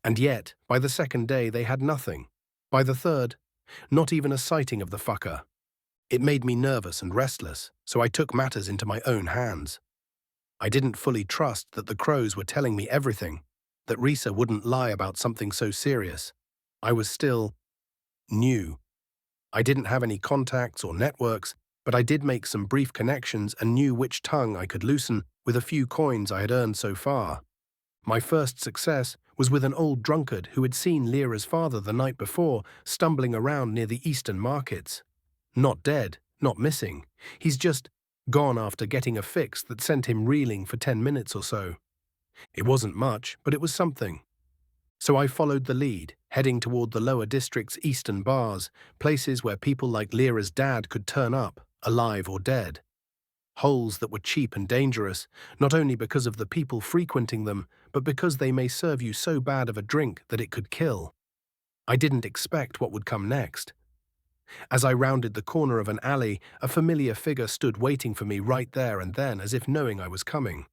And yet, by the second day, they had nothing. By the third, not even a sighting of the fucker. It made me nervous and restless, so I took matters into my own hands. I didn't fully trust that the crows were telling me everything, that Rhysa wouldn't lie about something so serious. I was still new. I didn't have any contacts or networks, but I did make some brief connections and knew which tongue I could loosen with a few coins I had earned so far. My first success was with an old drunkard who had seen Lera's father the night before, stumbling around near the eastern markets. Not dead, not missing. He's just gone after getting a fix that sent him reeling for 10 minutes or so. It wasn't much, but it was something. So I followed the lead, heading toward the lower district's eastern bars, places where people like Lera's dad could turn up, alive or dead. Holes that were cheap and dangerous, not only because of the people frequenting them, but because they may serve you so bad of a drink that it could kill. I didn't expect what would come next. As I rounded the corner of an alley, a familiar figure stood waiting for me right there and then, as if knowing I was coming.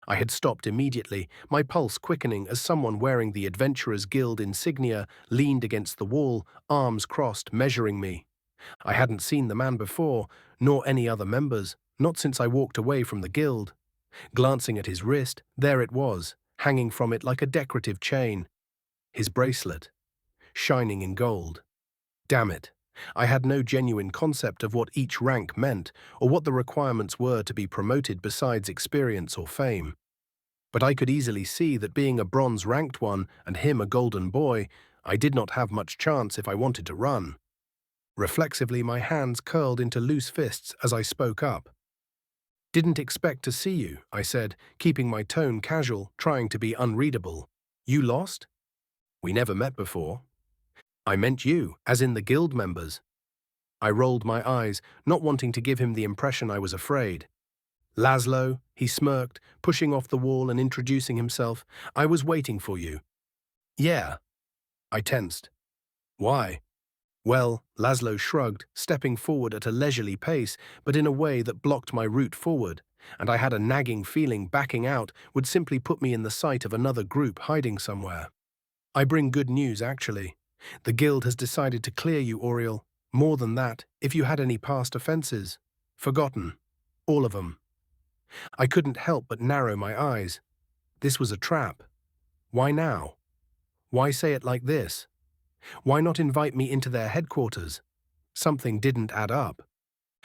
I had stopped immediately, my pulse quickening as someone wearing the Adventurers Guild insignia leaned against the wall, arms crossed, measuring me. I hadn't seen the man before, nor any other members, not since I walked away from the guild. Glancing at his wrist, there it was, hanging from it like a decorative chain. His bracelet. shining in gold. Damn it. I had no genuine concept of what each rank meant or what the requirements were to be promoted besides experience or fame. But I could easily see that being a bronze-ranked one and him a golden boy, I did not have much chance if I wanted to run. Reflexively, my hands curled into loose fists as I spoke up. "Didn't expect to see you," I said, keeping my tone casual, trying to be unreadable. "You lost? We never met before." "I meant you, as in the guild members." I rolled my eyes, not wanting to give him the impression I was afraid. "Laszlo," he smirked, pushing off the wall and introducing himself. "I was waiting for you." "Yeah." I tensed. "Why?" "Well," Laszlo shrugged, stepping forward at a leisurely pace, but in a way that blocked my route forward, and I had a nagging feeling backing out would simply put me in the sight of another group hiding somewhere. "I bring good news, actually. The guild has decided to clear you, Auriel. More than that, if you had any past offenses. Forgotten. All of them." I couldn't help but narrow my eyes. This was a trap. Why now? Why say it like this? Why not invite me into their headquarters? Something didn't add up.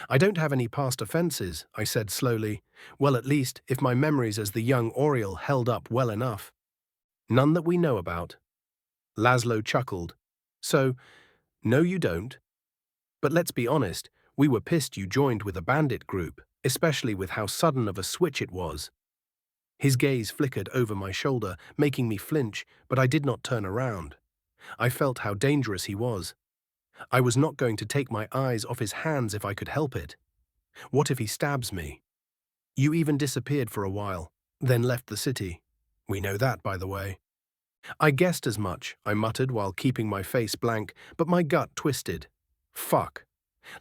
"I don't have any past offenses," I said slowly. "Well, at least, if my memories as the young Auriel held up well enough." "None that we know about." Laszlo chuckled. "So, no you don't. But let's be honest, we were pissed you joined with a bandit group, especially with how sudden of a switch it was." His gaze flickered over my shoulder, making me flinch, but I did not turn around. I felt how dangerous he was. I was not going to take my eyes off his hands if I could help it. What if he stabs me? "You even disappeared for a while, then left the city. We know that, by the way." "I guessed as much," I muttered while keeping my face blank, but my gut twisted. Fuck.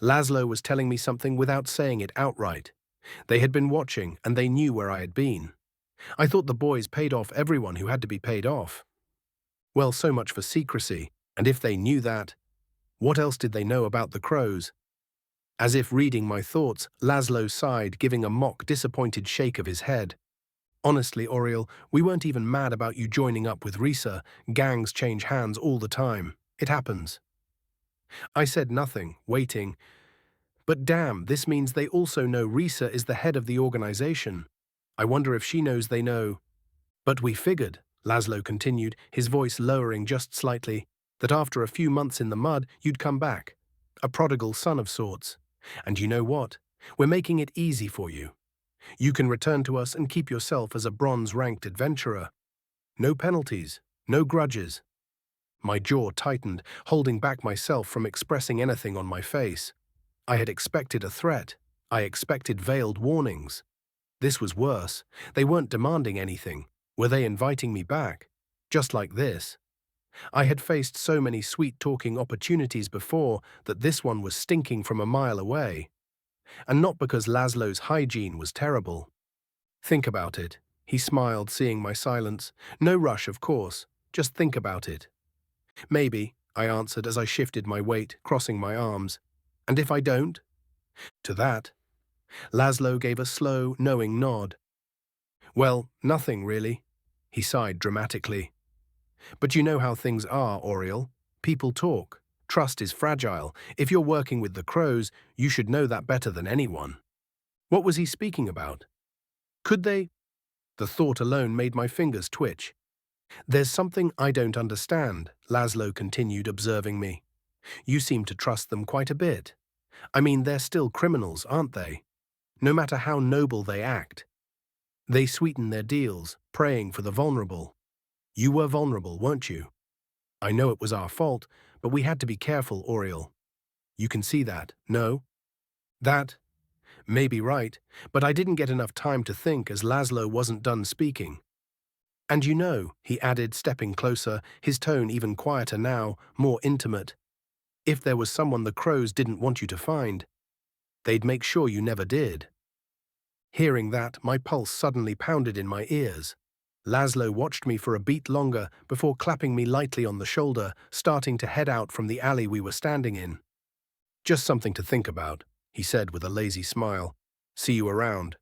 Laszlo was telling me something without saying it outright. They had been watching, and they knew where I had been. I thought the boys paid off everyone who had to be paid off. Well, so much for secrecy, and if they knew that, what else did they know about the crows? As if reading my thoughts, Laszlo sighed, giving a mock disappointed shake of his head. "Honestly, Auriel, we weren't even mad about you joining up with Rhysa. Gangs change hands all the time. It happens." I said nothing, waiting. But damn, this means they also know Rhysa is the head of the organization. I wonder if she knows they know. "But we figured," Laszlo continued, his voice lowering just slightly, "that after a few months in the mud, you'd come back. A prodigal son of sorts. And you know what? We're making it easy for you. You can return to us and keep yourself as a bronze-ranked adventurer. No penalties, no grudges." My jaw tightened, holding back myself from expressing anything on my face. I had expected a threat. I expected veiled warnings. This was worse. They weren't demanding anything. Were they inviting me back? Just like this. I had faced so many sweet-talking opportunities before that this one was stinking from a mile away. And not because Laszlo's hygiene was terrible. "Think about it." He smiled, seeing my silence. "No rush, of course. Just think about it." "Maybe," I answered as I shifted my weight, crossing my arms. "And if I don't?" To that, Laszlo gave a slow, knowing nod. "Well, nothing, really." He sighed dramatically. "But you know how things are, Auriel. People talk. Trust is fragile. If you're working with the crows, you should know that better than anyone." What was he speaking about? Could they? The thought alone made my fingers twitch. "There's something I don't understand," Laszlo continued, observing me. "You seem to trust them quite a bit. I mean, they're still criminals, aren't they? No matter how noble they act. They sweeten their deals, praying for the vulnerable. You were vulnerable, weren't you? I know it was our fault, but we had to be careful, Auriel. You can see that, no?" That may be right, but I didn't get enough time to think as Laszlo wasn't done speaking. "And you know," he added, stepping closer, his tone even quieter now, more intimate, "if there was someone the crows didn't want you to find, they'd make sure you never did." Hearing that, my pulse suddenly pounded in my ears. Laszlo watched me for a beat longer before clapping me lightly on the shoulder, starting to head out from the alley we were standing in. "Just something to think about," he said with a lazy smile. "See you around."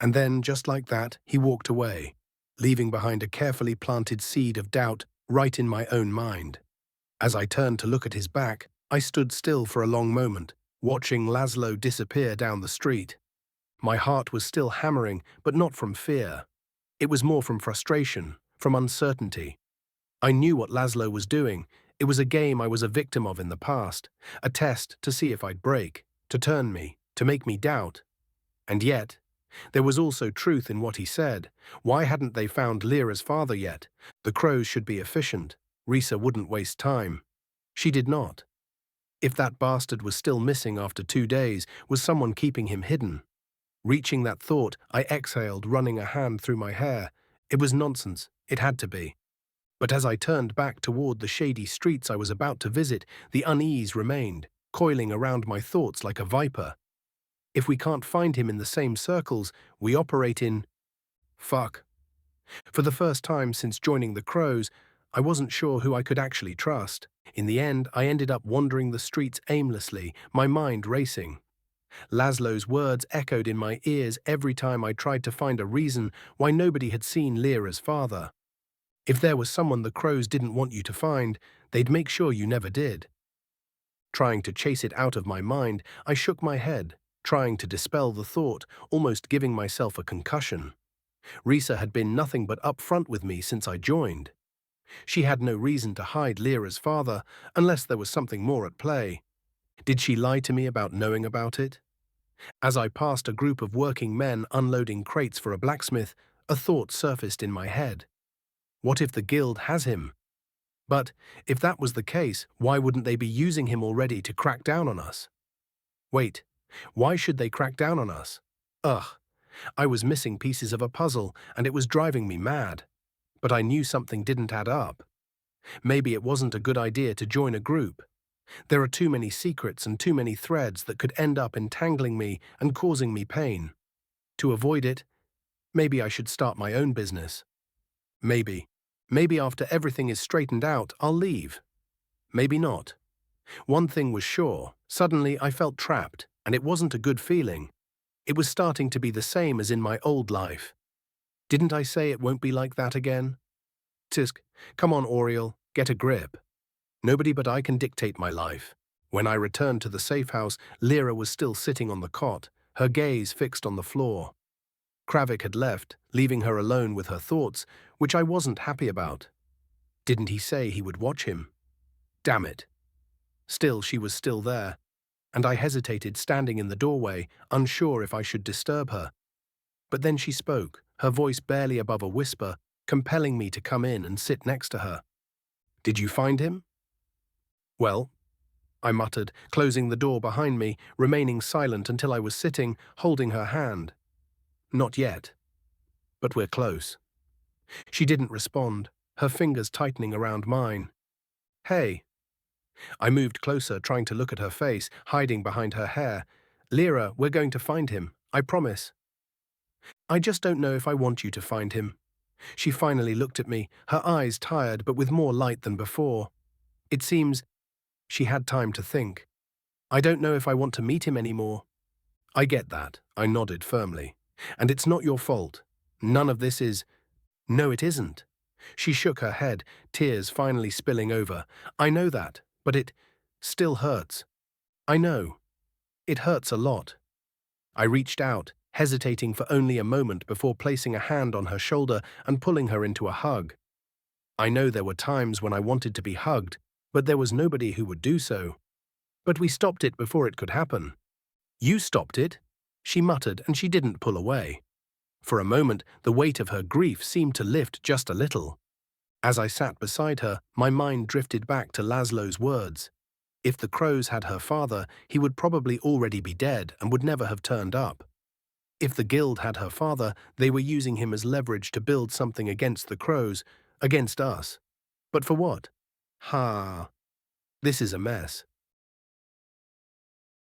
And then, just like that, he walked away, leaving behind a carefully planted seed of doubt right in my own mind. As I turned to look at his back, I stood still for a long moment, watching Laszlo disappear down the street. My heart was still hammering, but not from fear. It was more from frustration, from uncertainty. I knew what Laszlo was doing. It was a game I was a victim of in the past, a test to see if I'd break, to turn me, to make me doubt. And yet, there was also truth in what he said. Why hadn't they found Lera's father yet? The crows should be efficient. Rhysa wouldn't waste time. She did not. If that bastard was still missing after 2 days, was someone keeping him hidden? Reaching that thought, I exhaled, running a hand through my hair. It was nonsense. It had to be. But as I turned back toward the shady streets I was about to visit, the unease remained, coiling around my thoughts like a viper. If we can't find him in the same circles, we operate in… Fuck. For the first time since joining the Crows, I wasn't sure who I could actually trust. In the end, I ended up wandering the streets aimlessly, my mind racing. Laszlo's words echoed in my ears every time I tried to find a reason why nobody had seen Lera's father. If there was someone the Crows didn't want you to find, they'd make sure you never did. Trying to chase it out of my mind, I shook my head, trying to dispel the thought, almost giving myself a concussion. Rhysa had been nothing but upfront with me since I joined. She had no reason to hide Lera's father unless there was something more at play. Did she lie to me about knowing about it? As I passed a group of working men unloading crates for a blacksmith, a thought surfaced in my head. What if the guild has him? But if that was the case, why wouldn't they be using him already to crack down on us? Wait, why should they crack down on us? Ugh, I was missing pieces of a puzzle and it was driving me mad. But I knew something didn't add up. Maybe it wasn't a good idea to join a group. There are too many secrets and too many threads that could end up entangling me and causing me pain. To avoid it, maybe I should start my own business. Maybe after everything is straightened out, I'll leave. Maybe not. One thing was sure, suddenly I felt trapped, and it wasn't a good feeling. It was starting to be the same as in my old life. Didn't I say it won't be like that again? Tisk, come on, Auriel, get a grip. Nobody but I can dictate my life. When I returned to the safe house, Lera was still sitting on the cot, her gaze fixed on the floor. Kravik had left, leaving her alone with her thoughts, which I wasn't happy about. Didn't he say he would watch him? Damn it. Still, she was still there, and I hesitated standing in the doorway, unsure if I should disturb her. But then she spoke, her voice barely above a whisper, compelling me to come in and sit next to her. Did you find him? Well, I muttered, closing the door behind me, remaining silent until I was sitting, holding her hand. Not yet. But we're close. She didn't respond, her fingers tightening around mine. Hey. I moved closer, trying to look at her face, hiding behind her hair. Lera, we're going to find him, I promise. I just don't know if I want you to find him. She finally looked at me, her eyes tired but with more light than before. It seems she had time to think. I don't know if I want to meet him anymore. I get that, I nodded firmly. And it's not your fault. None of this is… No, it isn't. She shook her head, tears finally spilling over. I know that, but it still hurts. I know. It hurts a lot. I reached out, hesitating for only a moment before placing a hand on her shoulder and pulling her into a hug. I know there were times when I wanted to be hugged, but there was nobody who would do so. But we stopped it before it could happen. You stopped it, she muttered, and she didn't pull away. For a moment, the weight of her grief seemed to lift just a little. As I sat beside her, my mind drifted back to Laszlo's words. If the Crows had her father, he would probably already be dead and would never have turned up. If the guild had her father, they were using him as leverage to build something against the Crows, against us. But for what? Ha! This is a mess.